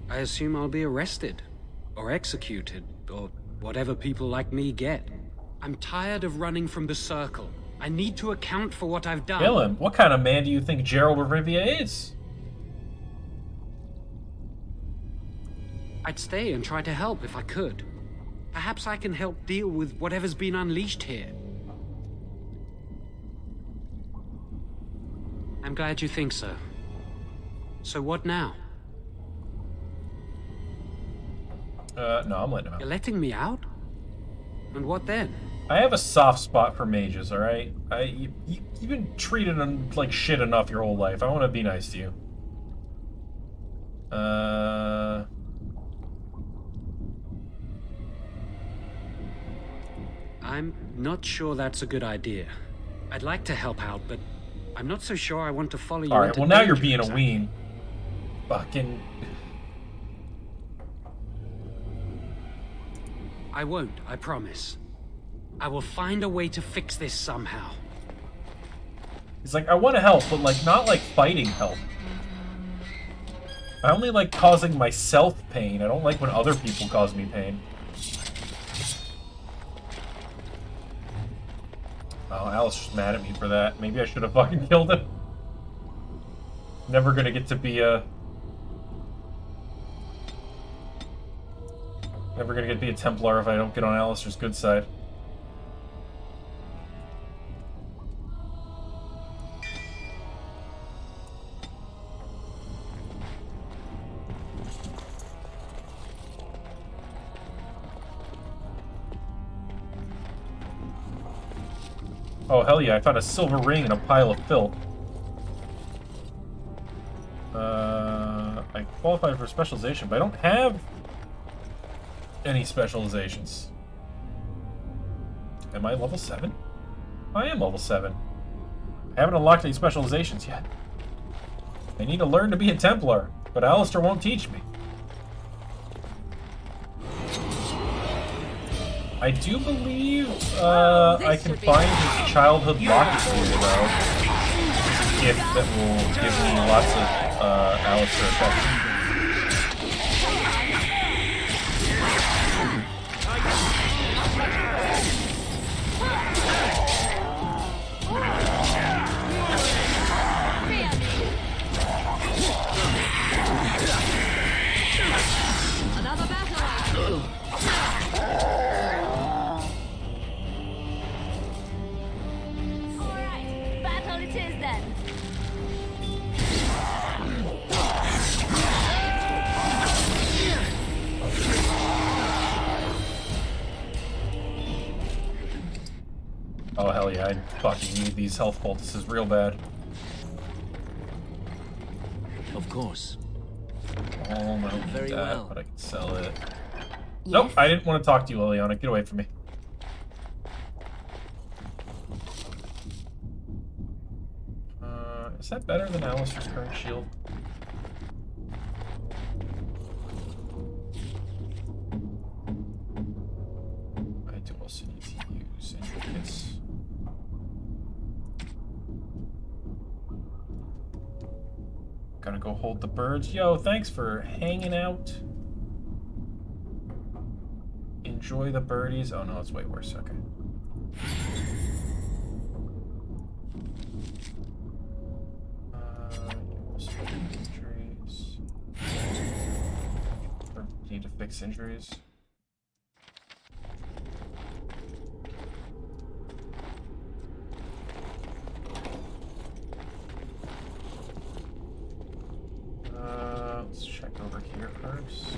I assume I'll be arrested, or executed, or whatever people like me get. I'm tired of running from the Circle. I need to account for what I've done. Kill him. What kind of man do you think Gerald of Rivia is? I'd stay and try to help if I could. Perhaps I can help deal with whatever's been unleashed here. I'm glad you think so. So what now? No, I'm letting him out. You're letting me out? And what then? I have a soft spot for mages, alright? You've been treated like shit enough your whole life. I want to be nice to you. I'm not sure that's a good idea. I'd like to help out, but I'm not so sure I want to follow you. Alright, well now you're being a ween. Fucking... I won't, I promise. I will find a way to fix this somehow. He's like, I want to help, but like, not like fighting help. I only like causing myself pain. I don't like when other people cause me pain. Oh, Alistair's mad at me for that. Maybe I should have fucking killed him. Never gonna get to be a... Never gonna get to be a Templar if I don't get on Alistair's good side. Oh, hell yeah, I found a silver ring in a pile of filth. I qualified for specialization, but I don't have any specializations. Am I level 7? I am level 7. I haven't unlocked any specializations yet. I need to learn to be a Templar, but Alistair won't teach me. I do believe I can find his childhood locket here, though. It's a gift that will give me lots of Alistair effects. Another battle. Oh hell yeah, I fucking need these health poultices real bad. Of course. Oh my god, Very well. But I can sell it. Yes? Nope, I didn't want to talk to you, Liliana. Get away from me. Is that better than Alistair's current shield? I do also need to use intricates. Gotta go hold the birds. Yo, thanks for hanging out. Enjoy the birdies. Oh no, it's way worse. Okay. Injuries. Or need to fix injuries. Let's check over here first.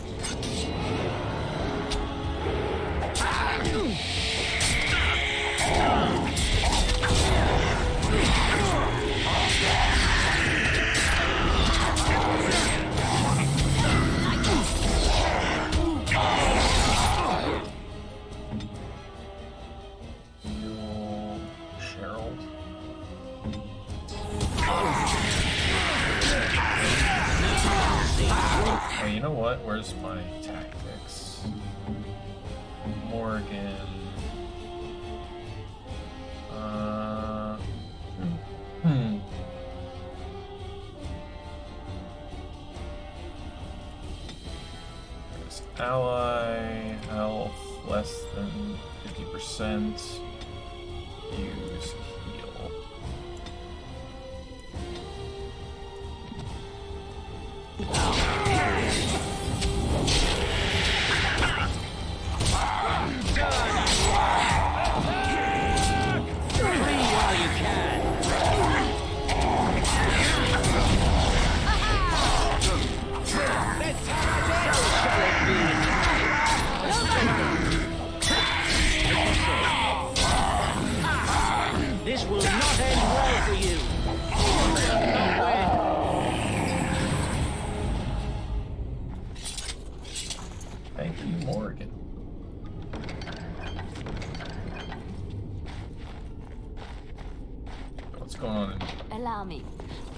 Hey, you know what? Where's my tactics? Morgan. There's ally health less than 50%. Use heal. What's going on? Allow me.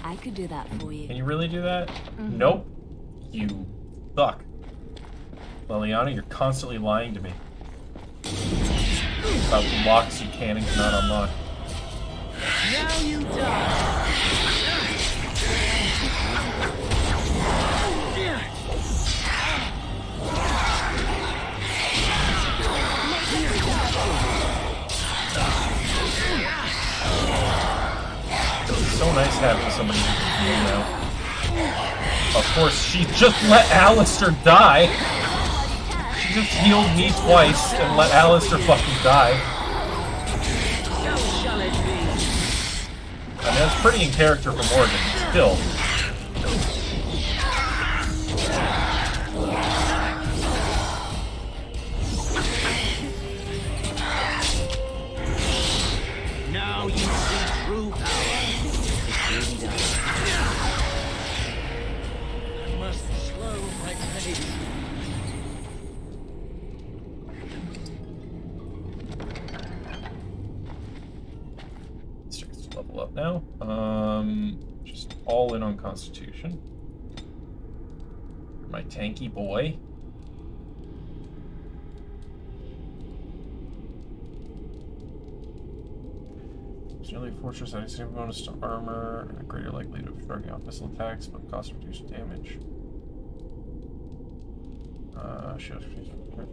I could do that for you. Can you really do that? Nope. You suck. Leliana, you're constantly lying to me. About locks you can and cannot unlock. Now you die. It's so nice having somebody who can heal now. Of course, she just let Alistair die. She just healed me twice and let Alistair fucking die. I mean, that's pretty in character for Morgan, but still. Now you see true power. I must slow my pace. Let's level up now. Just all in on Constitution. My tanky boy. Nearly fortress adding same bonus to armor and a greater likelihood of shrugging off missile attacks, but cost reduced damage. Shield grab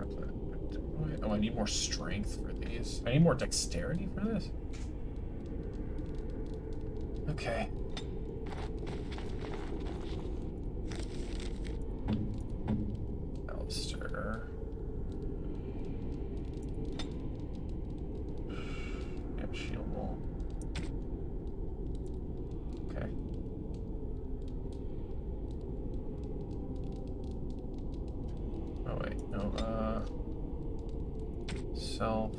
that. Oh, I need more strength for these. I need more dexterity for this. Okay. Alistair. Shield wall. Okay. Oh wait, no, self.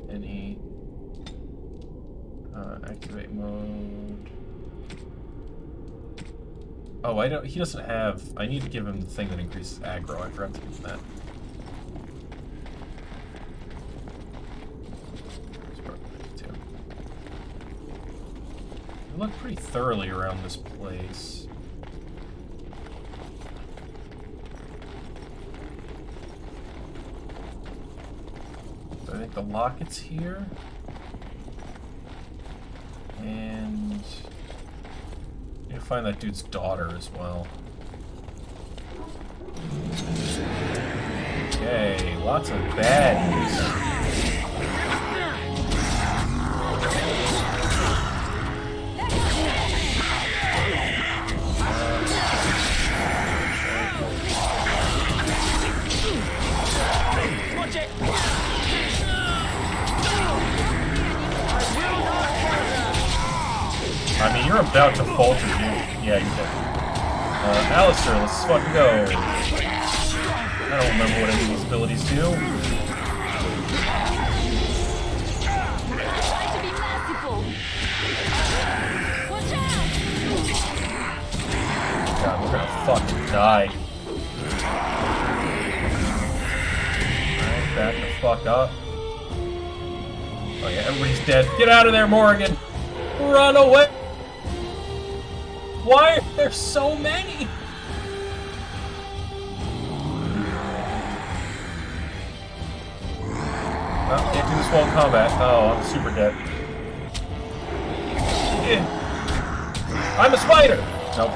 Any activate mode. Oh, I don't. He doesn't have. I need to give him the thing that increases aggro. I forgot to give him that. I look pretty thoroughly around this place. So I think the locket's here, and need to find that dude's daughter as well. Okay, lots of baddies. Watch it! I mean, you're about to falter, dude. Yeah, you did. Alistair, let's fucking go. I don't remember what any of these abilities do. Try to be merciful. Watch out! God, we're gonna fucking die. Alright, back the fuck up. Oh yeah, everybody's dead. Get out of there, Morgan! Run away! Why are there so many? Oh, can't do this while in combat. Oh, I'm super dead. Yeah. I'm a spider! Nope.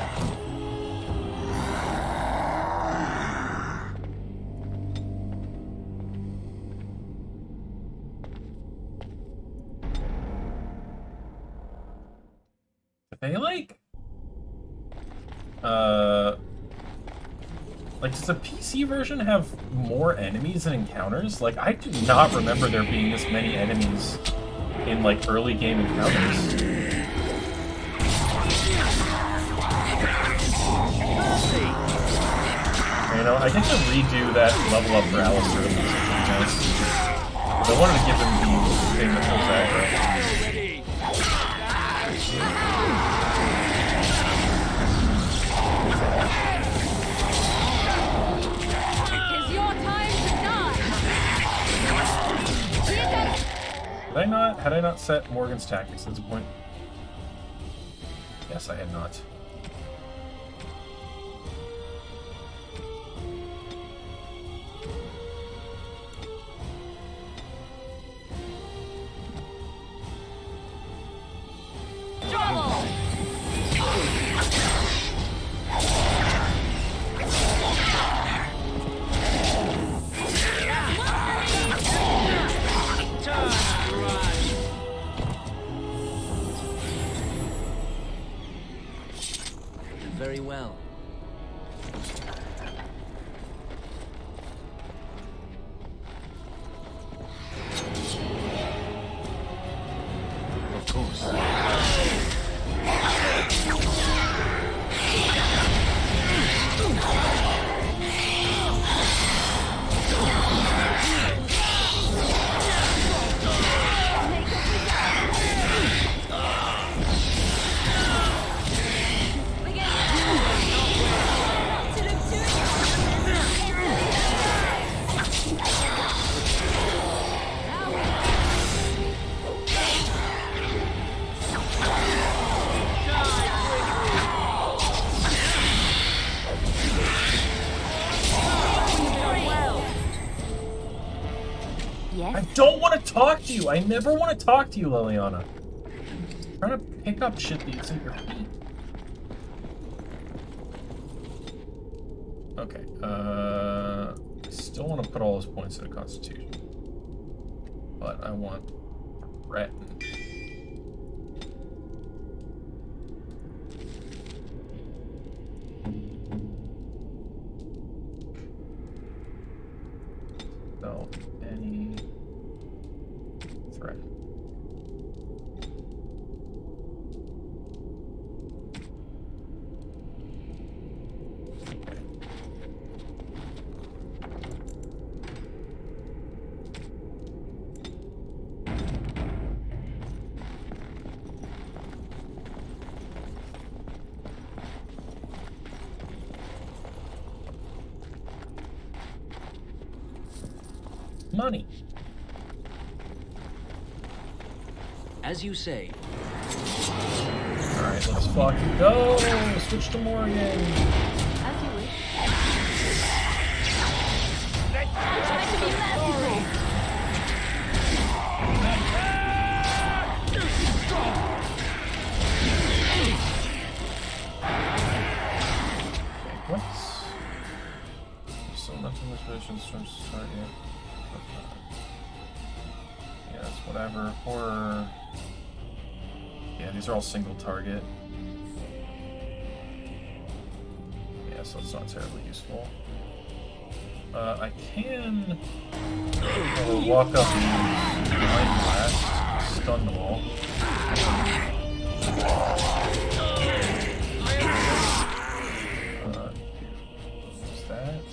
They like, does the PC version have more enemies and encounters? Like, I do not remember there being this many enemies in, like, early game encounters. You know, I think to redo that level up for Alistair would be nice. I wanted to give him the thing that pulls aggro. Had I not set Morgan's tactics at this point? Yes, I had not. Very well. Of course. I don't want to talk to you. I never want to talk to you, Leliana. I'm trying to pick up shit that's at your feet. Okay. Still want to put all those points in the Constitution, but I want Breton. So any threat. Money. As you say. Alright, let's fucking go! Switch to Morgan! As you wish. Try to be merciful. Okay, what's... So nothing was vision starts to start yet. Yes, whatever. Horror. Yeah, these are all single target. Yeah, so it's not terribly useful. I can walk up and use Mind Blast, stun them all. What's that?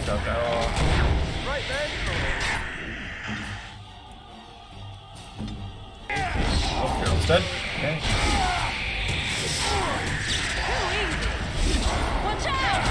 Got that all. Right then. Oh, Carol's dead. Okay. Watch out!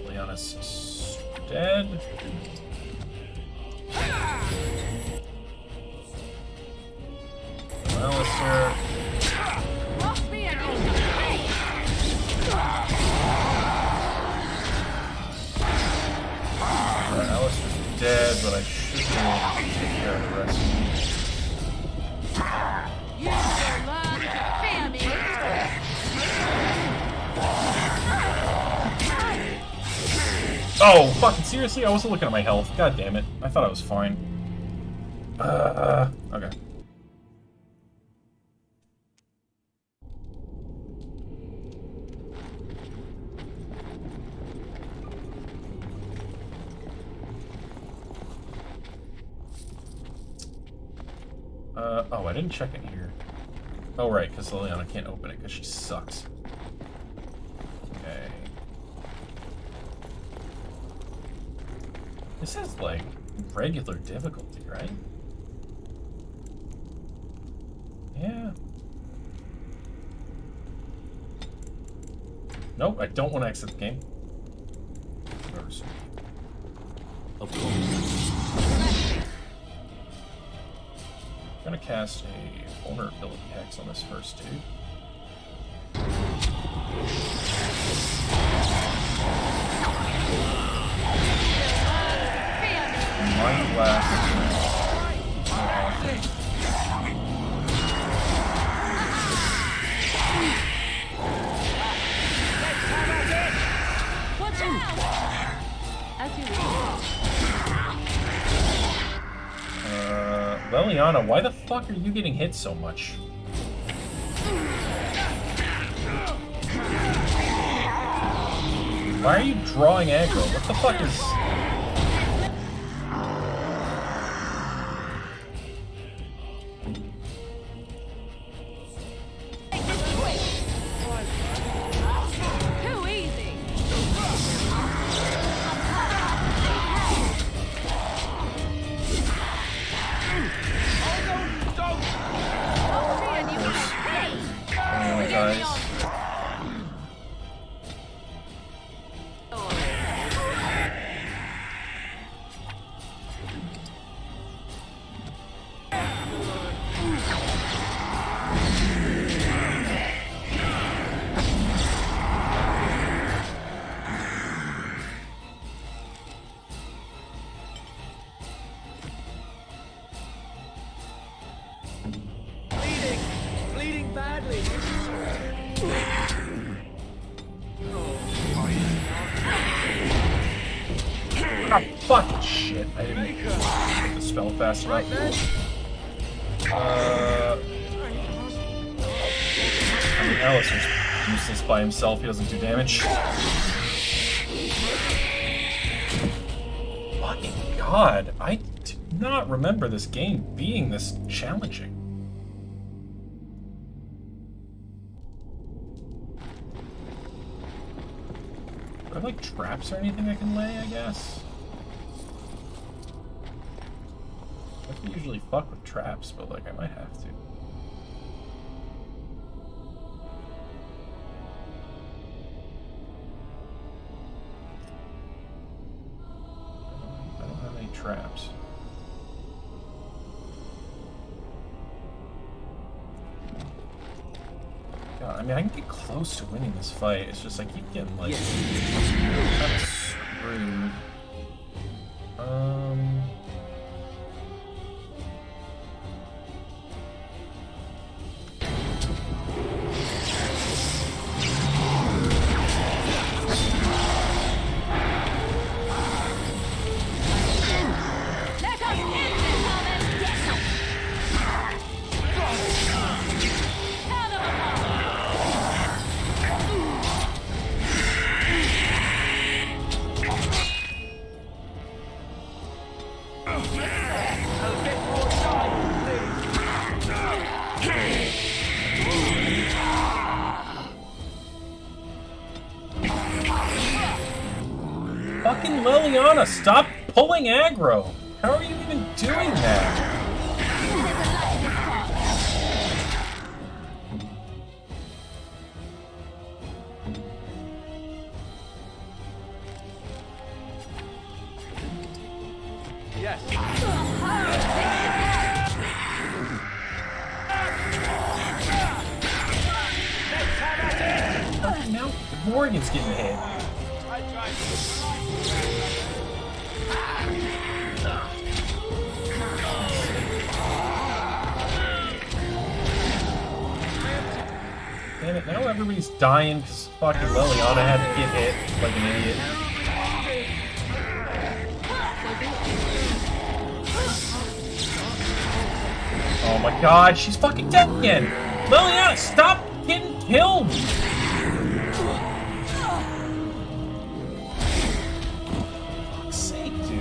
Leonis dead. Alistair. Alistair's dead, but I should be able to take care of the rest of these. You will learn to fear me. Oh, fucking seriously? I wasn't looking at my health. God damn it. I thought I was fine. Okay. Oh, I didn't check it here. Oh, right, because Leliana can't open it because she sucks. Okay. This is like regular difficulty, right? Yeah. Nope, I don't want to exit the game. Of course. I'm gonna cast a vulnerability hex on this first dude. Mind blast. Watch out! As you Leliana, why the fuck are you getting hit so much? Why are you drawing aggro? What the fuck is... Too easy. Guys. Bleeding badly. Ah, fucking shit. I didn't get the spell fast enough. I mean, Alistair's useless by himself. He doesn't do damage. Fucking god. I do not remember this game being this challenging. Are there like traps or anything I can lay, I guess? I don't usually fuck with traps, but like I might have to. I don't have any traps. God, I mean, I can get close to winning this fight. It's just I keep getting like kind of screwed. Fucking Leliana, stop pulling aggro! How are you even doing that? Yes. Fucking now, Morgan's getting hit. Damn it, now everybody's dying because fucking Leliana had to get hit like an idiot. Oh my god, she's fucking dead again! Leliana, stop getting killed! For fuck's sake, dude.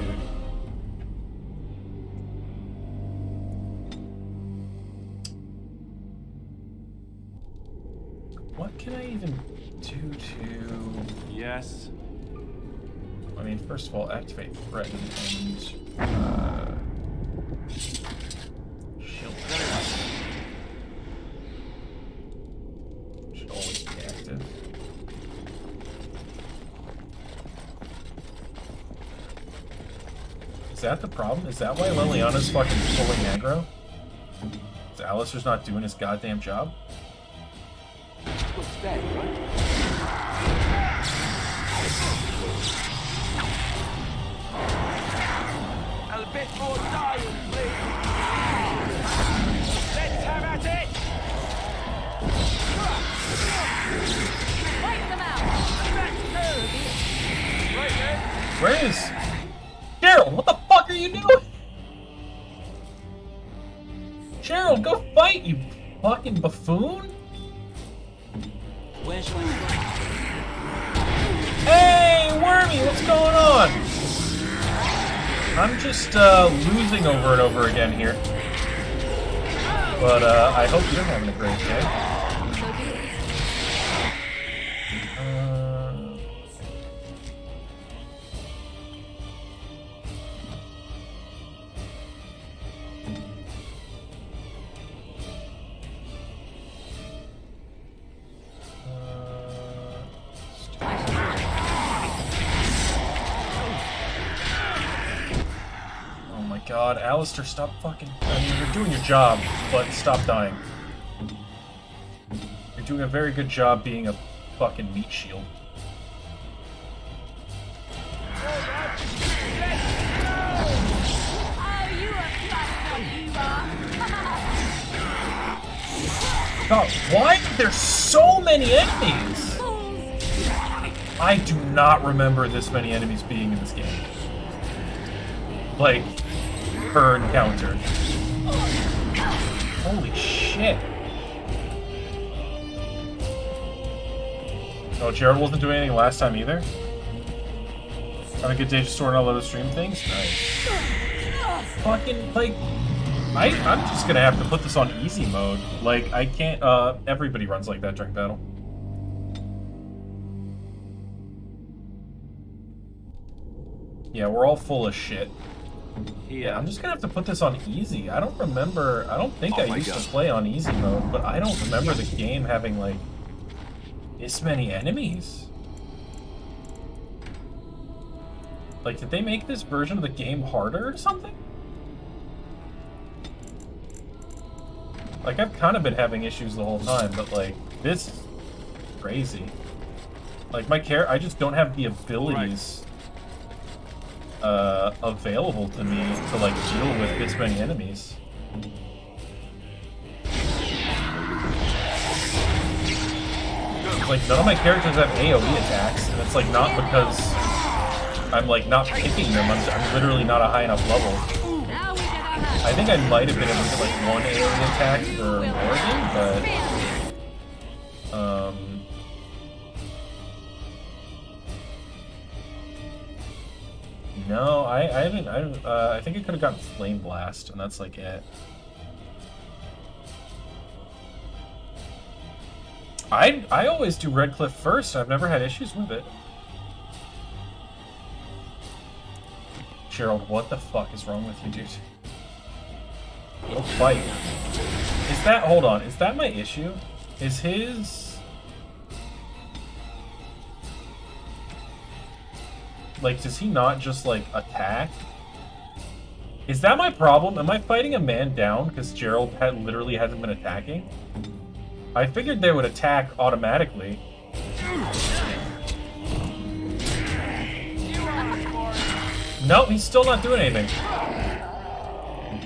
guests? I mean, first of all, activate threaten and shield. Should always be active. Is that the problem? Is that why Liliana's fucking pulling aggro? Is Alistair's not doing his goddamn job? Looks dead, right? A bit more dying, please. Let's have at it. Wipe them out. Right there. Where is Gerald? What the fuck are you doing? Gerald, go fight, you fucking buffoon! Where's my... Hey, Wormy, what's going on? I'm just losing over and over again here. But I hope you're having a great day. God, Alistair, stop fucking... I mean, you're doing your job, but stop dying. You're doing a very good job being a fucking meat shield. God, why are there so many enemies? I do not remember this many enemies being in this game. Like... per encounter. Holy shit. Oh, Gerald wasn't doing anything last time either? Have a good day just sorting all those stream things? Nice. Fucking, like... I'm just gonna have to put this on easy mode. Like, I can't, everybody runs like that during battle. Yeah, we're all full of shit. Yeah, I'm just gonna have to put this on easy. I don't remember, I don't think I used to play on easy mode, but I don't remember the game having, like, this many enemies. Like, did they make this version of the game harder or something? Like, I've kind of been having issues the whole time, but, like, this is crazy. Like, my character, I just don't have the abilities available to me to, like, deal with this many enemies. Like, none of my characters have AoE attacks, and it's, like, not because I'm, like, not picking them. I'm literally not a high enough level. I think I might have been able to get, like, one AoE attack for Morgan, but... No, I haven't, I think I could have gotten Flame Blast, and that's, like, it. I always do Redcliffe first. I've never had issues with it. Gerald, what the fuck is wrong with you, dude? Go fight. Is that... Hold on. Is that my issue? Is his... Like, does he not just, like, attack? Is that my problem? Am I fighting a man down because Gerald literally hasn't been attacking? I figured they would attack automatically. No, he's still not doing anything.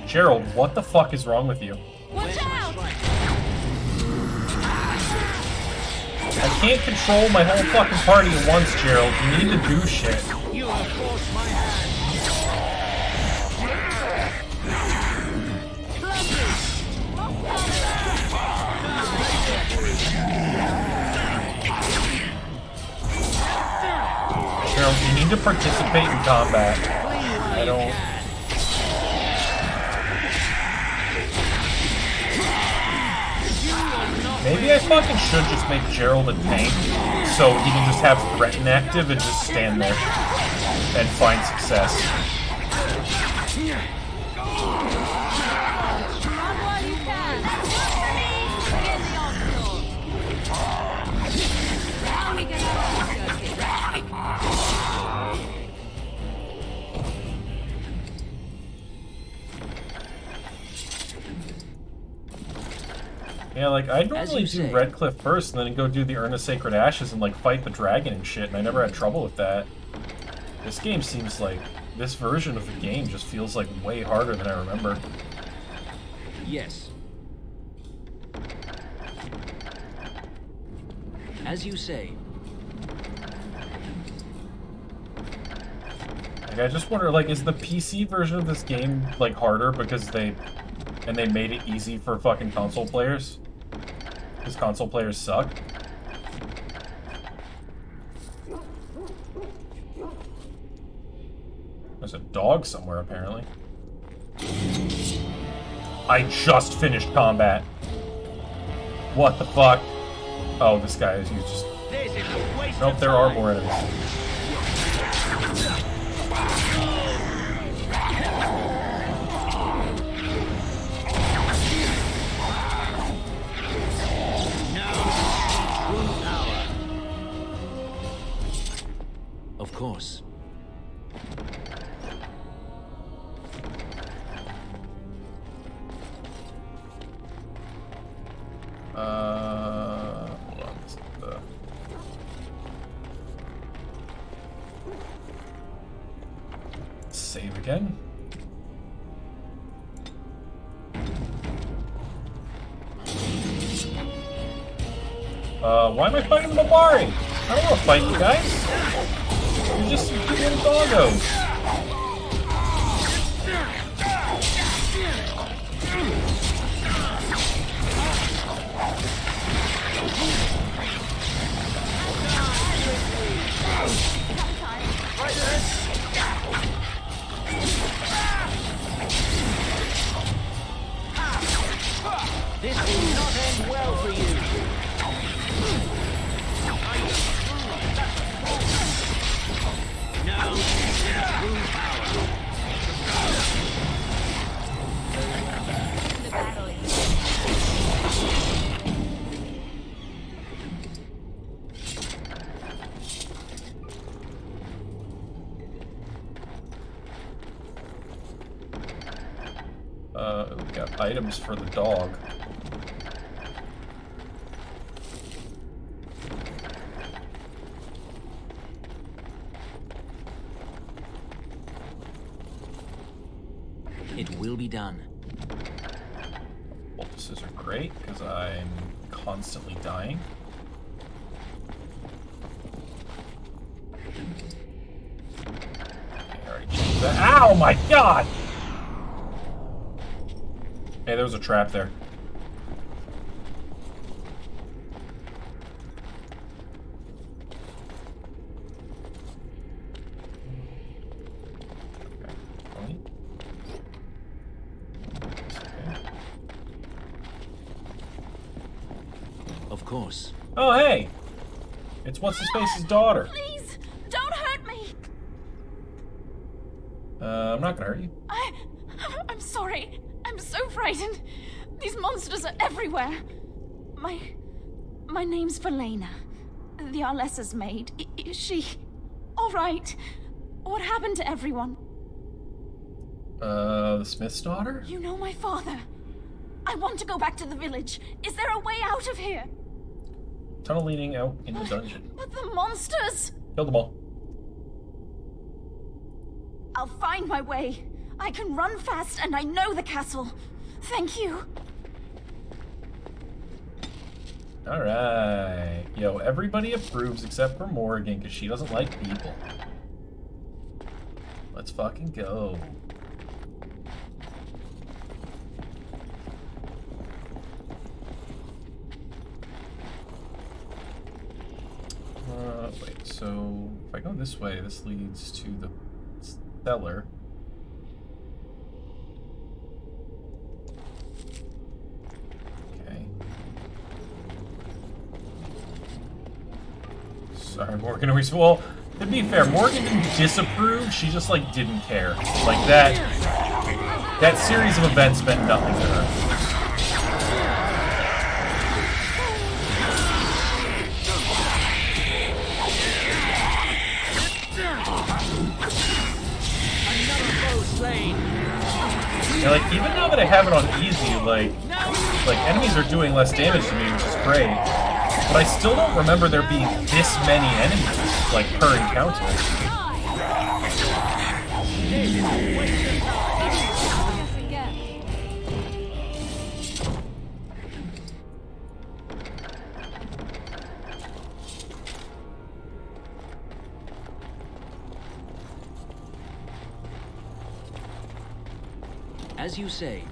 Gerald, what the fuck is wrong with you? Watch out! I can't control my whole fucking party at once, Gerald. You need to do shit. You have forced my hand. Gerald, you need to participate in combat. I don't... Maybe I fucking should just make Gerald a tank so he can just have threaten active and just stand there and find success. Yeah, like, I'd normally do Redcliffe first and then go do the Urn of Sacred Ashes and, like, fight the dragon and shit, and I never had trouble with that. This game seems like, this version of the game just feels, like, way harder than I remember. Yes. As you say. Like, I just wonder, like, is the PC version of this game, like, harder because they made it easy for fucking console players? Because console players suck? There's a dog somewhere, apparently. I just finished combat. What the fuck? Oh, this guy is just... Nope, there are more enemies. Of course. Hold on. Save again. Why am I fighting the Mabari? I don't want to fight you guys. You're just little doggos. This will not end well for you. No, true power. We got items for the dog. It will be done. Poultices are great because I'm constantly dying. Okay, I already changed that. Ow, my god! Hey, there was a trap there. Of course. Oh, hey! It's What's-His-Face's daughter. Please, don't hurt me. I'm not gonna hurt you. I'm sorry. I'm so frightened. These monsters are everywhere. My name's Verlaine. The Arlessa's maid. Is she all right? What happened to everyone? The Smith's daughter? You know my father. I want to go back to the village. Is there a way out of here? Tunnel leading out in the dungeon. But the monsters! Kill them all. I'll find my way. I can run fast and I know the castle. Thank you. Alright. Yo, everybody approves except for Morrigan because she doesn't like people. Let's fucking go. Wait, so if I go this way, this leads to the cellar. Okay. Sorry, Morgan. Well, to be fair, Morgan didn't disapprove. She just, like, didn't care. Like, that series of events meant nothing to her. Yeah, like, even now that I have it on easy, like enemies are doing less damage to me, which is great. But I still don't remember there being this many enemies, like, per encounter. As you say.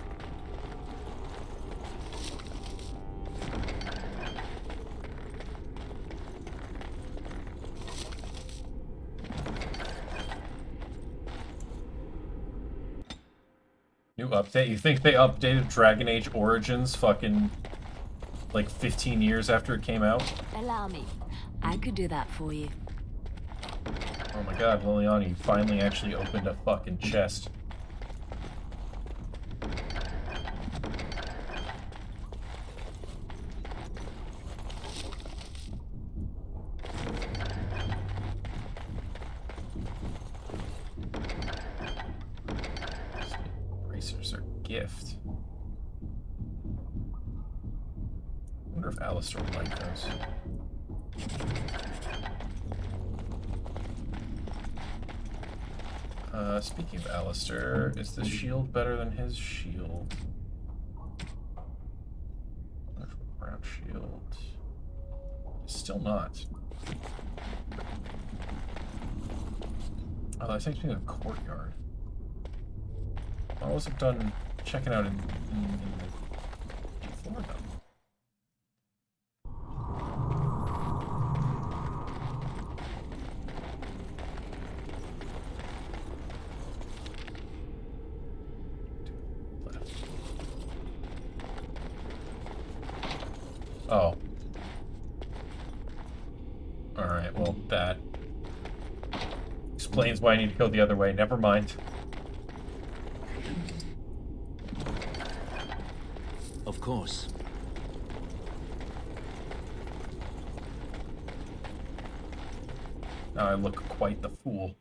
New update? You think they updated Dragon Age Origins fucking, like, 15 years after it came out? Allow me. I could do that for you. Oh my god, Liliana, you finally actually opened a fucking chest. Gift. I wonder if Alistair would like those. Speaking of Alistair, is this shield better than his shield? Brown shield. Still not. Oh, that takes me to the courtyard. I wasn't done checking out in the floor though. Oh. Alright, well, that explains why I need to go the other way. Never mind. Of course. Now I look quite the fool.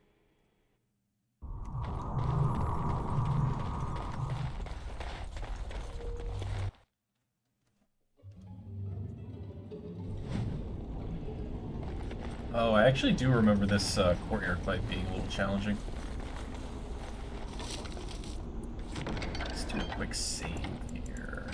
Oh, I actually do remember this courtyard fight being a little challenging. Let's do a quick save here.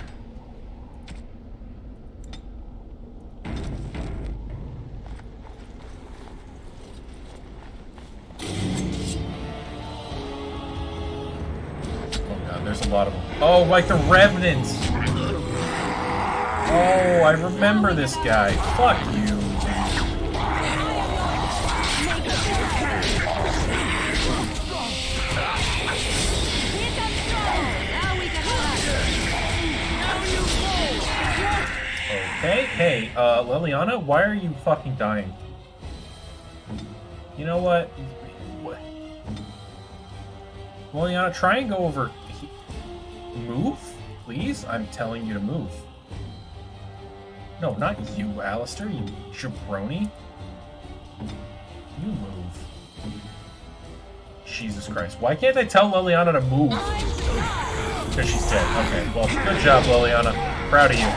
Oh god, there's a lot of them. Oh, like the Revenants! Oh, I remember this guy. Fuck you. Hey, Liliana, why are you fucking dying? You know what? Liliana, try and go over. Move? Please? I'm telling you to move. No, not you, Alistair, you jabroni. You move. Jesus Christ. Why can't I tell Liliana to move? Because she's dead. Okay, well, good job, Liliana. Proud of you.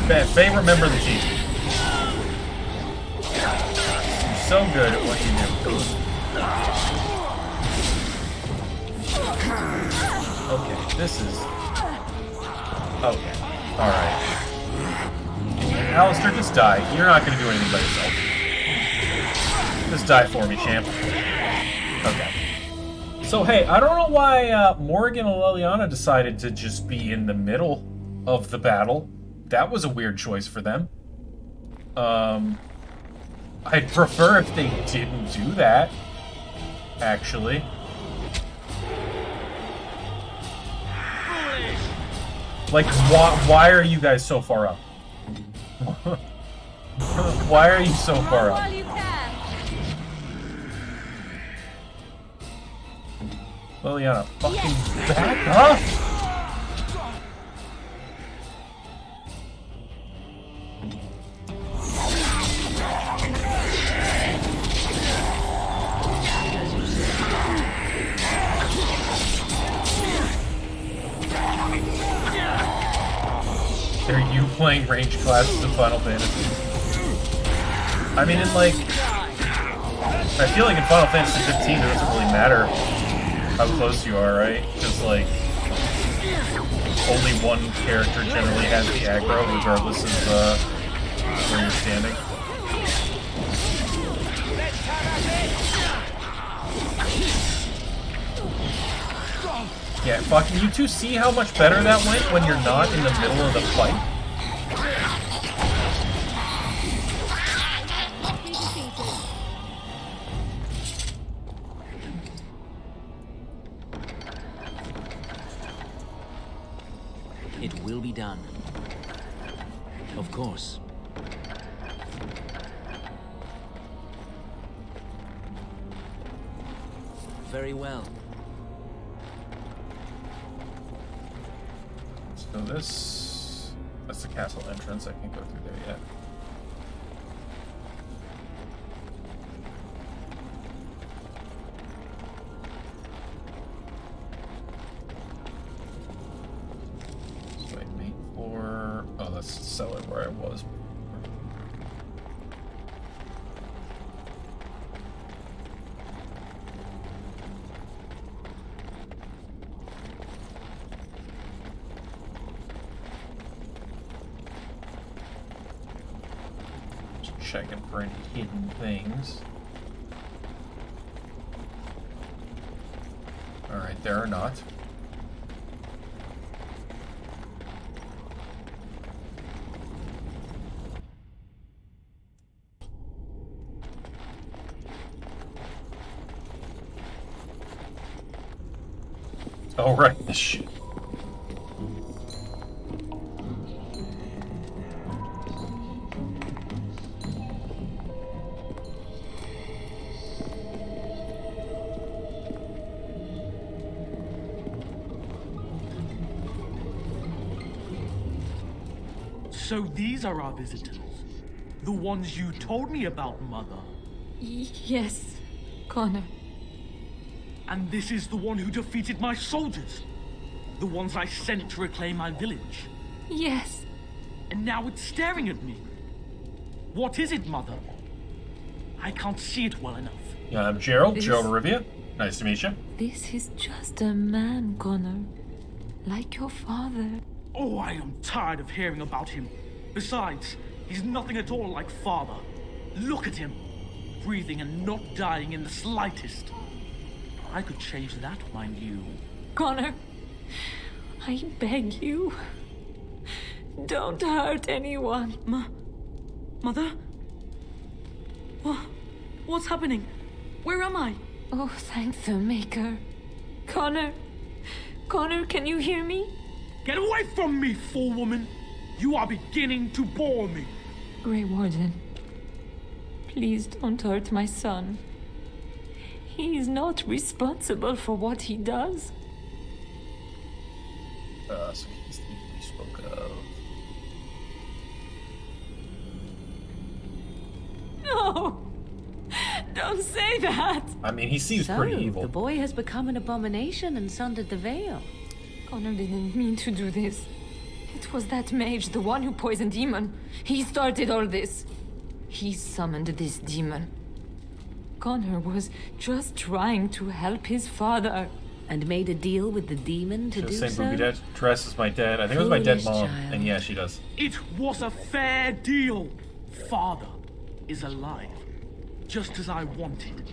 Faye, remember the team. You're so good at what you do. Okay, this is... Okay, alright. Alistair, just die. You're not going to do anything by yourself. Just die for me, champ. Okay. So, hey, I don't know why Morgan and Liliana decided to just be in the middle of the battle. That was a weird choice for them. I'd prefer if they didn't do that, actually. Like, why are you guys so far up? Why are you so far up? Liliana, fucking back up! Are you playing range classes in Final Fantasy? I mean, in like... I feel like in Final Fantasy 15 it doesn't really matter how close you are, right? Because, like, only one character generally has the aggro, regardless of where you're standing. Yeah, fucking you two see how much better that went when you're not in the middle of the fight? It will be done. Of course. Very well. So that's the castle entrance. I can't go through there yet. So I made for... Oh, that's the cellar where I was. Checking for any hidden things. Alright, there are not. Oh, right, this shit. So these are our visitors? The ones you told me about, Mother? Yes, Connor. And this is the one who defeated my soldiers? The ones I sent to reclaim my village? Yes. And now it's staring at me. What is it, Mother? I can't see it well enough. Yeah, I'm Gerald, Gerald Rivia. Nice to meet you. This is just a man, Connor. Like your father. Oh, I am tired of hearing about him. Besides, he's nothing at all like Father. Look at him. Breathing and not dying in the slightest. I could change that, mind you. Connor, I beg you. Don't hurt anyone. Mother? What's happening? Where am I? Oh, thank the Maker. Connor, can you hear me? Get away from me, fool woman! You are beginning to bore me. Grey Warden, please don't hurt my son. He is not responsible for what he does. So he's the we spoke of. No! Don't say that! I mean, he seems pretty evil. The boy has become an abomination and sundered the veil. Connor didn't mean to do this. It was that mage, the one who poisoned Demon. He started all this. He summoned this demon. Connor was just trying to help his father. And made a deal with the demon to do so? Same booby dress as my dad. I think it was my dead mom. Child. And yeah, she does. It was a fair deal. Father is alive. Just as I wanted.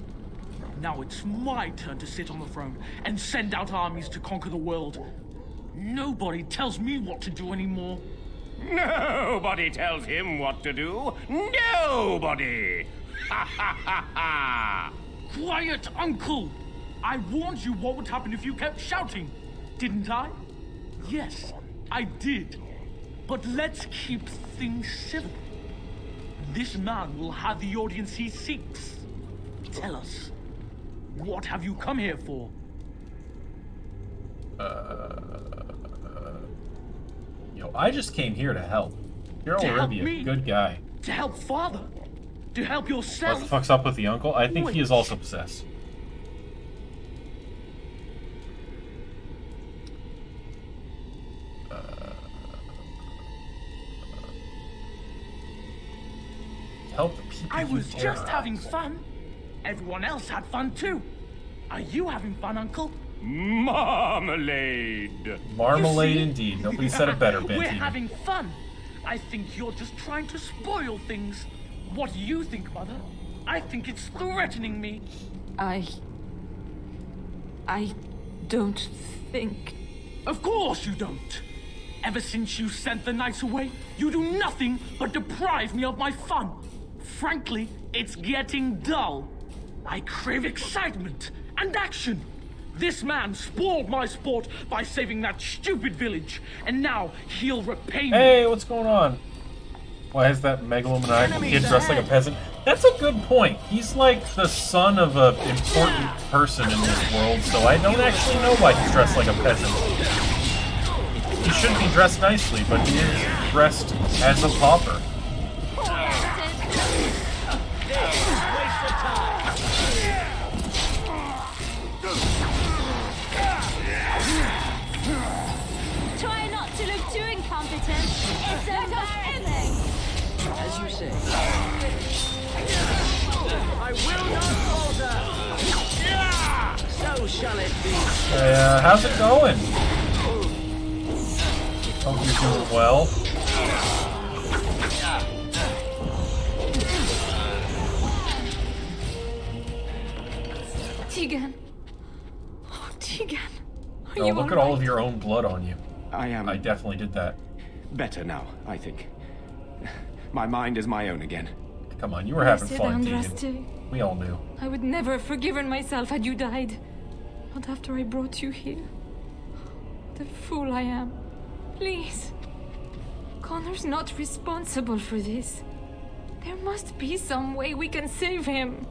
Now it's my turn to sit on the throne and send out armies to conquer the world. Nobody tells me what to do anymore. Nobody tells him what to do. Nobody! Ha ha ha ha! Quiet, Uncle! I warned you what would happen if you kept shouting, didn't I? Yes, I did. But let's keep things civil. this man will have the audience he seeks. Tell us, what have you come here for? Yo, I just came here to help. Geralt of Rivia, good guy. To help Father? To help yourself? What the fuck's up with the uncle? I think he is also possessed. Help the people. I was just having fun. Everyone else had fun too. Are you having fun, Uncle? Marmalade. Marmalade indeed. Nobody said it better, Ben. We're having fun. I think you're just trying to spoil things. What do you think, Mother? I think it's threatening me. I don't think... Of course you don't. Ever since you sent the knights away, you do nothing but deprive me of my fun. Frankly, it's getting dull. I crave excitement and action. This man spoiled my sport by saving that stupid village, and now he'll repay me. Hey, what's going on? Why is that megalomaniacal kid dressed like a peasant? That's a good point. He's like the son of an important person in this world, so I don't actually know why he's dressed like a peasant. He should be dressed nicely, but he is dressed as a pauper. Try not to look too incompetent. It's embarrassing. As you say. I will not falter. So shall it be. How's it going? Hope you're doing well. Tegan. Oh, Tegan. Are Oh, you look at all of your own blood on you. I definitely did that. Better now, I think. My mind is my own again. Come on, you were having Said fun, Andraste. Tegan. We all knew. I would never have forgiven myself had you died. Not after I brought you here. What a fool I am. Please. Connor's not responsible for this. There must be some way we can save him.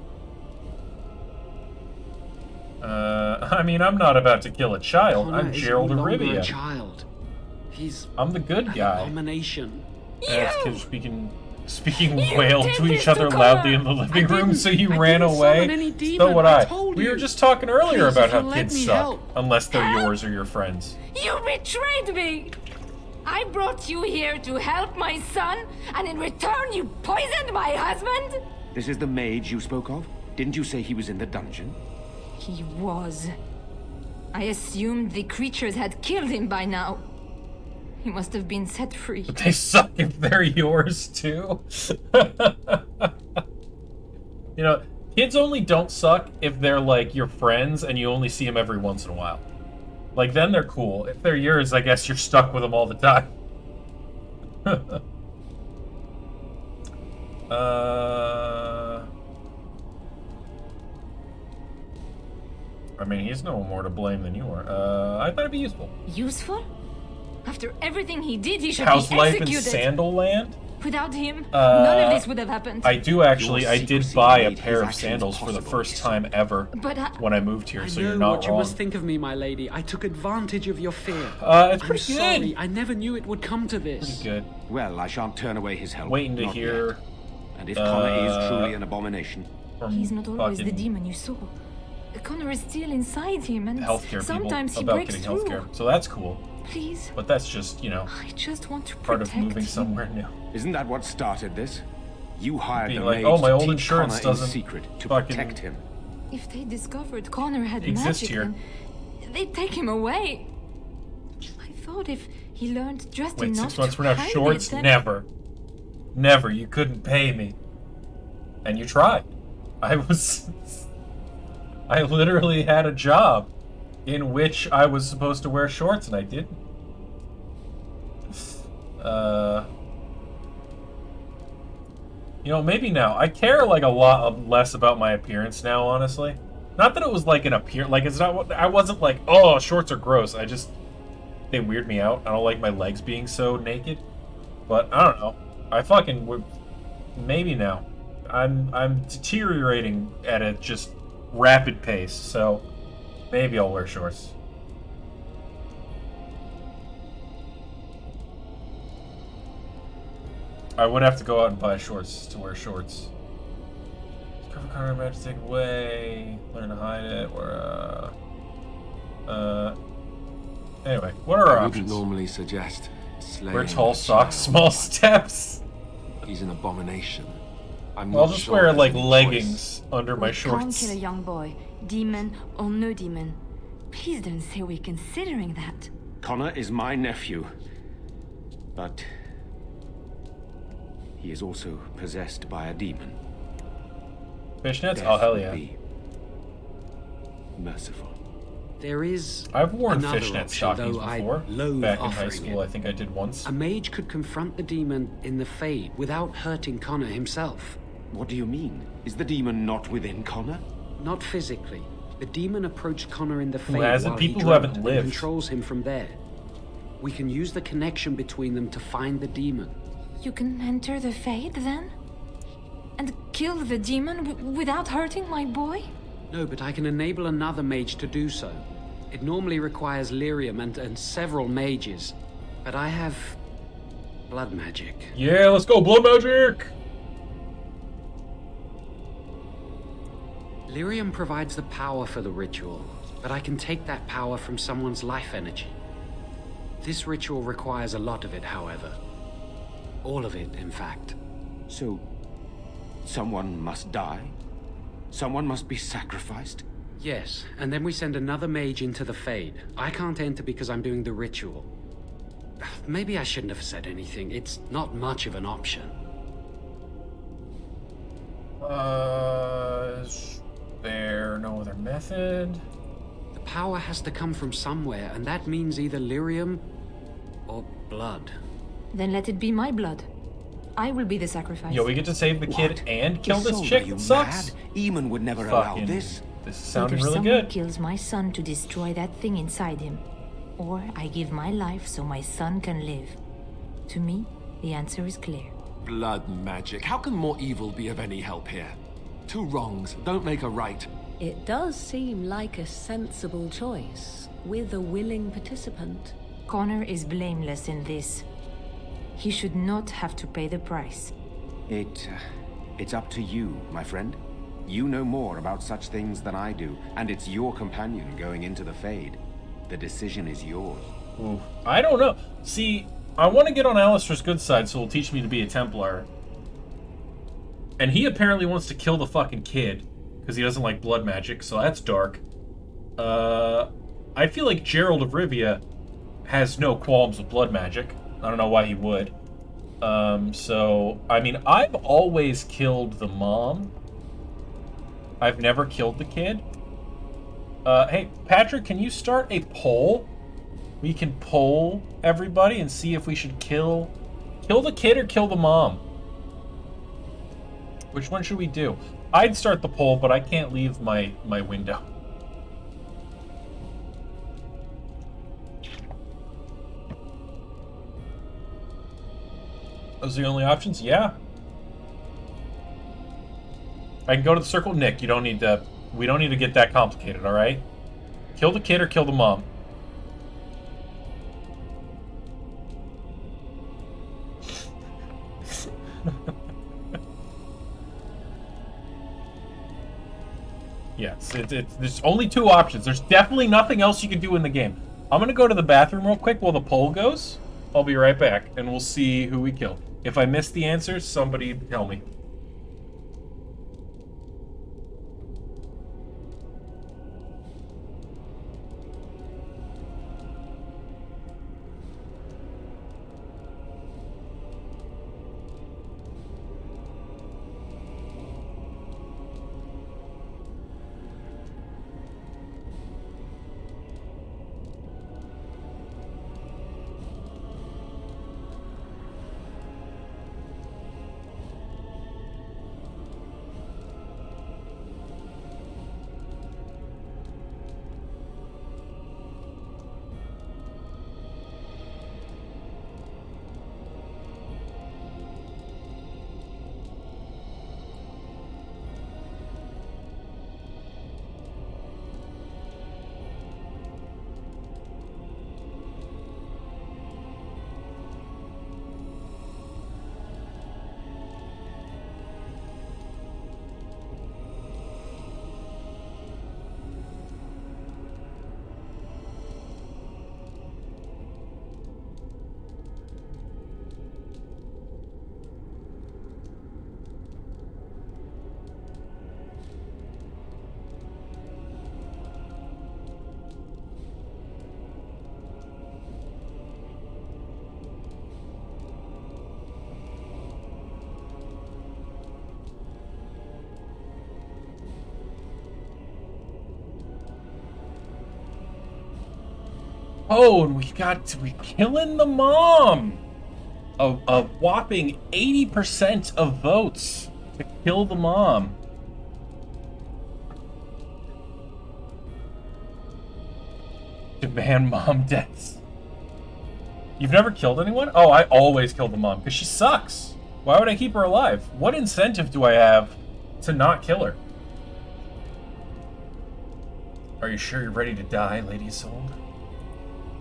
I mean, I'm not about to kill a child. Connor I'm is Gerald no of longer Rivia. a child. I'm the good guy. Abomination. That's kids speaking wailed to each other loudly in the living room, so you ran away. So would I. We were just talking earlier about how kids suck, unless they're yours or your friends. You betrayed me! I brought you here to help my son, and in return you poisoned my husband? This is the mage you spoke of? Didn't you say he was in the dungeon? He was. I assumed the creatures had killed him by now. He must have been set free. But they suck if they're yours, too. You know, kids only don't suck if they're, like, your friends and you only see them every once in a while. Like, then they're cool. If they're yours, I guess you're stuck with them all the time. I mean, he's no more to blame than you are. I thought it'd be useful. Useful? After everything he did, he should How's be life in executed. Sandalland? Without him, none of this would have happened. I do actually. I did buy a pair of sandals for the first time ever But when I moved here, so I you're know not what you wrong. must think of me, my lady. I took advantage of your fear. It's I'm pretty good. sorry. I never knew it would come to this. Pretty good. Well, I shan't turn away his help. Waiting to Not hear. yet. And if Connor is truly an abomination, He's not always the fucking demon you saw. Connor is still inside him, and healthcare sometimes people he about breaks getting through. healthcare, so that's cool. Please. But that's just, you know, I just want to part of protect moving you. somewhere new. isn't that what started this? You hired Being the like, mage oh, my to old teach insurance Connor in doesn't secret to fucking protect him. If they discovered Connor had exist magic, here. then they'd take him away. I thought if he learned just Wait, enough 6 months to from now, hide shorts? it, then... Never. Never. You couldn't pay me. And you tried. I literally had a job in which I was supposed to wear shorts, and I didn't. You know, maybe now. I care, like, a lot less about my appearance now, honestly. Not that it was, like, an appearance. Like, it's not... I wasn't like, oh, shorts are gross. I just... They weird me out. I don't like my legs being so naked. But, I don't know. I fucking would... maybe now. I'm deteriorating at a just rapid pace, so maybe I'll wear shorts. I would have to go out and buy shorts to wear shorts. Cover Connor, match take away. Learn to hide it. Or anyway, what are our I options? wouldn't normally suggest slaying Wear tall a socks, child. small steps. He's an abomination. I'm I'll not just sure wear there's like any leggings choice. under my We can't shorts. kill a young boy, demon or no demon. Please don't say we're considering that. Connor is my nephew. But he is also possessed by a demon. Fishnets? Death Oh, hell would yeah. be merciful. There is I've worn another fishnet option, stockings though I before. loathe Back in high offering school, it. I think I did once. A mage could confront the demon in the Fade without hurting Connor himself. What do you mean? Is the demon not within Connor? Not physically. The demon approached Connor in the Who Fade hasn't? while he People who dreamt haven't and lived. controls him from there. We can use the connection between them to find the demon. You can enter the Fade then? And kill the demon without hurting my boy? No, but I can enable another mage to do so. It normally requires lyrium and several mages. But I have blood magic. Yeah, let's go, blood magic! Lyrium provides the power for the ritual, but I can take that power from someone's life energy. This ritual requires a lot of it, however. All of it, in fact. So, someone must die? Someone must be sacrificed? Yes, and then we send another mage into the Fade. I can't enter because I'm doing the ritual. Maybe I shouldn't have said anything. It's not much of an option. Is there no other method? The power has to come from somewhere, and that means either lyrium or blood. Then let it be my blood. I will be the sacrifice. Yo, we get to save the kid What? and kill this Isolde, chick? you That sucks. mad? Eamon would never allow Fucking- this. This is sounding Either really someone good. kills my son to destroy that thing inside him, or I give my life so my son can live. To me, the answer is clear. Blood magic. How can more evil be of any help here? Two wrongs don't make a right. It does seem like a sensible choice, with a willing participant. Connor is blameless in this. He should not have to pay the price. It's up to you, my friend. You know more about such things than I do, and it's your companion going into the Fade. The decision is yours. Ooh, I don't know. See, I want to get on Alistair's good side so he'll teach me to be a Templar. And he apparently wants to kill the fucking kid, because he doesn't like blood magic, so that's dark. I feel like Gerald of Rivia has no qualms with blood magic. I don't know why he would. So, I mean, I've always killed the mom. I've never killed the kid. Hey, Patrick, can you start a poll? We can poll everybody and see if we should kill the kid or kill the mom. Which one should we do? I'd start the poll, but I can't leave my window. Those are the only options? Yeah. I can go to the circle. Nick, you don't need to... We don't need to get that complicated, alright? Kill the kid or kill the mom. Yes, there's only two options. There's definitely nothing else you can do in the game. I'm going to go to the bathroom real quick while the poll goes. I'll be right back, and we'll see who we kill. If I miss the answers, somebody tell me. Oh, and we're killing the mom. A whopping 80% of votes to kill the mom. Demand mom deaths. You've never killed anyone? Oh, I always kill the mom because she sucks. Why would I keep her alive? What incentive do I have to not kill her? Are you sure you're ready to die, Lady Isolde?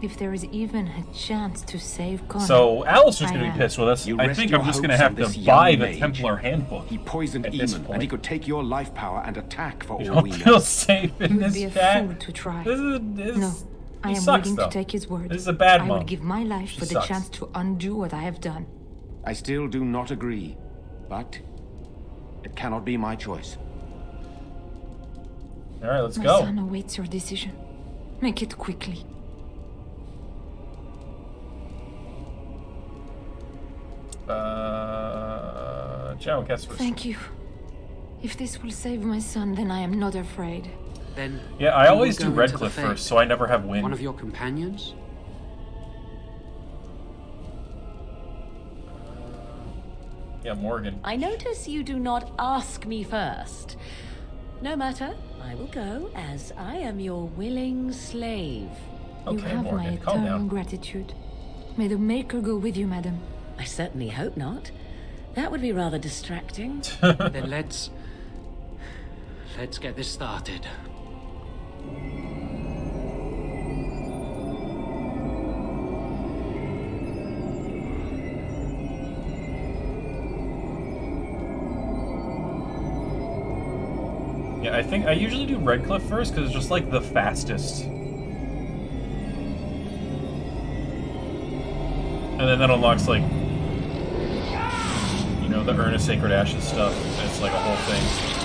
If there is even a chance to save Connor. So Alistair's going to be pissed with us. You I rest think your I'm just going to hopes have on to this buy young the mage. Templar handbook. He poisoned Eamon, and he could take your life power and attack for You all don't we know. feel safe in You would this be a chat. fool to try. This No, I he am sucks, willing though. to take his word. This is a bad I mom. would give my life She for the sucks. chance to undo what I have done. I still do not agree, but it cannot be my choice. All right, let's My go. son awaits your decision. Make it quickly. Ciao, Kessler. Thank you. If this will save my son, then I am not afraid. Then Yeah, I you always will do go into the Redcliffe Fae. first, so I never have wind. One of your companions? Yeah, Morgan. I notice you do not ask me first. No matter, I will go, as I am your willing slave. You have my eternal gratitude. May the Maker go with you, madam. I certainly hope not. That would be rather distracting. Then let's get this started. Yeah, I think I usually do Redcliffe first because it's just like the fastest. And then that unlocks like, you know, the Urn of Sacred Ashes stuff. It's like a whole thing.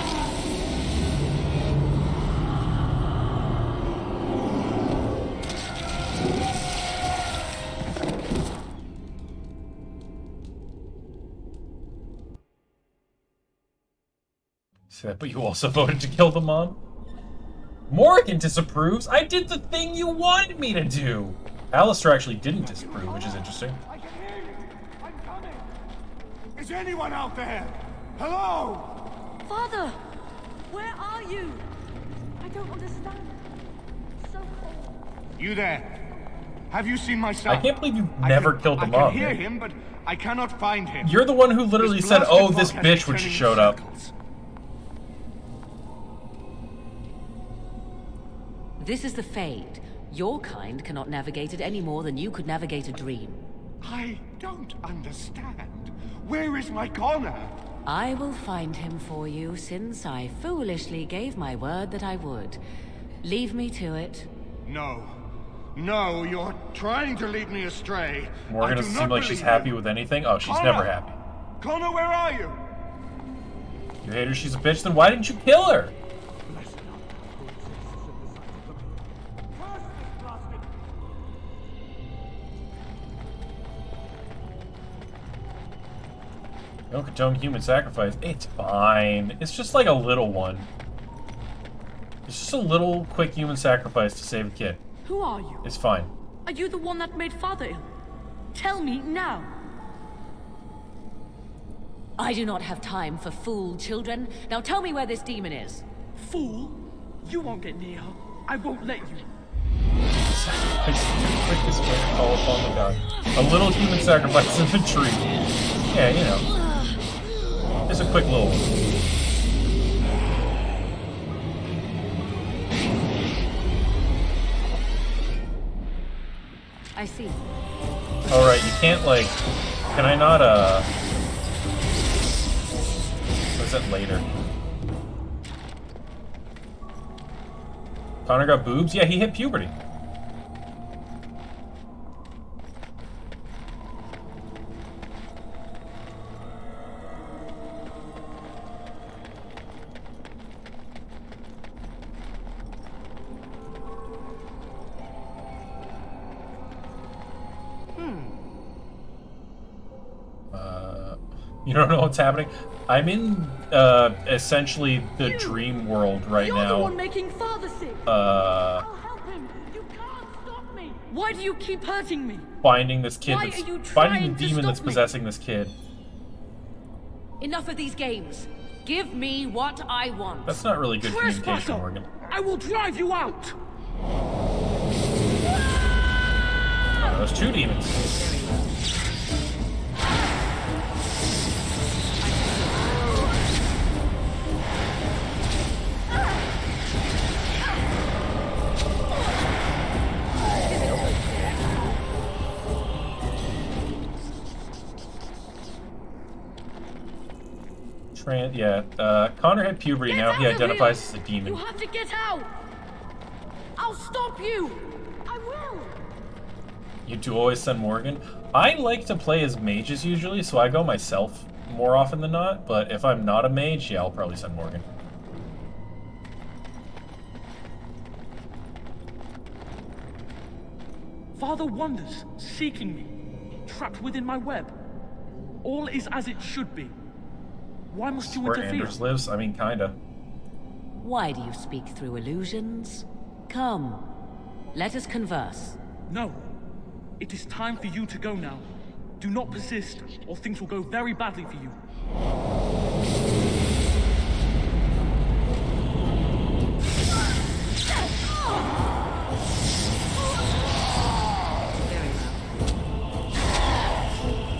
So, but you also voted to kill the mom? Morgan disapproves? I did the thing you wanted me to do! Alistair actually didn't disapprove, which is interesting. Is anyone out there? Hello? Father, where are you? I don't understand. So cold. You there? Have you seen my son? I can't believe you've never killed the I mom. can hear man. him, but I cannot find him. You're the one who literally This said, blasted oh, this fog has bitch me when she turning showed up. circles. This is the Fade. Your kind cannot navigate it any more than you could navigate a dream. I don't understand. Where is my Connor? I will find him for you, since I foolishly gave my word that I would. Leave me to it. No. No, you're trying to lead me astray. Morgan I do doesn't not seem like she's believe happy you. with anything. Oh, she's Connor! never happy. Connor, where are you? You hate her, she's a bitch, then why didn't you kill her? No condone human sacrifice. It's fine. It's just like a little one. It's just a little quick human sacrifice to save a kid. Who are you? It's fine. Are you the one that made Father ill? Tell me now. I do not have time for fool children. Now tell me where this demon is. Fool? You won't get near her. I won't let you. Sacrifice is the quickest way to call upon the god. A little human sacrifice in the tree. Yeah, you know. Just a quick little one. I see. Alright, you can't like... Can I not, Or is that later? Connor got boobs? Yeah, he hit puberty. You don't know what's happening? I'm in, essentially the dream world right You're now. the one making Father sick. Uh... I'll help him. You can't stop me. Why do you keep hurting me? Finding this kid. Why That's, are you finding the trying to demon that's stop me? possessing this kid. Enough of these games. Give me what I want. That's not really good communication, Trespasser! Morgan. I will drive you out! Oh, those two demons. Connor had puberty, now he identifies as a demon. You have to get out! I'll stop you! I will! You do always send Morgan? I like to play as mages usually, so I go myself more often than not, but if I'm not a mage, yeah, I'll probably send Morgan. Father wanders, seeking me, trapped within my web. All is as it should be. Why must you Where interfere? Anders lives? I mean, kinda. Why do you speak through illusions? Come, let us converse. No. It is time for you to go now. Do not persist, or things will go very badly for you.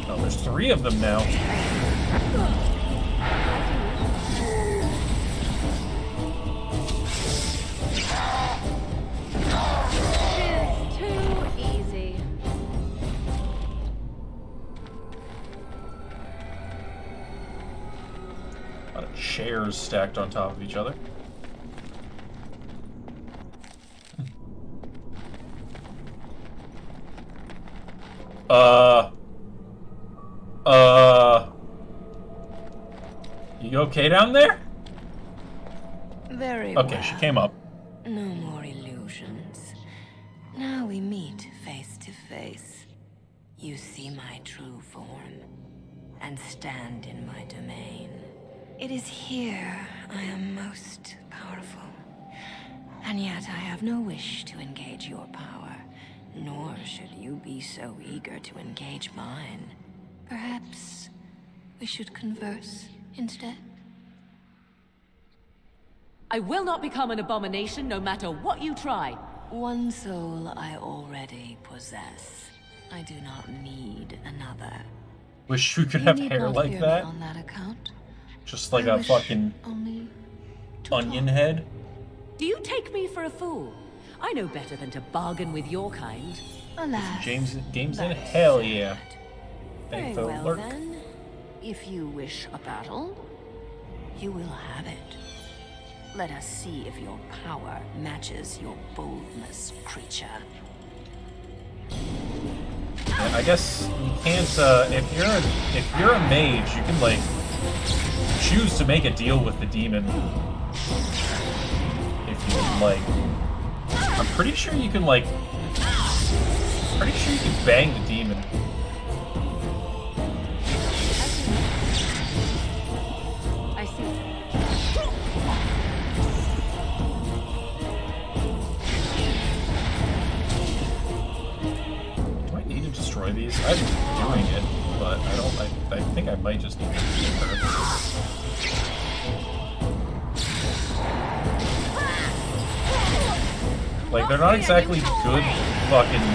Oh, there's 3 of them now. Chairs stacked on top of each other. You okay down there? Very okay, well. She came up. No more illusions. Now we meet face to face. You see my true form and stand in my domain. It is here I am most powerful. And yet I have no wish to engage your power, nor should you be so eager to engage mine. Perhaps we should converse instead? I will not become an abomination no matter what you try. One soul I already possess. I do not need another. Wish we could You have need hair not like fear that. me on that account. Just like I a wish fucking only onion head. Do you take me for a fool? I know better than to bargain with your kind. Alas, Games in hell yeah. very Thank the well Lord. then. If you wish a battle, you will have it. Let us see if your power matches your boldness, creature. Yeah, I guess you can't. If you're a mage, you can like choose to make a deal with the demon. If you like, I'm pretty sure you can like. Pretty sure you can bang the demon. I see. Do I need to destroy these? I'm doing it, but I don't. I think I might just need to destroy her. Like, they're not exactly good fucking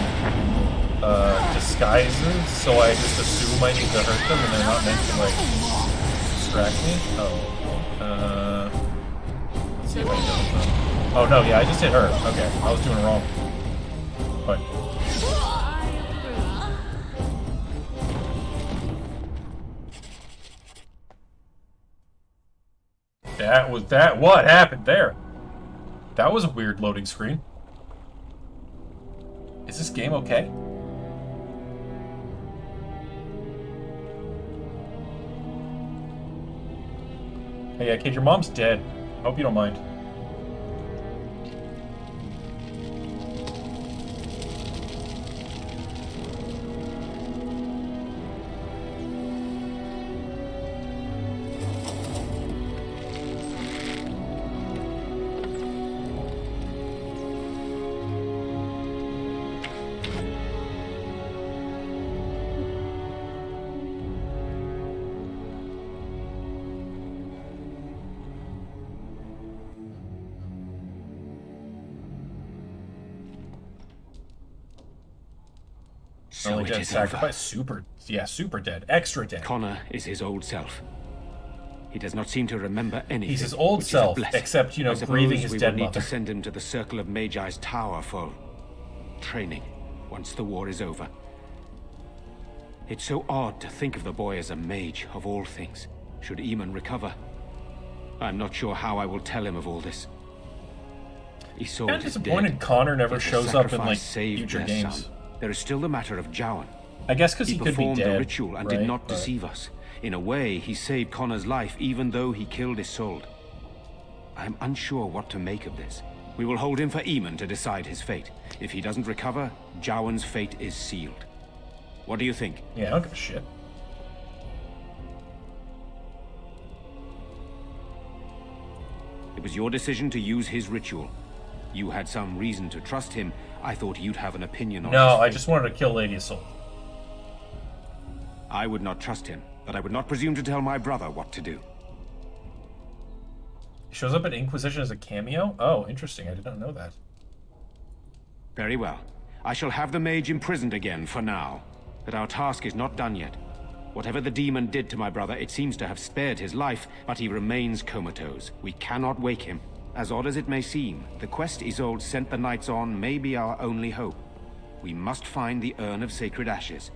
disguises, so I just assume I need to hurt them and they're not meant to, like, distract me. Oh. Let's see if I can do it. Oh, no, yeah, I just hit her. Okay, I was doing it wrong. But. What happened there? That was a weird loading screen. Is this game okay? Hey, yeah, kid, your mom's dead. Hope you don't mind. So Only it dead is sacrifice. Super dead. Extra dead. Connor is his old self. He does not seem to remember anything. He's his old which is a self, blessing. except, you know, I suppose grieving his we dead will need mother. to send him to the Circle of Magi's tower for training once the war is over. It's so odd to think of the boy as a mage, of all things, should Eamon recover. I'm not sure how I will tell him of all this. Isolde I'm is disappointed dead. Connor never Yet the shows up in, sacrifice like, saved future their games. son. There is still the matter of Jowan. I guess because he could be performed dead, the ritual and right? did not But- deceive us. In a way, he saved Connor's life even though he killed Isolde. I am unsure what to make of this. We will hold him for Eamon to decide his fate. If he doesn't recover, Jowan's fate is sealed. What do you think? Yeah, I don't give a shit. It was your decision to use his ritual. You had some reason to trust him. I thought you'd have an opinion on No, his I fate. just wanted to kill Lady Isolde. I would not trust him, but I would not presume to tell my brother what to do. He shows up at Inquisition as a cameo? Oh, interesting. I did not know that. Very well. I shall have the mage imprisoned again for now. But our task is not done yet. Whatever the demon did to my brother, it seems to have spared his life, but he remains comatose. We cannot wake him. As odd as it may seem, the quest Isolde sent the knights on may be our only hope. We must find the Urn of Sacred Ashes.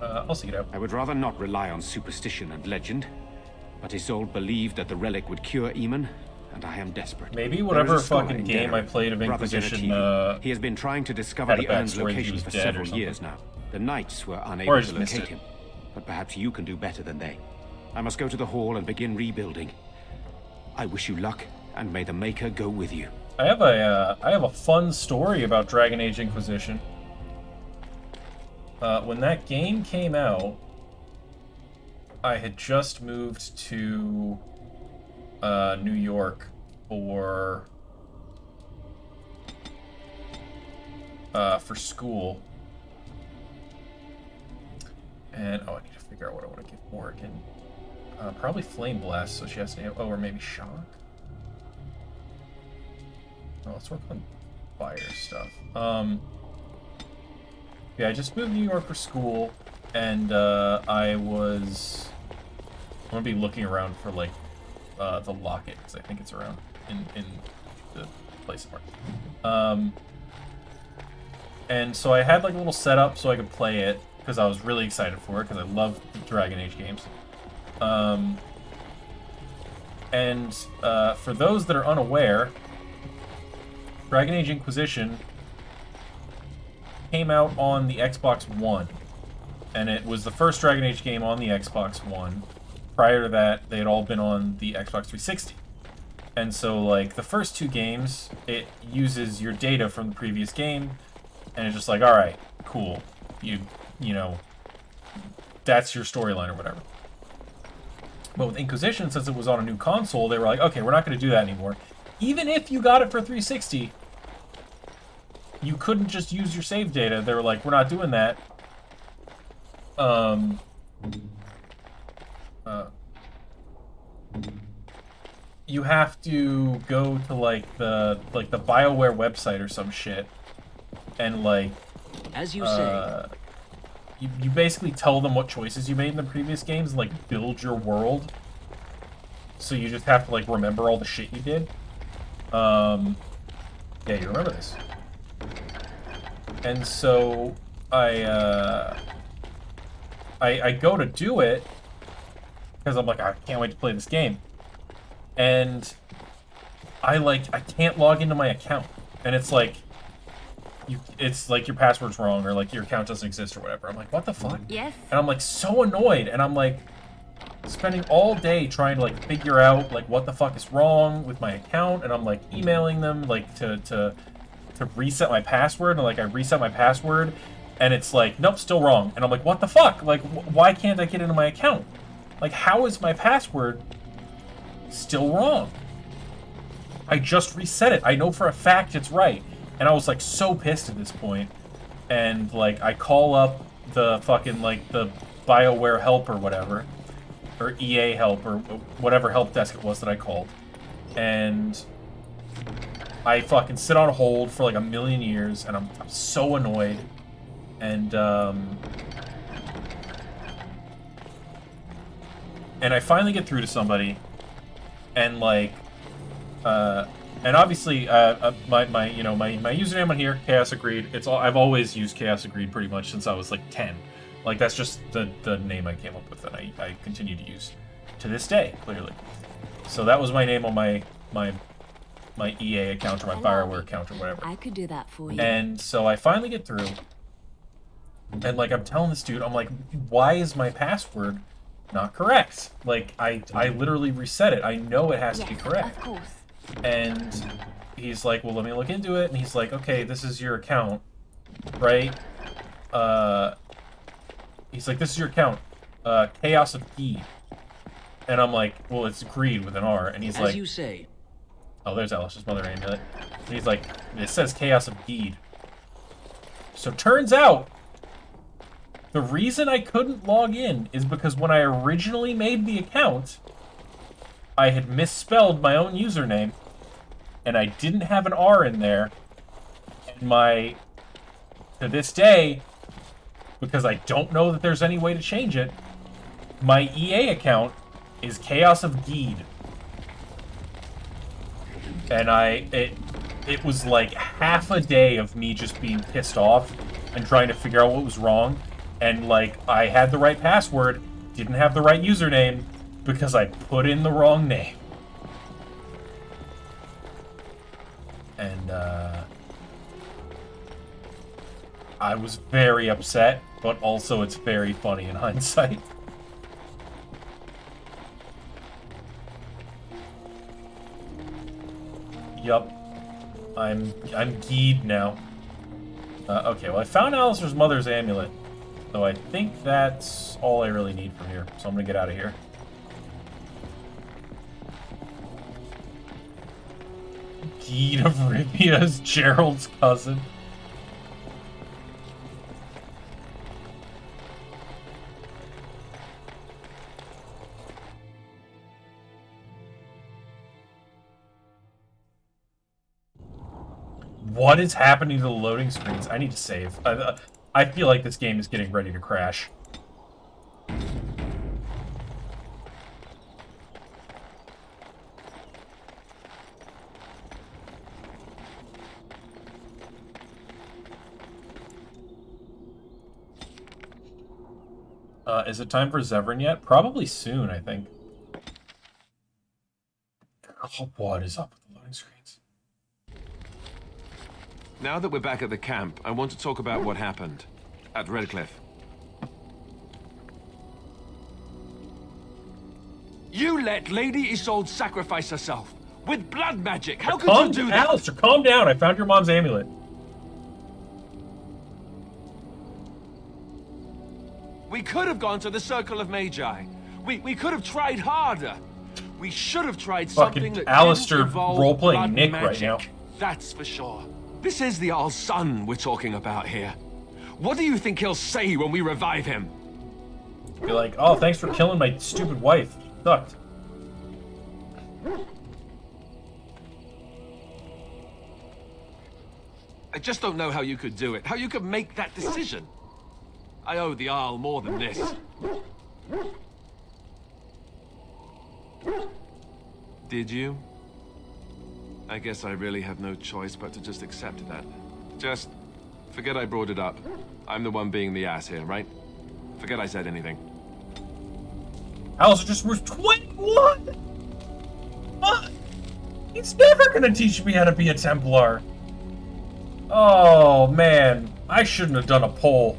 I'll seek it out. I would rather not rely on superstition and legend, but Isolde believed that the relic would cure Eamon, and I am desperate. Maybe whatever There is a scholar fucking in game I Derry, played of Brother Inquisition, Genetivi. He has been trying to discover had a the Urn's backstory that he location was for dead or several something. years now. The knights were Or I unable to just missed locate it. him, but perhaps you can do better than they. I must go to the hall and begin rebuilding. I wish you luck, and may the Maker go with you. I have a fun story about Dragon Age Inquisition. When that game came out, I had just moved to New York for school, and I need to figure out what I want to give Morgan. Probably Flame Blast, so she has to. Oh, or maybe Shock. Oh, let's work on fire stuff. Yeah, I just moved to New York for school, and I'm gonna be looking around for like the locket because I think it's around in the place mark. And so I had like a little setup so I could play it because I was really excited for it because I love Dragon Age games. For those that are unaware, Dragon Age Inquisition came out on the Xbox One, and it was the first Dragon Age game on the Xbox One. Prior to that, they had all been on the Xbox 360. And so, like, the first two games, it uses your data from the previous game, and it's just like, alright, cool. You know, that's your storyline or whatever. But with Inquisition, since it was on a new console, they were like, okay, we're not going to do that anymore. Even if you got it for 360, you couldn't just use your save data. They were like, we're not doing that. You have to go to like the BioWare website or some shit, and like, as you say, you basically tell them what choices you made in the previous games, and like build your world. So you just have to like remember all the shit you did. Yeah, you remember this. And so I go to do it because I'm like, I can't wait to play this game. And I can't log into my account. And it's like your password's wrong, or like your account doesn't exist or whatever. I'm like, what the fuck? Yes. And I'm like so annoyed, and I'm like spending all day trying to like figure out like what the fuck is wrong with my account, and I'm like emailing them like to reset my password, and like I reset my password and it's like, nope, still wrong. And I'm like, what the fuck? Like, why can't I get into my account? Like, how is my password still wrong? I just reset it. I know for a fact it's right. And I was like so pissed at this point. And like I call up the fucking like the BioWare help or whatever, or EA help or whatever help desk it was that I called. And I fucking sit on hold for like a million years, and I'm so annoyed. And I finally get through to somebody, and like, and obviously, my username on here, Chaos Agreed. I've always used Chaos Agreed pretty much since I was like 10. Like that's just the name I came up with, and I continue to use to this day, clearly. So that was my name on my EA account or my Bioware account or whatever. I could do that for you. And so I finally get through, and like I'm telling this dude, I'm like, why is my password not correct? Like I literally reset it. I know it has to be correct. Of course. And he's like, well, let me look into it. And he's like, okay, this is your account, right? He's like, this is your account, Chaos of Greed. And I'm like, well, it's Greed with an R. And he's like, as you say. Oh, there's Alice's mother amulet. And he's like, it says Chaos of Greed. So turns out, the reason I couldn't log in is because when I originally made the account, I had misspelled my own username, and I didn't have an R in there. And to this day, because I don't know that there's any way to change it, my EA account is Chaos of Greed. And it was like half a day of me just being pissed off and trying to figure out what was wrong. And like, I had the right password, didn't have the right username, because I put in the wrong name. And I was very upset, but also it's very funny in hindsight. Yup. I'm geed now. Okay, well I found Alistair's mother's amulet. So I think that's all I really need from here. So I'm gonna get out of here. Geed of Rivia is Gerald's cousin. What is happening to the loading screens? I need to save. I feel like this game is getting ready to crash. Is it time for Zevran yet? Probably soon, I think. Oh, what is up with the loading screens? Now that we're back at the camp, I want to talk about what happened at Redcliffe. You let Lady Isolde sacrifice herself with blood magic. How could you do that? Alistair, calm down. I found your mom's amulet. We could have gone to the Circle of Magi. We could have tried harder. We should have tried something that Alistair didn't involve role-playing blood Nick magic. right now. That's for sure. This is the Arl's son we're talking about here. What do you think he'll say when we revive him? Be like, oh, thanks for killing my stupid wife. She sucked. I just don't know how you could do it. How you could make that decision. I owe the Arl more than this. Did you? I guess I really have no choice but to just accept that. Just forget I brought it up. I'm the one being the ass here, right? Forget I said anything. Alistair just was 21! What? He's never gonna teach me how to be a Templar. Oh, man. I shouldn't have done a poll.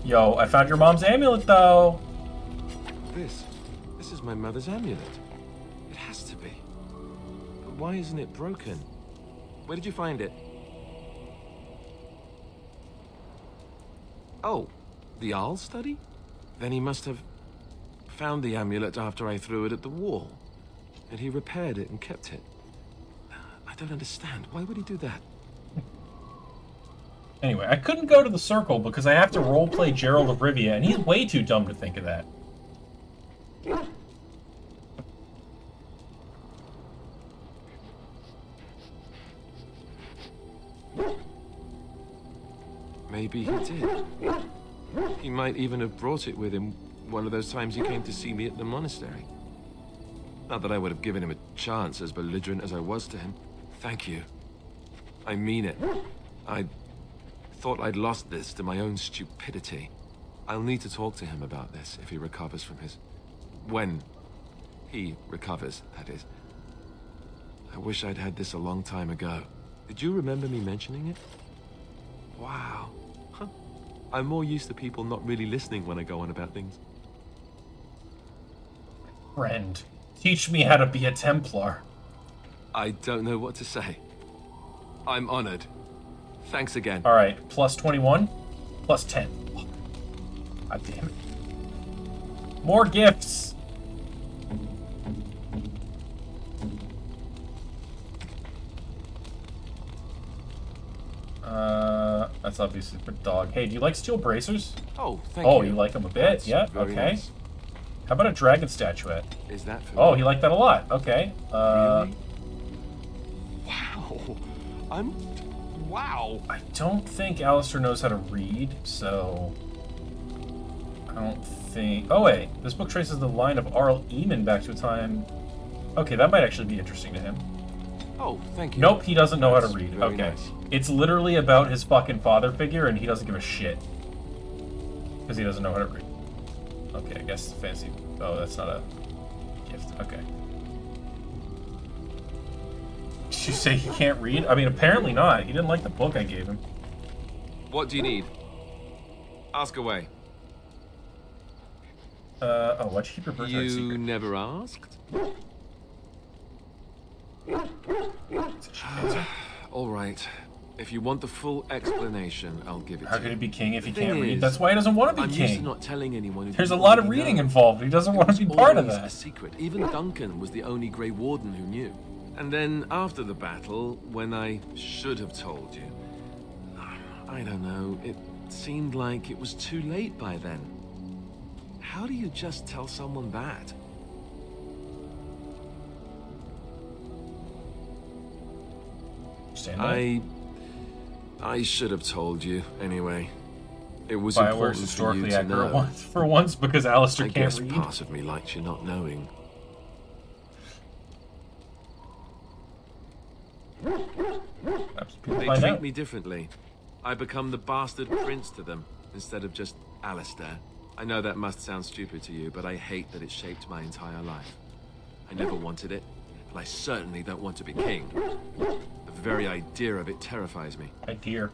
Yo, I found your mom's amulet, though. This is my mother's amulet. It has to be. But why isn't it broken? Where did you find it? Oh, the Arl study? Then he must have found the amulet after I threw it at the wall. And he repaired it and kept it. I don't understand. Why would he do that? Anyway, I couldn't go to the circle because I have to roleplay Gerald of Rivia, and he's way too dumb to think of that. Maybe he did. He might even have brought it with him one of those times he came to see me at the monastery. Not that I would have given him a chance, as belligerent as I was to him. Thank you. I mean it. I thought I'd lost this to my own stupidity. I'll need to talk to him about this if he recovers from his... When he recovers, that is. I wish I'd had this a long time ago. Did you remember me mentioning it? Wow. Huh. I'm more used to people not really listening when I go on about things. Friend, teach me how to be a Templar. I don't know what to say. I'm honored. Thanks again. All right, plus 21, plus 10. God damn it. More gifts. That's obviously for dog. Hey, do you like steel bracers? Oh, thank you. Oh, you like them a bit? That's yeah, very okay. nice. How about a dragon statuette? Is that for Oh, me? he liked that a lot. Okay. Really? Wow. Wow. I don't think Alistair knows how to read, so... I don't think... Oh, wait. This book traces the line of Arl Eamon back to a time... Okay, that might actually be interesting to him. Oh, thank you. Nope, he doesn't know how to That's read. very Okay. nice. It's literally about his fucking father figure, and he doesn't give a shit. Because he doesn't know how to read. Okay, I guess fancy... Oh, that's not a gift. Okay. Did you say he can't read? I mean, apparently not. He didn't like the book I gave him. What do you need? Ask away. Oh, why'd you keep your birthright secret? You never asked? All right. If you want the full explanation, I'll give it How to you. could he be king if he The can't thing read? is, That's why he doesn't want to be I'm king. used to not telling anyone. There's a lot of reading involved. He doesn't want to be part of Always that. a secret. Even Duncan was the only Grey Warden who knew. And then after the battle, when I should have told you, I don't know, it seemed like it was too late by then. How do you just tell someone that? I should have told you anyway. It was BioWare's important historically for you to accurate know. for once because Alistair I can't guess read. part of me likes you not knowing. They find treat out. me differently. I become the bastard prince to them instead of just Alistair. I know that must sound stupid to you, but I hate that it shaped my entire life. I never wanted it, and I certainly don't want to be king. The very idea of it terrifies me. Idea.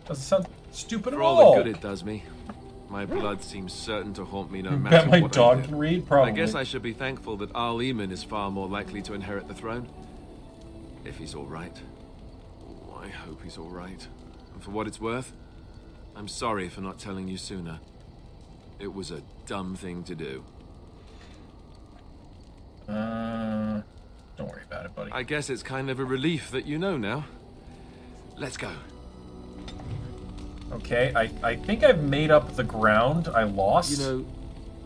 Doesn't sound stupid For at all all. the good it does me, my blood seems certain to haunt me no You matter bet my what dog I do. can read? Probably. I guess I should be thankful that Arl Eamon is far more likely to inherit the throne. If he's all right. Oh, I hope he's all right. And for what it's worth, I'm sorry for not telling you sooner. It was a dumb thing to do. Don't worry about it, buddy. I guess it's kind of a relief that you know now. Let's go. Okay, I think I've made up the ground I lost. You know,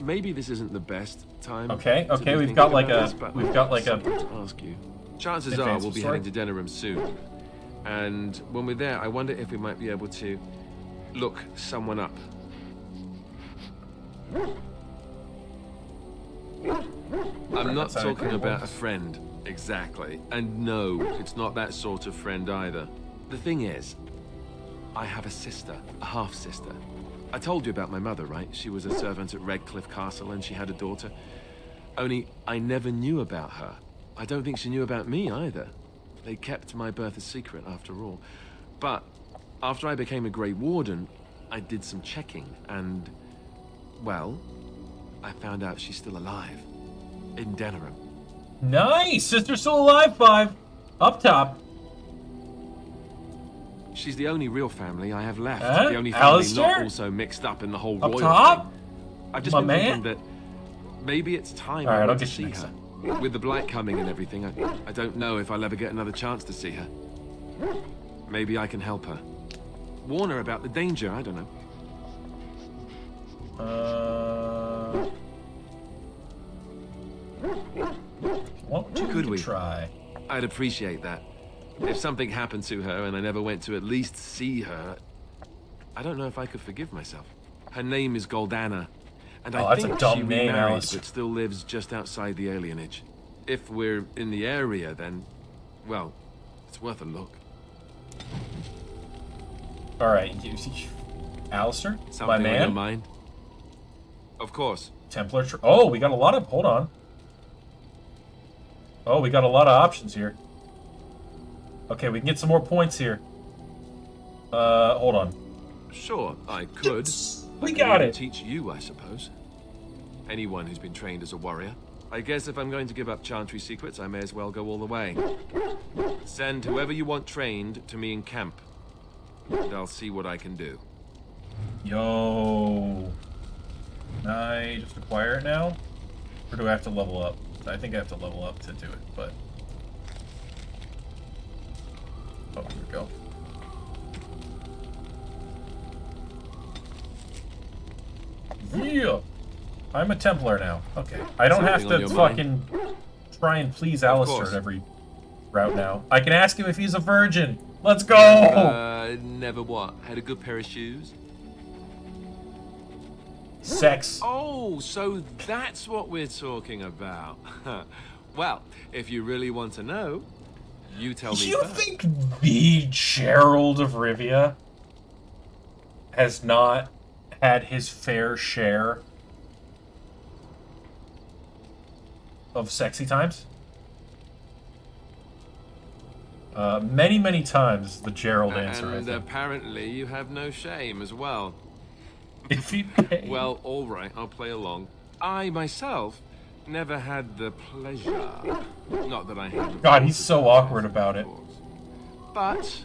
maybe this isn't the best time. Okay, to okay, be we've got thinking like about a this, but we've got like a something to ask you. Chances are advanced we'll be story. heading to Denerim soon. And when we're there, I wonder if we might be able to look someone up. I'm not That sounded talking pretty about a cool. friend, exactly. And no, it's not that sort of friend either. The thing is, I have a sister, a half-sister. I told you about my mother, right? She was a servant at Redcliffe Castle and she had a daughter. Only I never knew about her. I don't think she knew about me either. They kept my birth a secret after all. But after I became a Grey Warden, I did some checking and, well, I found out she's still alive. In Denerim. Nice! Sister's still alive, 5. Up top. She's the only real family I have left. Huh? The only family Alistair? not also mixed up in the whole Up royal top? thing. I've just My been man? thinking that maybe it's time All right, I I'll went to get you see next her. With the blight coming and everything, I don't know if I'll ever get another chance to see her. Maybe I can help her. Warn her about the danger, I don't know. What Could we? try? I'd appreciate that. If something happened to her and I never went to at least see her, I don't know if I could forgive myself. Her name is Goldana, and I that's think a dumb she name, remarried, Alice. but still lives just outside the alienage. If we're in the area, then, well, it's worth a look. All right, Alistair, Something my on your man. mind? Of course. Templar. Oh, we got a lot of. Hold on. Oh, we got a lot of options here. Okay, we can get some more points here. Hold on. Sure, I could. We I could got even it. teach you, I suppose. Anyone who's been trained as a warrior. I guess if I'm going to give up Chantry secrets, I may as well go all the way. Send whoever you want trained to me in camp, and I'll see what I can do. Yo. Can I just acquire it now? Or do I have to level up? I think I have to level up to do it, but... Oh, here we go. Yeah! I'm a Templar now. Okay. I don't have Something on to your fucking try and please Alistair course. at every route now. I can ask him if he's a virgin. Let's go! Never what? Had a good pair of shoes? Sex. Oh, so that's what we're talking about. Well, if you really want to know, you tell me You first. think the Gerald of Rivia has not had his fair share of sexy times? Many, many times the Gerald answer, I And think. apparently you have no shame as well. If he paid. Well, all right, I'll play along. I myself never had the pleasure. Not that I have. God, he's so awkward about it. But,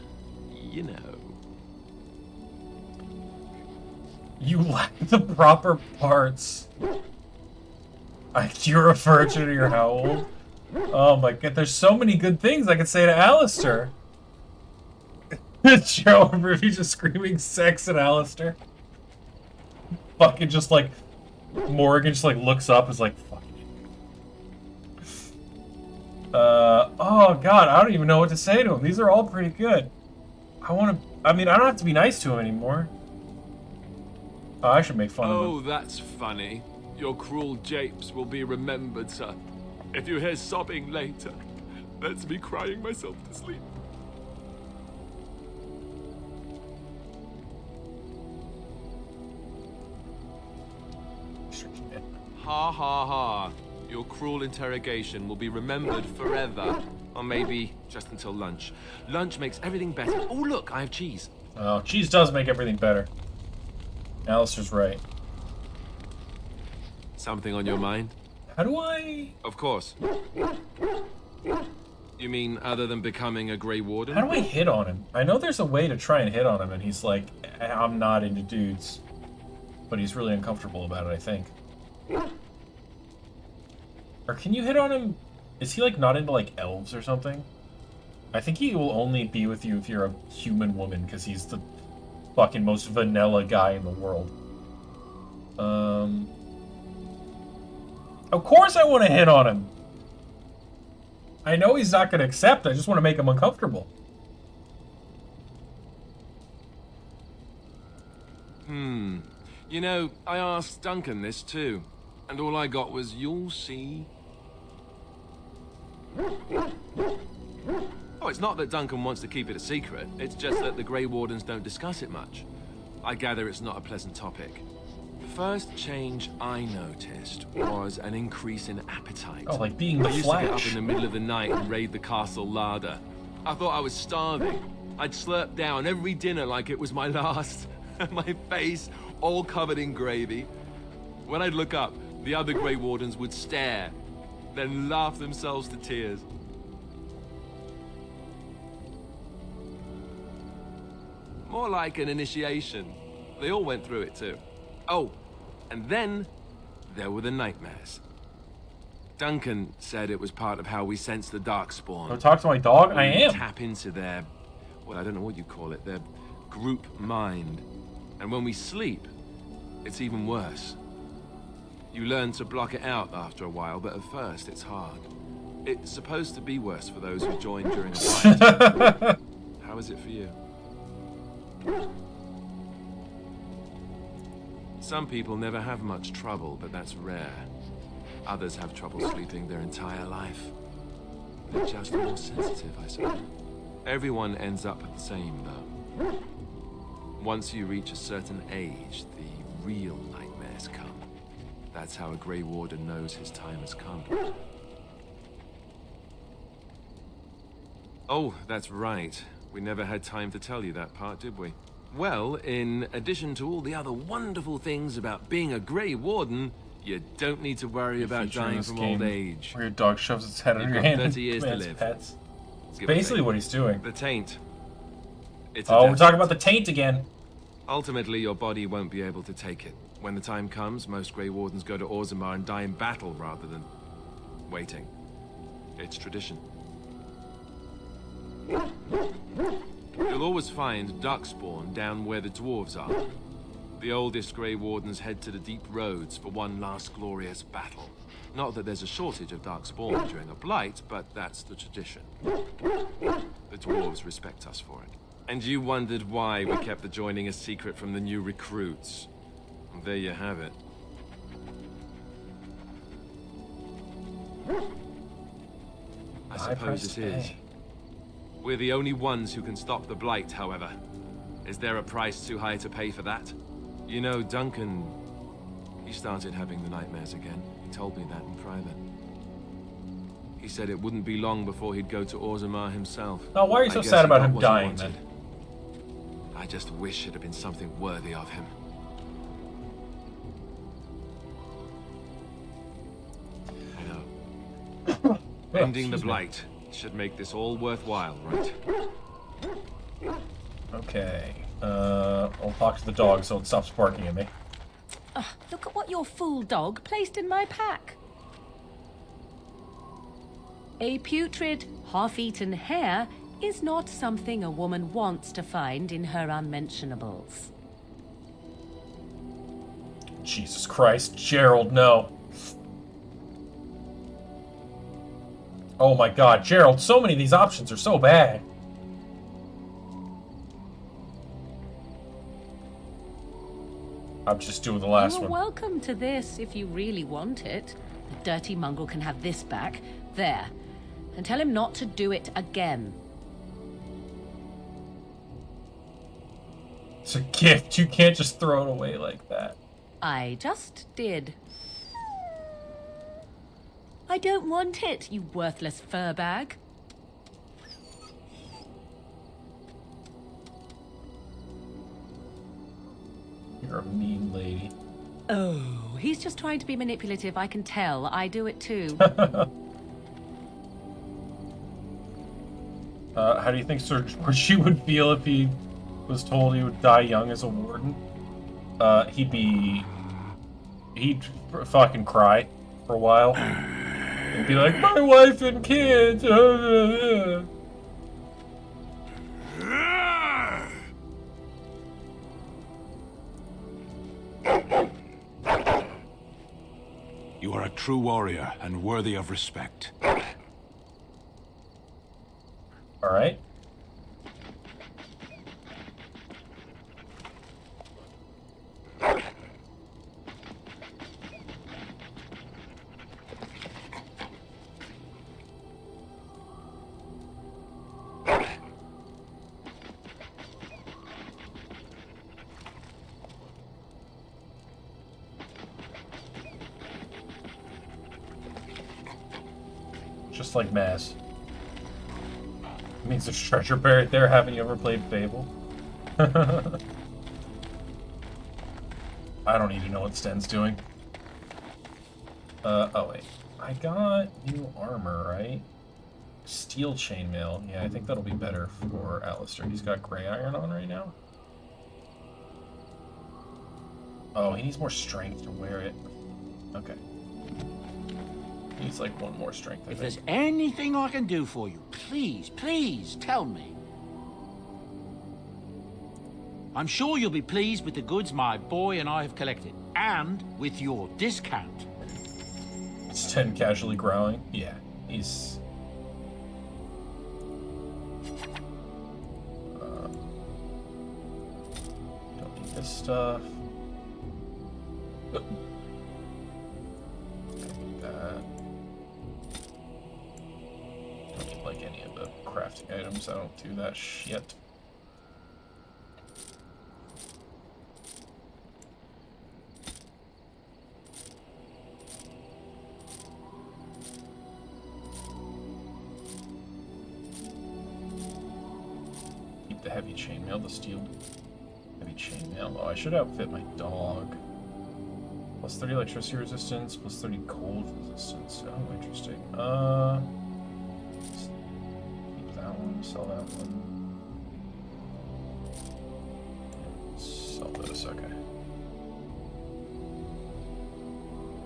you know. You lack the proper parts. You're a virgin or you're how old? Oh my god, there's so many good things I could say to Alistair. Joe and Ruby just screaming sex at Alistair. Fucking just like, Morgan just like looks up and is like, fuck it. Oh god, I don't even know what to say to him. These are all pretty good. I mean, I don't have to be nice to him anymore. Oh, I should make fun of him. Oh, that's funny. Your cruel japes will be remembered, sir. If you hear sobbing later, that's me crying myself to sleep. Ha ha ha. Your cruel interrogation will be remembered forever. Or maybe just until lunch. Lunch makes everything better. Oh, look, I have cheese. Oh, cheese does make everything better. Alistair's right. Something on your mind? How do I... Of course. You mean other than becoming a Grey Warden? How do I hit on him? I know there's a way to try and hit on him, and he's like, I'm not into dudes. But he's really uncomfortable about it, I think. Or can you hit on him? Is he like not into like elves or something? I think he will only be with you if you're a human woman, because he's the fucking most vanilla guy in the world. Of course I want to hit on him. I know he's not going to accept. I just want to make him uncomfortable. You know, I asked Duncan this too, and all I got was, "You'll see." Oh, it's not that Duncan wants to keep it a secret. It's just that the Grey Wardens don't discuss it much. I gather it's not a pleasant topic. The first change I noticed was an increase in appetite. Oh, like being the I used to get up Flash. in the middle of the night and raid the castle larder. I thought I was starving. I'd slurp down every dinner like it was my last. My face all covered in gravy. When I'd look up, the other Grey Wardens would stare, then laugh themselves to tears. More like an initiation. They all went through it too. Oh, and then there were the nightmares. Duncan said it was part of how we sense the Darkspawn. Go talk to my dog? I We am. tap into their, well, I don't know what you call it, their group mind. And when we sleep, it's even worse. You learn to block it out after a while, but at first it's hard. It's supposed to be worse for those who join during a fight. How is it for you? Some people never have much trouble, but that's rare. Others have trouble sleeping their entire life. They're just more sensitive, I suppose. Everyone ends up the same, though. Once you reach a certain age, the real nightmares come. That's how a Grey Warden knows his time has come. Oh, that's right. We never had time to tell you that part, did we? Well, in addition to all the other wonderful things about being a Grey Warden, you don't need to worry about dying from old age. Where your dog shoves its head under your You've hand. got 30 years to live. Pets. It's Give or basically take. what he's doing. The taint. It's Oh, we're talking about the taint again. Ultimately, your body won't be able to take it. When the time comes, most Grey Wardens go to Orzammar and die in battle rather than waiting. It's tradition. You'll always find Darkspawn down where the dwarves are. The oldest Grey Wardens head to the deep roads for one last glorious battle. Not that there's a shortage of Darkspawn during a blight, but that's the tradition. The dwarves respect us for it. And you wondered why we kept the joining a secret from the new recruits. And there you have it. I suppose it is. We're the only ones who can stop the blight, however. Is there a price too high to pay for that? You know, Duncan, he started having the nightmares again. He told me that in private. He said it wouldn't be long before he'd go to Orzammar himself. Now, why are you so sad about him dying, then? I just wish it had been something worthy of him. I know. Ending the blight should make this all worthwhile, right? Okay. I'll talk to the dog so it stops barking at me. Look at what your fool dog placed in my pack. A putrid, half-eaten hare is not something a woman wants to find in her unmentionables. Jesus Christ, Gerald, no. Oh my god, Gerald, so many of these options are so bad. I'm just doing the last You're one. welcome to this if you really want it. The dirty mongrel can have this back. There. And tell him not to do it again. It's a gift. You can't just throw it away like that. I just did. I don't want it, you worthless fur bag. You're a mean lady. Oh, he's just trying to be manipulative, I can tell. I do it too. How do you think Sir George would feel if he was told he would die young as a warden? He'd fucking cry for a while. He'd be like, my wife and kids. You are a true warrior and worthy of respect. All right. Just like Mass. It means there's treasure buried there. Haven't you ever played Fable? I don't even know what Sten's doing. Oh wait. I got new armor, right? Steel chainmail. Yeah, I think that'll be better for Alistair. He's got gray iron on right now. Oh, he needs more strength to wear it. Okay. He needs like one more strength, I If think. there's anything I can do for you, please, please tell me. I'm sure you'll be pleased with the goods my boy and I have collected, and with your discount. It's 10 casually growling. Yeah. He's... don't need this stuff. Don't need, like, any of the crafting items. I don't do that shit. The heavy chainmail, the steel heavy chainmail. Oh, I should outfit my dog. Plus 30 electricity resistance, plus 30 cold resistance. Oh, interesting. Keep that one, sell that one. Sell this, okay.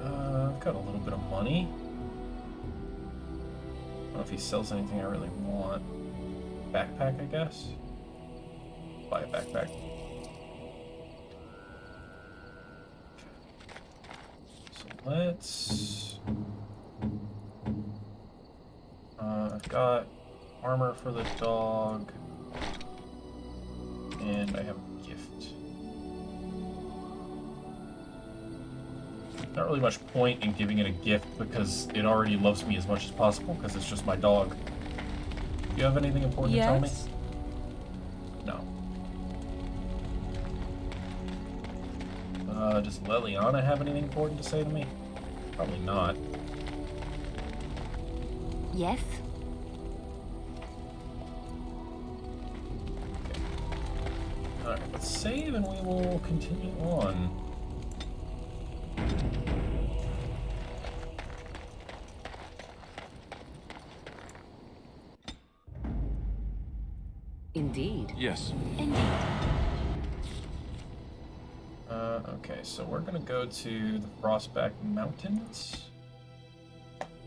I've got a little bit of money. I don't know if he sells anything I really want. Backpack, I guess. Buy a backpack. So let's... I've got armor for the dog. And I have a gift. Not really much point in giving it a gift because it already loves me as much as possible because it's just my dog. Do you have anything important to tell me? No. Does Leliana have anything important to say to me? Probably not. Yes? Okay. Alright, let's save and we will continue on. Indeed. Yes. Indeed. Okay, so we're gonna go to the Frostback Mountains.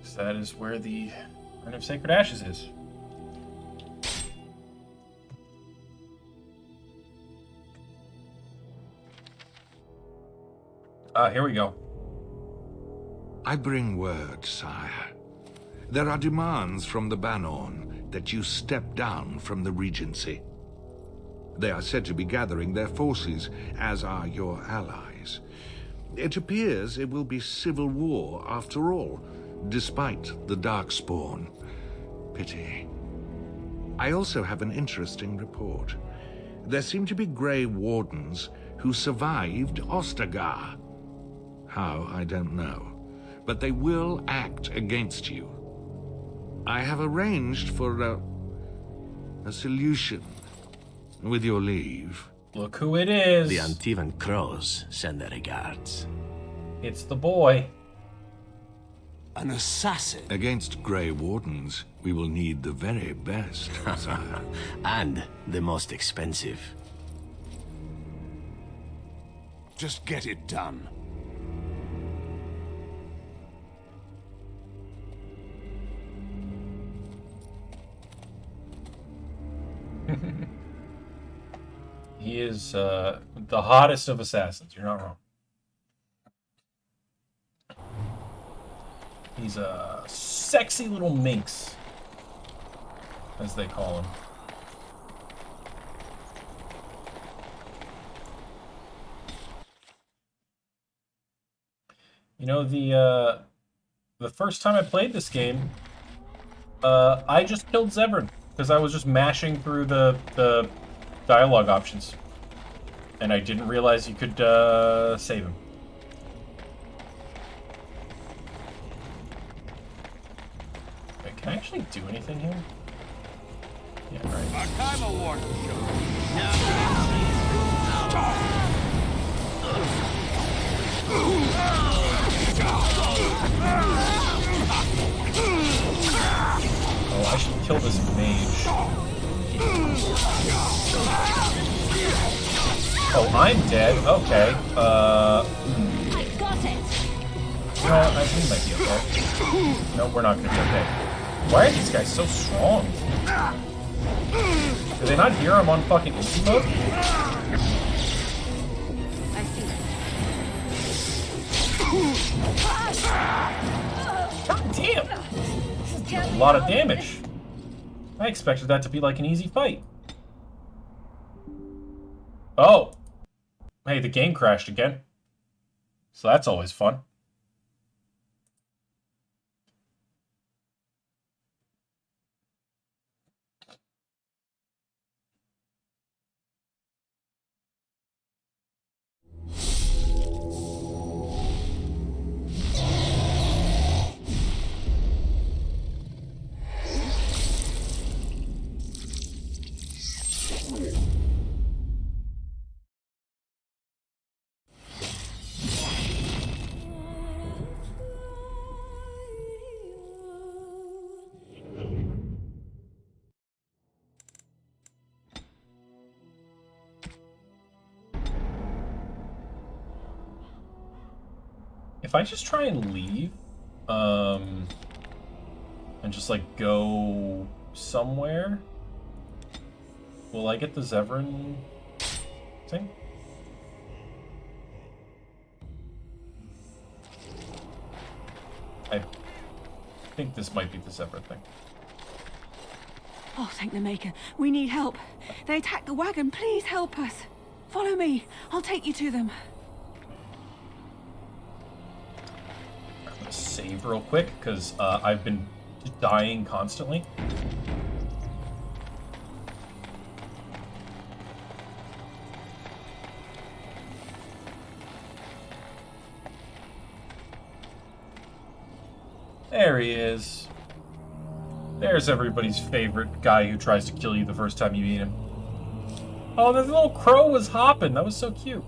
So that is where the Urn of Sacred Ashes is. Here we go. I bring word, sire. There are demands from the Bannorn that you step down from the Regency. They are said to be gathering their forces, as are your allies. It appears it will be civil war after all, despite the Darkspawn. Pity. I also have an interesting report. There seem to be Grey Wardens who survived Ostagar. How, I don't know. But they will act against you. I have arranged for a solution. With your leave. Look who it is. The Antivan Crows send their regards. It's the boy. An assassin. Against Grey Wardens, we will need the very best, sire. And the most expensive. Just get it done. He is the hottest of assassins. You're not wrong. He's a sexy little minx, as they call him. You know, the first time I played this game, I just killed Zevran because I was just mashing through the dialogue options, and I didn't realize you could save him. Wait, can I actually do anything here? Yeah, right. Oh, I should kill this mage. Oh, I'm dead? Okay. I got it! You know what? I think we might be okay. No, we're not gonna be okay. Why are these guys so strong? Do they not hear I'm on fucking easy mode? God damn! This is A lot of damage. I expected that to be like an easy fight. Oh! Hey, the game crashed again. So that's always fun. If I just try and leave, and just like go somewhere, will I get the Zevran thing? I think this might be the Zevran thing. Oh, thank the Maker. We need help. They attacked the wagon. Please help us. Follow me. I'll take you to them. I'm gonna save real quick, because I've been dying constantly. There he is. There's everybody's favorite guy who tries to kill you the first time you meet him. Oh, the little crow was hopping. That was so cute.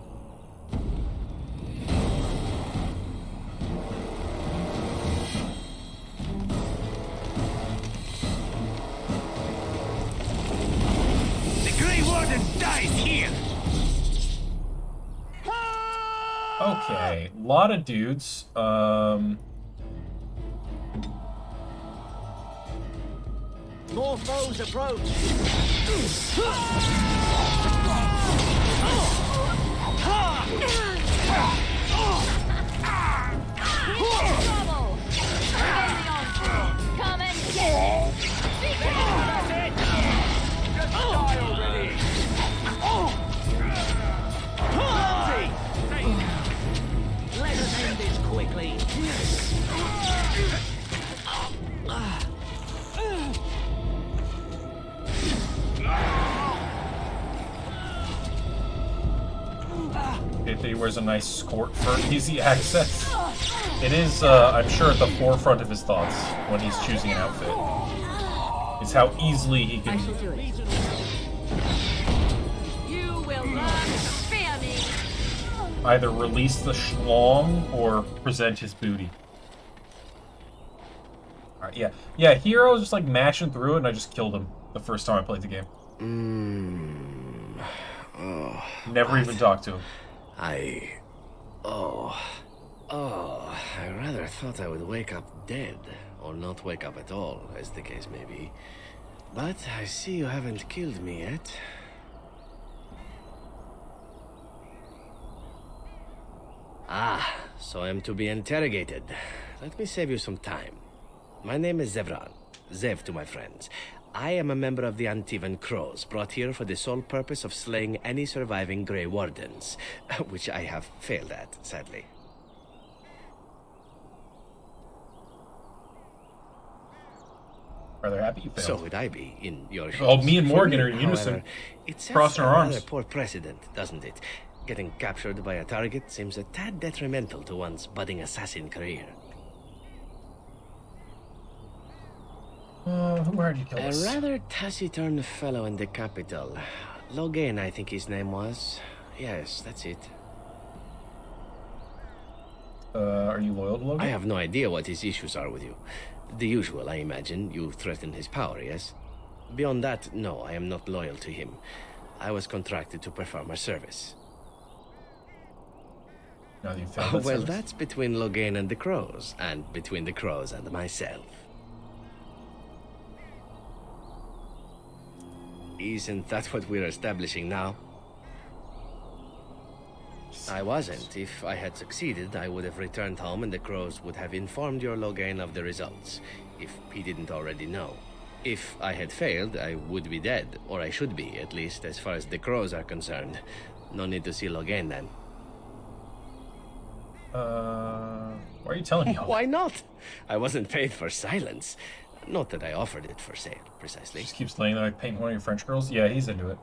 The Grey Warden dies here! Okay, a lot of dudes. More foes approach. Come and get it! Just die already! Let us end this quickly. He wears a nice skirt for easy access. It is, I'm sure, at the forefront of his thoughts when he's choosing an outfit. Is how easily he can You will learn to fear me. either release the schlong or present his booty. Alright, yeah. Yeah, Hero was just like mashing through it and I just killed him the first time I played the game. Never even talked to him. I rather thought I would wake up dead, or not wake up at all, as the case may be. But I see you haven't killed me yet. Ah, so I'm to be interrogated. Let me save you some time. My name is Zevran. Zev to my friends. I am a member of the Antivan Crows, brought here for the sole purpose of slaying any surviving Grey Wardens, which I have failed at, sadly. Rather happy you failed. So would I be, in your shoes. Oh, me and Morgan For are in me, unison, however, it sets crossing our a arms. rather poor precedent, doesn't it? Getting captured by a target seems a tad detrimental to one's budding assassin career. Who heard you kill A us? rather taciturn fellow in the capital. Logain, I think his name was. Yes, that's it. Are you loyal to Logan? I have no idea what his issues are with you. The usual, I imagine. You threaten his power, yes? Beyond that, no, I am not loyal to him. I was contracted to perform a service. Now that you've failed that Well, service. that's between Logain and the Crows, and between the Crows and myself. Isn't that what we're establishing now? I wasn't. If I had succeeded, I would have returned home and the Crows would have informed your Logain of the results. if he didn't already know. If I had failed, I would be dead, or I should be, at least as far as the crows are concerned. No need to see Loghain then. Why are you telling me all Why not? I wasn't paid for silence. Not that I offered it for sale, precisely. Just keeps laying there like painting one of your French girls? Yeah, he's into it.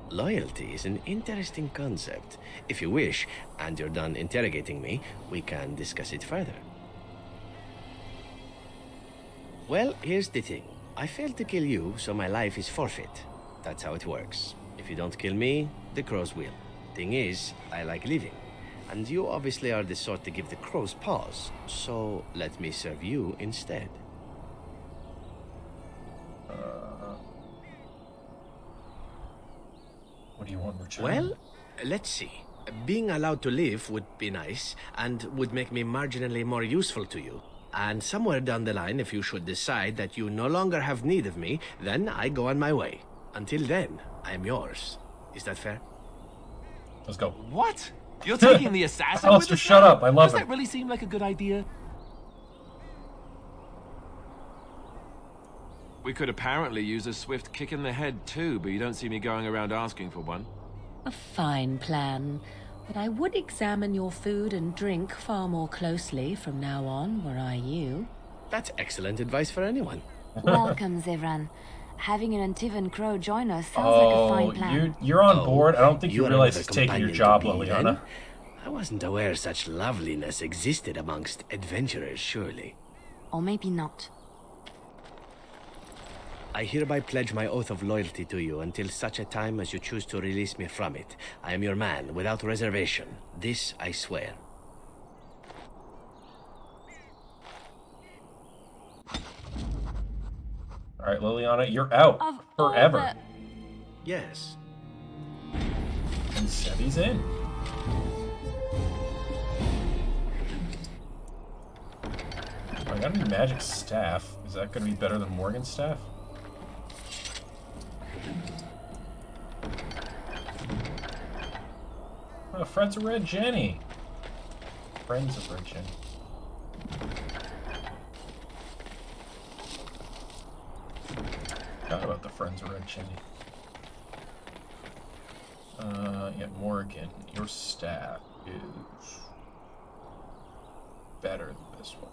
Loyalty is an interesting concept. If you wish, and you're done interrogating me, we can discuss it further. Well, here's the thing. I failed to kill you, so my life is forfeit. That's how it works. If you don't kill me, the crows will. Thing is, I like living. And you obviously are the sort to give the crows pause. So, let me serve you instead. What do you want in return? Well, let's see. Being allowed to live would be nice, and would make me marginally more useful to you. And somewhere down the line, if you should decide that you no longer have need of me, then I go on my way. Until then, I'm yours. Is that fair? Let's go. What? You're taking the assassin Alistair, with us shut now? up. I love Does him. that really seem like a good idea? We could apparently use a swift kick in the head too, but you don't see me going around asking for one. A fine plan. But I would examine your food and drink far more closely from now on, were I you. That's excellent advice for anyone. Welcome, Zevran. Having an Antivan crow join us sounds like a fine plan. You're on board. I don't think you You're realize another he's taking your companion job, to be, Liliana. then? I wasn't aware such loveliness existed amongst adventurers, surely. Or maybe not. I hereby pledge my oath of loyalty to you until such a time as you choose to release me from it. I am your man, without reservation. This I swear. Alright, Liliana, you're out. Of Forever. Yes. And Sevi's in. I got a new magic staff. Is that going to be better than Morgan's staff? Oh, Friends of Red Jenny. Friends of Red Jenny. Forgot about the Friends of Red Jenny. Yeah, Morgan, your staff is better than this one.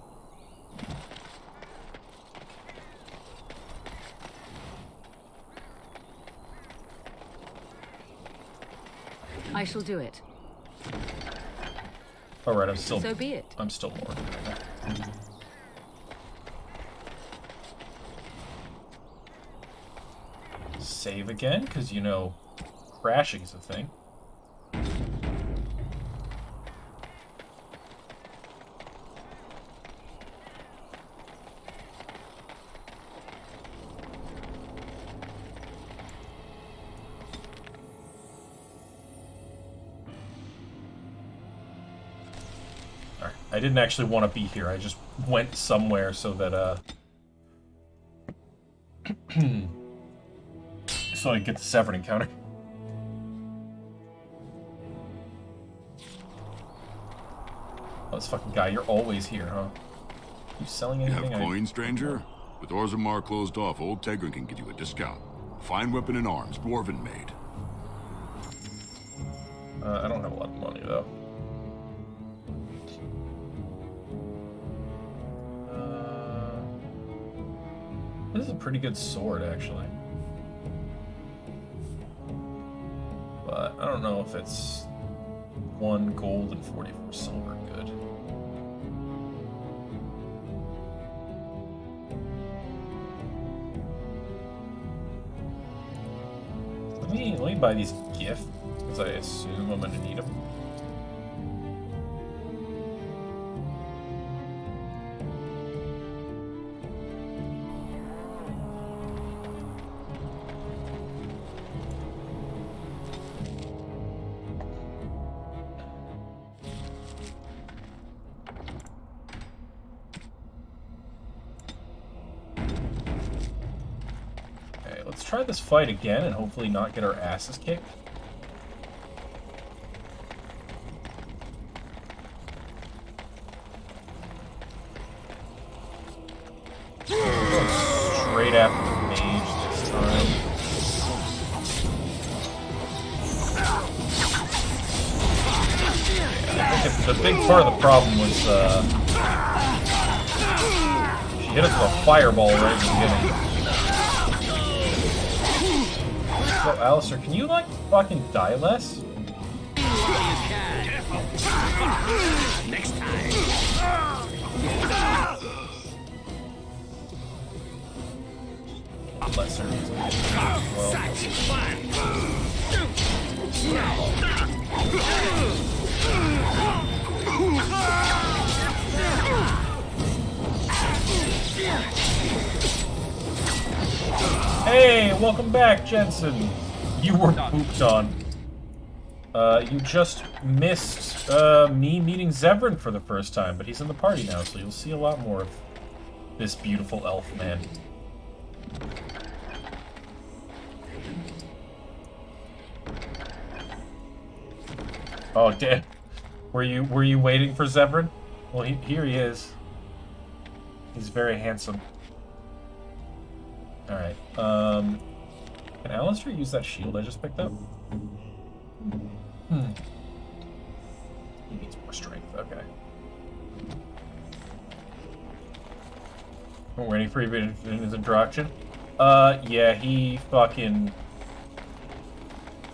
I shall do it. All right, I'm still. So be it. I'm still Morgan right now. Save again, because you know, crashing's a thing. Alright, I didn't actually want to be here. I just went somewhere so that, so I get the Severin encounter. Oh, this fucking guy, you're always here, huh? You selling You anything? have coin, stranger? With Orzammar closed off, Old Tegrin can get you a discount. Fine weapon and arms, dwarven made. I don't have a lot of money, though. This is a pretty good sword, actually. But I don't know if it's 1 gold and 44 silver good. Let me buy these gifts, because I assume I'm gonna need them. Let's try this fight again and hopefully not get our asses kicked. right after the mage this time. I think the big part of the problem was she hit us with a fireball right in the beginning. So, Alistair, can you, like, fucking die less? Next time. Lesser. Hey, welcome back, Jensen. You were pooped on. You just missed me meeting Zevran for the first time, but he's in the party now, so you'll see a lot more of this beautiful elf man. Oh, damn. Were you waiting for Zevran? Well, here he is. He's very handsome. Alright, can Alistair use that shield I just picked up? He needs more strength, okay. We're waiting for him in his introduction? Yeah, he fucking...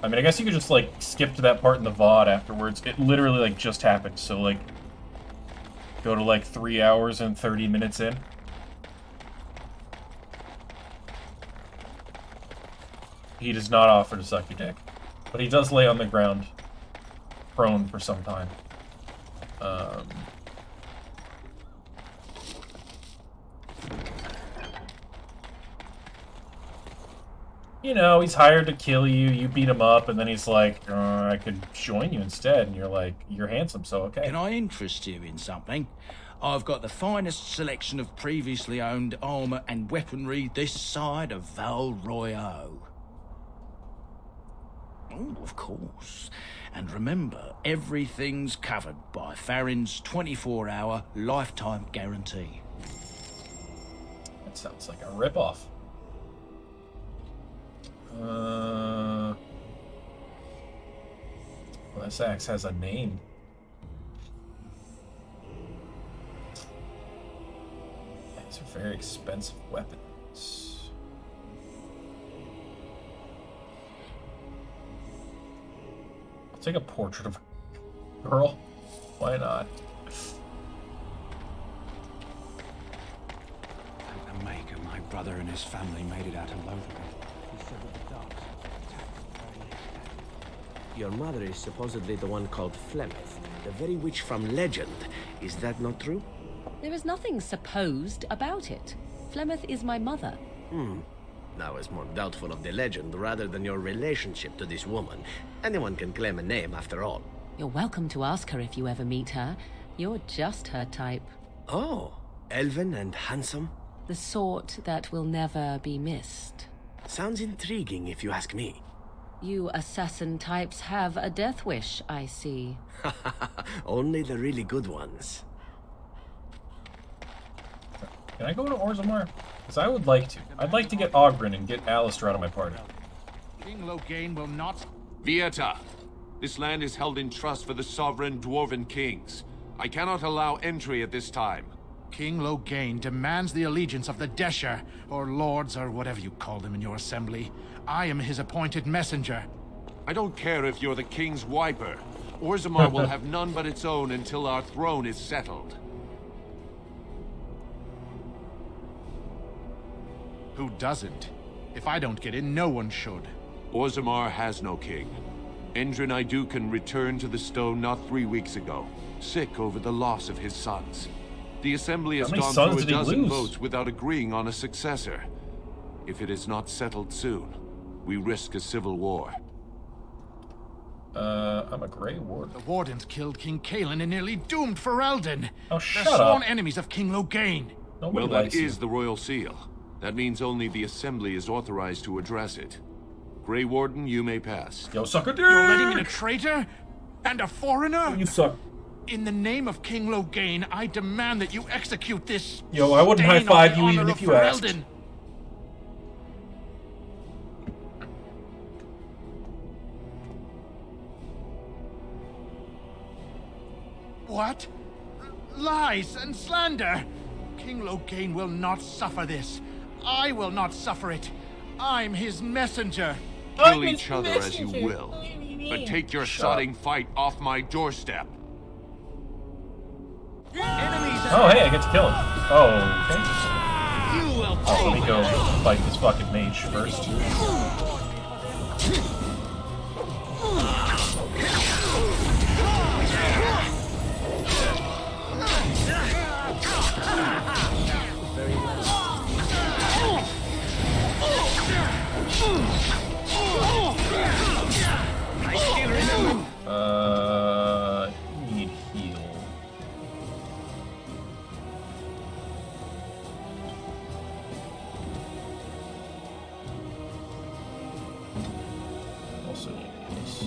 I mean, I guess you could just, like, skip to that part in the VOD afterwards. It literally, like, just happened, so, like, go to, like, 3 hours and 30 minutes in. He does not offer to suck your dick. But he does lay on the ground, prone for some time. You know, he's hired to kill you, you beat him up, and then he's like, I could join you instead, and you're like, you're handsome, so okay. Can I interest you in something? I've got the finest selection of previously owned armor and weaponry this side of Val Royeaux. Oh, of course. And remember, everything's covered by Farron's 24-hour lifetime guarantee. That sounds like a ripoff. Well, this axe has a name. These are very expensive weapons. I'll take a portrait of a girl. Why not? Thank the Maker, my brother and his family made it out of Lothian. Your mother is supposedly the one called Flemeth, the very witch from legend. Is that not true? There is nothing supposed about it. Flemeth is my mother. I was more doubtful of the legend rather than your relationship to this woman. Anyone can claim a name after all. You're welcome to ask her if you ever meet her. You're just her type. Oh, elven and handsome? The sort that will never be missed. Sounds intriguing if you ask me. You assassin types have a death wish, I see. Only the really good ones. Can I go to Orzammar? Because I would like to. I'd like to get Oghren and get Alistair out of my party. King Loghain will not... Vieta, this land is held in trust for the sovereign dwarven kings. I cannot allow entry at this time. King Loghain demands the allegiance of the Desher, or lords, or whatever you call them in your assembly. I am his appointed messenger. I don't care if you're the king's wiper. Orzammar will have none but its own until our throne is settled. Who doesn't? If I don't get in, no one should. Orzammar has no king. Endrin Idukan returned to the stone not 3 weeks ago, sick over the loss of his sons. The assembly has gone through a dozen votes without agreeing on a successor. If it is not settled soon, we risk a civil war. I'm a Grey Warden. The Wardens killed King Cailan and nearly doomed Ferelden. Oh, shut They're sworn up. enemies of King Loghain. Well, that is the royal seal. That means only the assembly is authorized to address it. Grey Warden, you may pass. Yo, sucker dick! You're letting in a traitor? And a foreigner? You suck. In the name of King Loghain, I demand that you execute this. Yo, I wouldn't high-five you even if you asked. What? Lies and slander! King Loghain will not suffer this. I will not suffer it. I'm his messenger. Kill each other as you will, but take your sodding fight off my doorstep. Oh, hey, I get to kill him. Oh, okay. Oh, let me go fight this fucking mage first. Need heal. Also need this.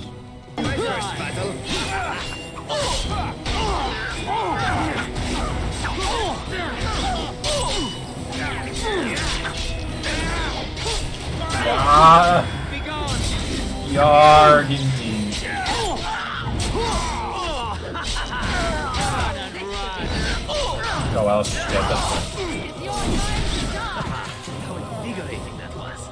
My first battle. Yarg indeed. Oh, Alice is dead. That's fine. How invigorating that was.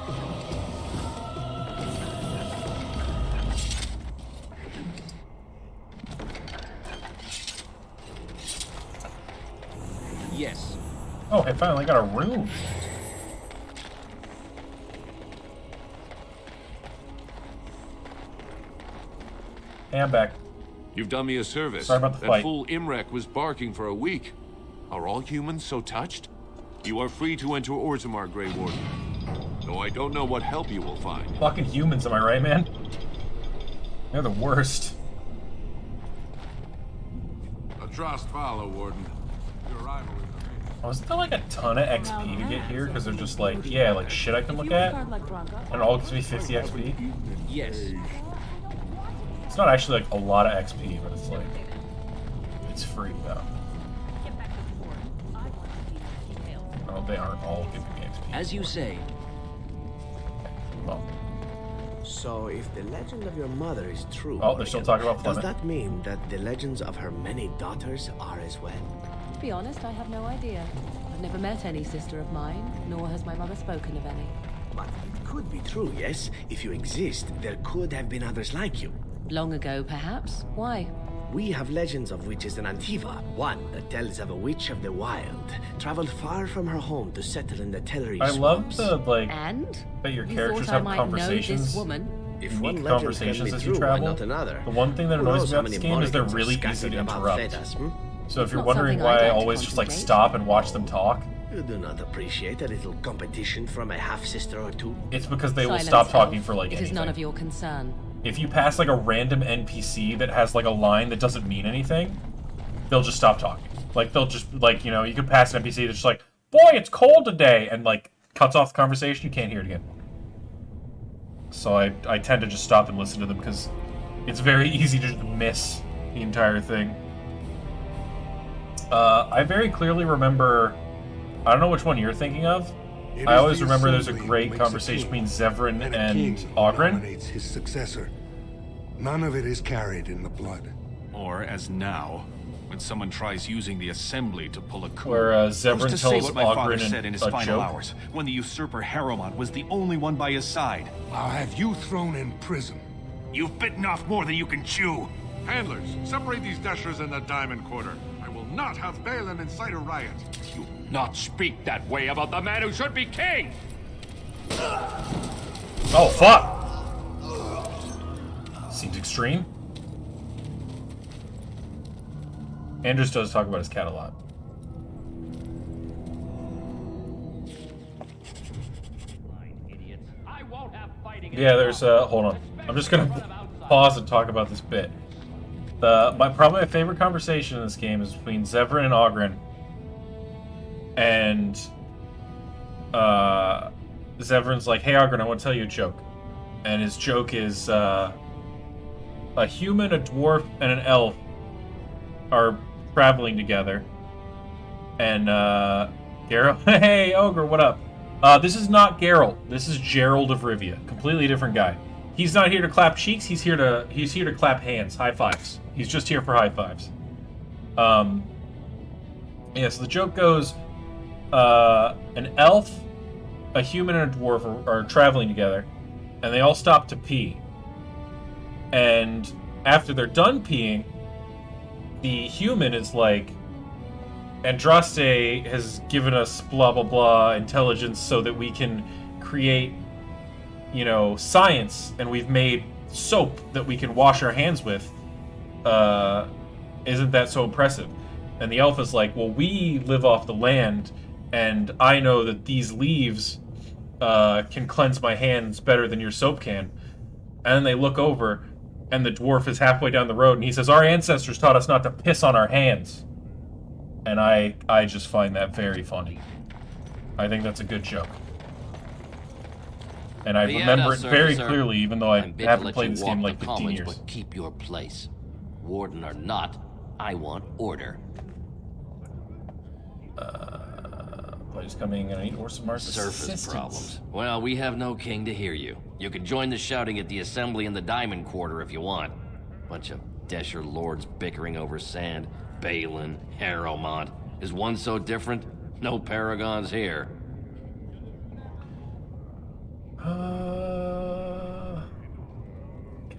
Yes. Oh, I finally got a room. Hey, I'm back. You've done me a service. Sorry about the that fight. fool Imrek was barking for a week. Are all humans so touched? You are free to enter Orzammar, Grey Warden. Though I don't know what help you will find. Fucking humans, am I right, man? They're the worst. Atrost follow, Warden. Your arrival is amazing. Oh, isn't there like a ton of XP to get here? Because they're just like, yeah, like shit I can look at? And it all gives me 50 XP? Yes. It's not actually like a lot of XP, but it's like, it's free though. Oh, they aren't all giving me XP. As you say. Well. So, if the legend of your mother is true, Oh, they're still talking about does Flemeth. that mean that the legends of her many daughters are as well? To be honest, I have no idea. I've never met any sister of mine, nor has my mother spoken of any. But it could be true, yes? If you exist, there could have been others like you. Long ago, perhaps? Why? We have legends of witches in Antiva. One that tells of a witch of the wild, traveled far from her home to settle in the Teleri I love swamps. the, like, And? that your You characters thought I have might know conversations. this woman? If Unique one legend can conversations be as you true, why travel. not another? The one thing that Who annoys knows me how about this many game is they're Morgans are really easy scattered to about interrupt. Thedas, So if It's you're not wondering something why I'd I like to always just like contemplate. stop and watch them talk, You do not appreciate a little competition from a half-sister or two? it's because they will Silence, stop Elf. talking for like It anything. is none of your concern. If you pass like a random NPC that has like a line that doesn't mean anything, they'll just stop talking. Like they'll just like, you know, you could pass an NPC that's just like, boy, it's cold today, and like cuts off the conversation, you can't hear it again. So I tend to just stop and listen to them because it's very easy to just miss the entire thing. I very clearly remember, I don't know which one you're thinking of. It I is always the remember there's a assembly great who makes a conversation king, between Zevran and a and king who Oghren. nominates his successor. None of it is carried in the blood. Or as now, when someone tries using the assembly to pull a coup. Where, Zevran Who's to say tells what my father Oghren said in his a final joke? hours, when the usurper Harrowmont was the only one by his side. I'll have you thrown in prison. You've bitten off more than you can chew. Handlers, separate these dashers in the diamond quarter. I will not have Balin incite a riot. You not speak that way about the man who should be king! Oh, fuck! Seems extreme. Andrews does talk about his cat a lot. Yeah, there's, hold on. I'm just gonna pause and talk about this bit. Probably my favorite conversation in this game is between Zevran and Oghren. And, Zevran's like, hey Oghren, I want to tell you a joke. And his joke is, a human, a dwarf, and an elf are traveling together. And, Geralt, hey Ogre, what up? This is not Geralt. This is Gerald of Rivia. Completely different guy. He's not here to clap cheeks, he's here to clap hands. High fives. He's just here for high fives. Yeah, so the joke goes, an elf, a human, and a dwarf are traveling together, and they all stop to pee. And after they're done peeing, the human is like, Andraste has given us blah blah blah intelligence so that we can create, you know, science, and we've made soap that we can wash our hands with. Isn't that so impressive? And the elf is like, well, we live off the land, and I know that these leaves can cleanse my hands better than your soap can. And then they look over, and the dwarf is halfway down the road, and he says, our ancestors taught us not to piss on our hands. And I just find that very funny. I think that's a good joke. And I remember it very clearly, even though I haven't played this game in like 15 years. But keep your place. Warden or not, I want order. Players coming, and I need Orzamar's Surface problems. Well, we have no king to hear you. You can join the shouting at the assembly in the Diamond Quarter if you want. Bunch of Desher lords bickering over sand. Balin, Harrowmont. Is one so different? No paragons here.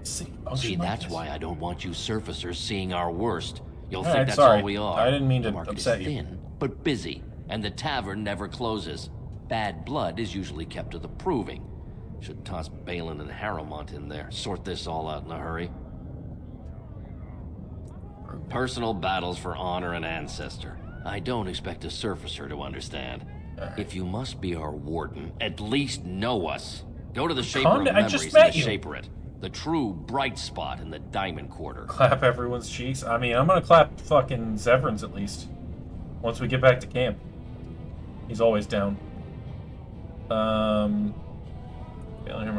See, that's why I don't want you surfacers seeing our worst. You'll think that's all we are. I didn't mean to upset you. Thin, but busy, and the tavern never closes. Bad blood is usually kept to the proving. Should toss Balin and Harrowmont in there. Sort this all out in a hurry. Personal battles for honor and ancestor. I don't expect a surfacer to understand. If you must be our warden, at least know us. Go to the Shaper of Memories and Shaper it. The true bright spot in the Diamond Quarter. Clap everyone's cheeks? I mean, I'm gonna clap fucking Zevran's at least. Once we get back to camp. He's always down.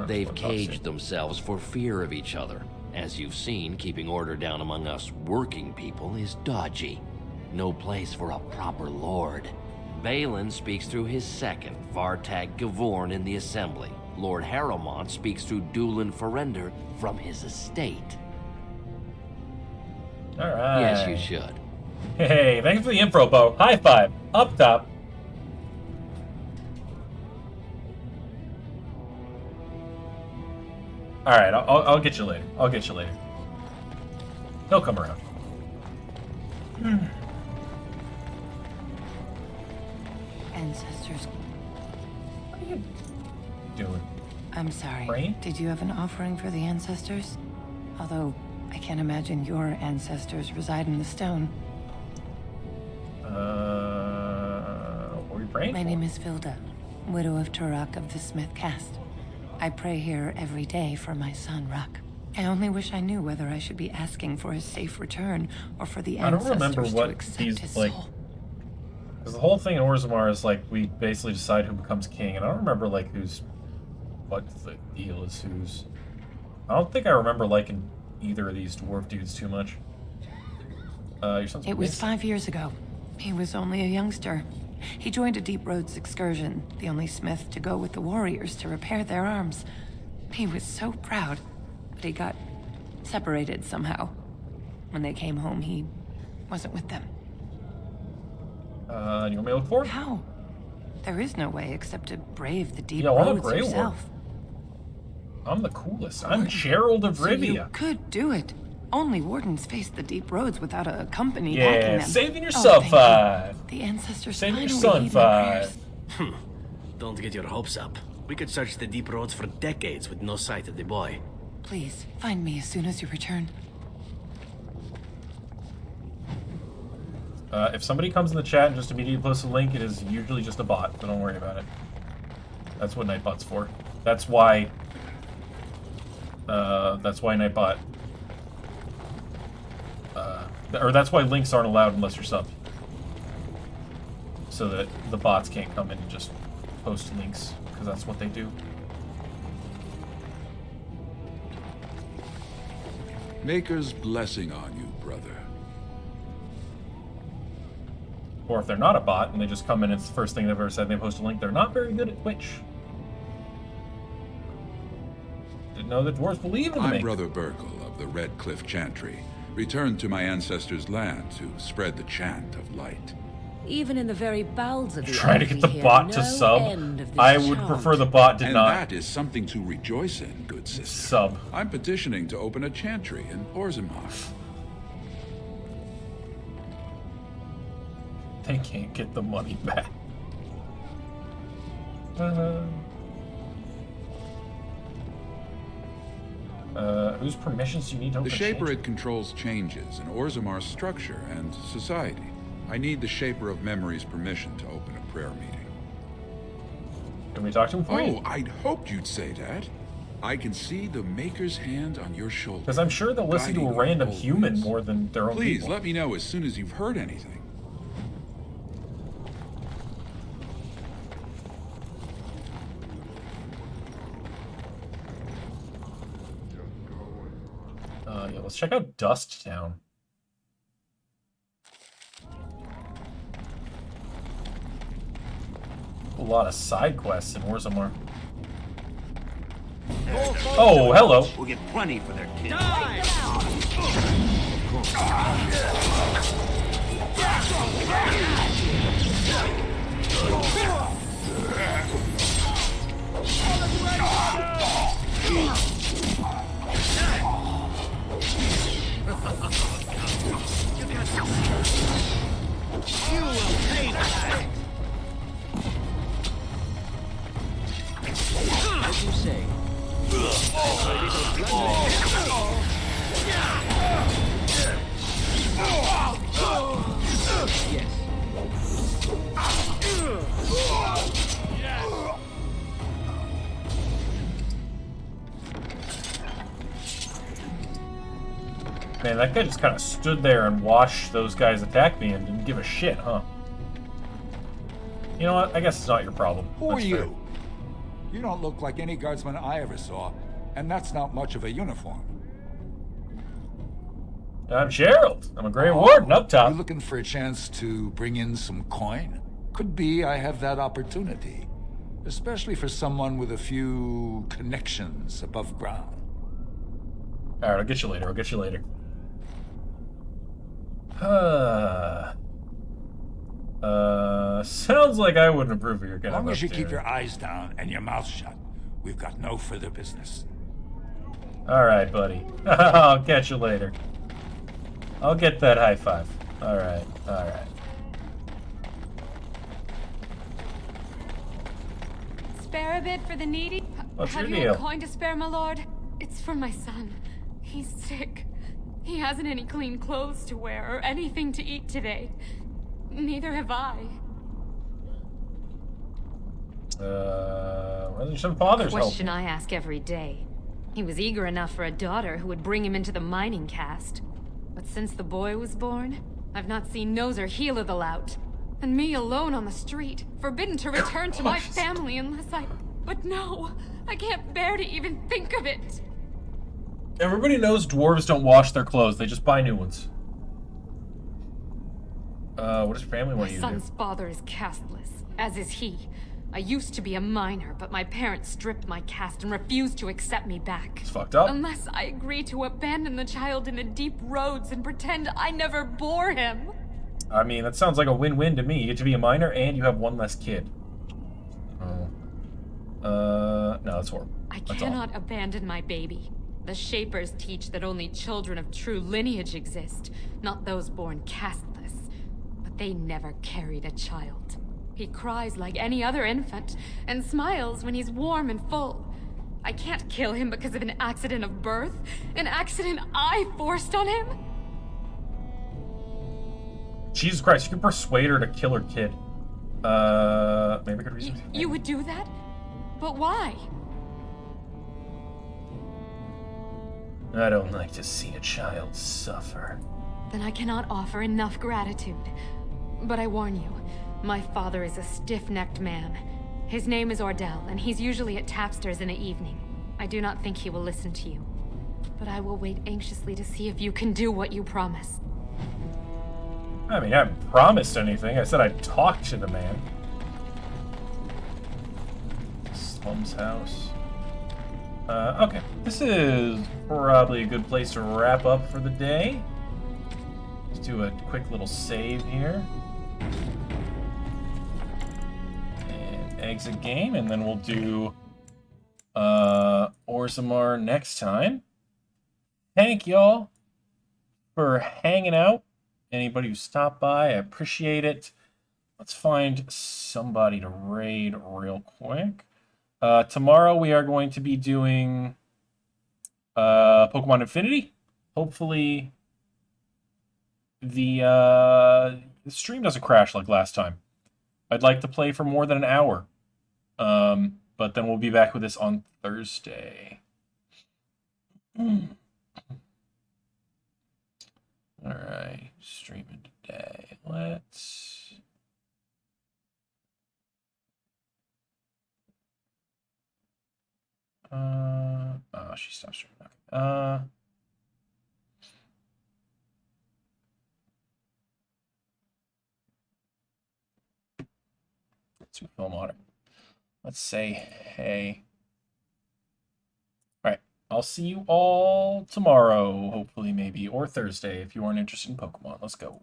They've caged themselves for fear of each other. As you've seen, keeping order down among us working people is dodgy. No place for a proper lord. Balin speaks through his second, Vartag Gavorn, in the assembly. Lord Harrowmont speaks through Dulin Ferender from his estate. Alright. Yes, you should. Hey, thanks for the info, Bo. High five. Up top. Alright, I'll get you later. I'll get you later. He'll come around. Ancestors. What are you doing? I'm sorry. Brain? Did you have an offering for the ancestors? Although, I can't imagine your ancestors reside in the stone. What were you praying My name is Vilda, widow of Turak of the Smith Caste. I pray here every day for my son, Ruck. I only wish I knew whether I should be asking for his safe return or for the ancestors I don't remember what these, like... Because the whole thing in Orzammar is, like, we basically decide who becomes king, and I don't remember, like, what the deal is whose. I don't think I remember liking either of these dwarf dudes too much. Your son's It was 5 years ago. He was only a youngster. He joined a Deep Roads excursion, the only smith to go with the warriors to repair their arms. He was so proud, but he got separated somehow. When they came home, he wasn't with them. You want me to look for him? How? There is no way except to brave the Deep I'm a Roads Grey yourself. Ward. I'm the coolest. I'm Gerald of Rivia. So you could do it. Only wardens face the Deep Roads without a company yeah, backing them. Saving yourself 5. The ancestors saving your finally son 5. Don't get your hopes up. We could search the Deep Roads for decades with no sight of the boy. Please, find me as soon as you return. If somebody comes in the chat and just immediately posts a link, it is usually just a bot, so don't worry about it. That's what Nightbot's for. That's why Nightbot... or that's why links aren't allowed unless you're subbed. So that the bots can't come in and just post links, because that's what they do. Maker's blessing on you, brother. Or if they're not a bot and they just come in and it's the first thing they've ever said and they post a link, they're not very good at Twitch. Didn't know that dwarves believe in the I'm Maker. Brother Burkle of the Red Cliff Chantry, returned to my ancestors' land to spread the chant of light. Even in the very bowels of the Trying to earth, get the we hear bot no to sub. end of this I would chant. prefer the bot did And not that is something to rejoice in, good sister. sub. I'm petitioning to open a chantry in Orzammar. They can't get the money back. Whose permissions do you need to open The a Shaper, chantry? it controls changes in Orzammar's structure and society. I need the Shaper of Memory's permission to open a prayer meeting. Can we talk to him for you? Oh, I'd hoped you'd say that. I can see the Maker's hand on your shoulder. Because I'm sure they'll listen to a guiding you random always. human more than their own Please, people. let me know as soon as you've heard anything. Yeah, let's check out Dust Town. A lot of side quests in Orzammar. Oh, hello. We'll get plenty for their kids. You will pay for that. As you say. Man, that guy just kind of stood there and watched those guys attack me and didn't give a shit, huh? You know what? I guess it's not your problem. Who are That's you? fair. You don't look like any guardsman I ever saw, and that's not much of a uniform. I'm Gerald. I'm a Grey Warden up top. You looking for a chance to bring in some coin? Could be I have that opportunity. Especially for someone with a few connections above ground. Alright, I'll get you later. I'll get you later. Sounds like I wouldn't approve of your As kind long of as you keep upstairs. your eyes down and your mouth shut, we've got no further business. Alright, buddy. I'll catch you later. I'll get that high five. Alright, alright. Spare a bit for the needy? What's Have your you deal? a coin to spare, my lord? It's for my son. He's sick. He hasn't any clean clothes to wear or anything to eat today. Neither have I. Well, some fathers help. Question I ask every day. He was eager enough for a daughter who would bring him into the mining caste. But since the boy was born, I've not seen nose or heel of the lout. And me alone on the street, forbidden to return to my family unless I... But no, I can't bear to even think of it. Everybody knows dwarves don't wash their clothes. They just buy new ones. What does your family want My you to do? son's father is casteless, as is he. I used to be a miner, but my parents stripped my caste and refused to accept me back. It's fucked up. Unless I agree to abandon the child in the deep roads and pretend I never bore him. I mean, that sounds like a win-win to me. You get to be a miner and you have one less kid. No, that's horrible. I That's cannot abandon my baby. The Shapers teach that only children of true lineage exist, not those born casteless. But they never carried a child. He cries like any other infant, and smiles when he's warm and full. I can't kill him because of an accident of birth, an accident I forced on him. Jesus Christ, you can persuade her to kill her kid. Maybe I could reason. You would do that? But why? I don't like to see a child suffer. Then I cannot offer enough gratitude. But I warn you, my father is a stiff-necked man. His name is Ordell, and he's usually at Tapster's in the evening. I do not think he will listen to you. But I will wait anxiously to see if you can do what you promise. I mean, I haven't promised anything. I said I'd talk to the man. Slum's house. Okay. This is probably a good place to wrap up for the day. Let's do a quick little save here. And exit game, and then we'll do Orzammar next time. Thank y'all for hanging out. Anybody who stopped by, I appreciate it. Let's find somebody to raid real quick. Tomorrow we are going to be doing Pokemon Infinity. Hopefully the stream doesn't crash like last time. I'd like to play for more than an hour. But then we'll be back with this on Thursday. Alright, streaming today. Let's... oh, she stopped streaming. Okay. Let's do film audit. Let's say hey. Alright, I'll see you all tomorrow, hopefully, maybe, or Thursday if you aren't interested in Pokemon. Let's go.